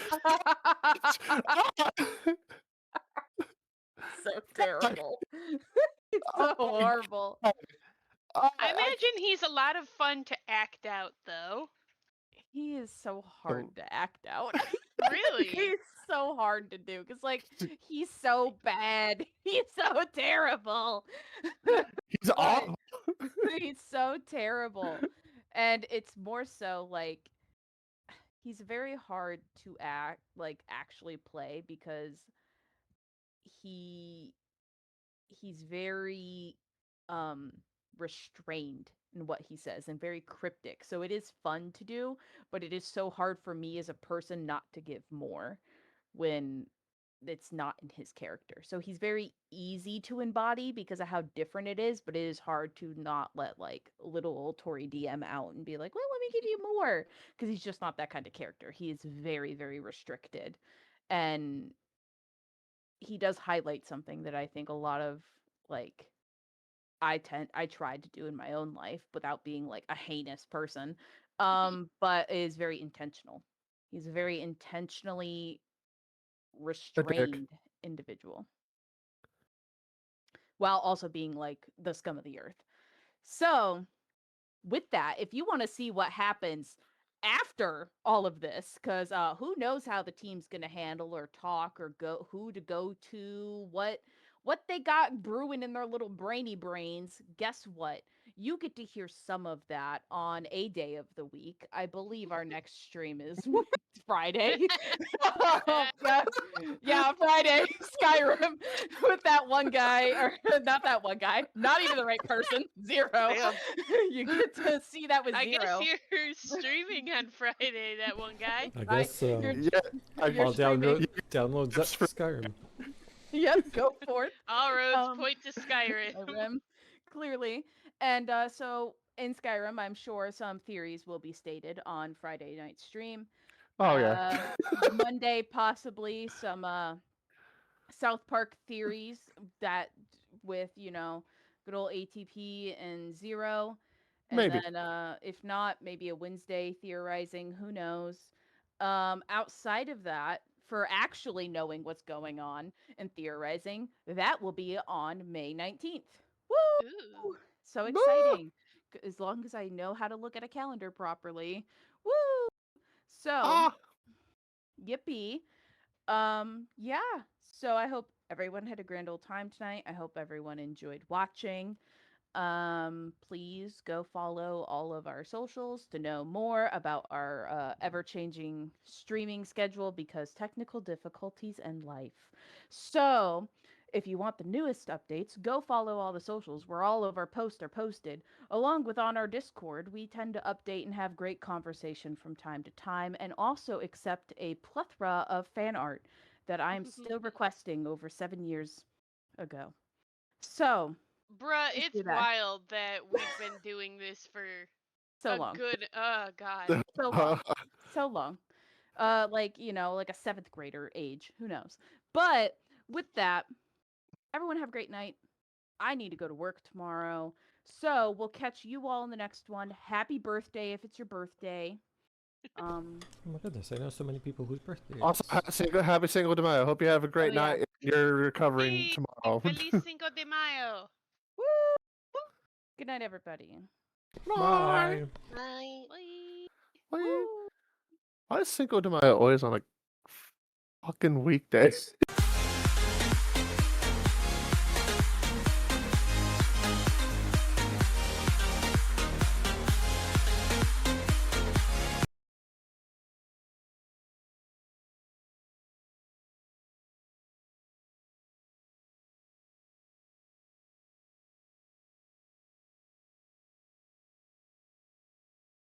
so terrible. It's so horrible. I imagine he's a lot of fun to act out, though. He is so hard to act out. Really? He's so hard to do because, like, he's so bad. He's so terrible. He's awful. He's so terrible. And it's more so like he's very hard to actually play because he he's very restrained in what he says and very cryptic. So it is fun to do, but it is so hard for me as a person not to give more when it's not in his character. So he's very easy to embody because of how different it is, but it is hard to not let like little old Tory DM out and be like, well, let me give you more. Because he's just not that kind of character. He is very, very restricted. And he does highlight something that I think a lot of like I tried to do in my own life without being like a heinous person. But is very intentional. He's a very intentionally A dick. restrained individual while also being like the scum of the earth. So, with that, if you want to see what happens after all of this, because who knows how the team's gonna handle or talk or go who to go to, what they got brewing in their little brainy brains. Guess what? You get to hear some of that on a day of the week. I believe our next stream is Friday. Yeah, Friday, Skyrim, with that one guy, or not that one guy, not even the right person, Zero. Damn. You get to see that with I Zero. guess you're streaming on Friday, that one guy. I guess You're- Yeah, You're I'll streaming. download Just for- Skyrim. Yep, go for it. All roads Um, point to Skyrim. Skyrim, clearly. And so in Skyrim, I'm sure some theories will be stated on Friday night stream. Oh yeah. Monday, possibly some South Park theories that with, good old ATP and Zero. And Maybe. then if not, maybe a Wednesday theorizing, who knows. Outside of that, for actually knowing what's going on and theorizing, that will be on May 19th. Woo! Ooh. So exciting. As long as I know how to look at a calendar properly. Woo! So, Ah. yippee. Yeah. So I hope everyone had a grand old time tonight. I hope everyone enjoyed watching. Please go follow all of our socials to know more about our ever-changing streaming schedule because technical difficulties and life. So If you want the newest updates, go follow all the socials where all of our posts are posted. Along with on our Discord, we tend to update and have great conversation from time to time, and also accept a plethora of fan art that I'm still requesting over 7 years ago. So, Bruh, please it's do that. wild that we've been doing this for So a long. good god. So long. So long. Like, like a 7th grader age. Who knows? But with that, everyone have a great night. I need to go to work tomorrow. So we'll catch you all in the next one. Happy birthday if it's your birthday. Oh my goodness, I know so many people whose birthday it Also, is. happy Cinco de Mayo. Hope you have a great yeah. night. And you're recovering Hey, tomorrow. Feliz Cinco de Mayo. Woo! Good night, everybody. Bye. Bye. Bye. Why, Woo! why is Cinco de Mayo always on like fucking weekdays?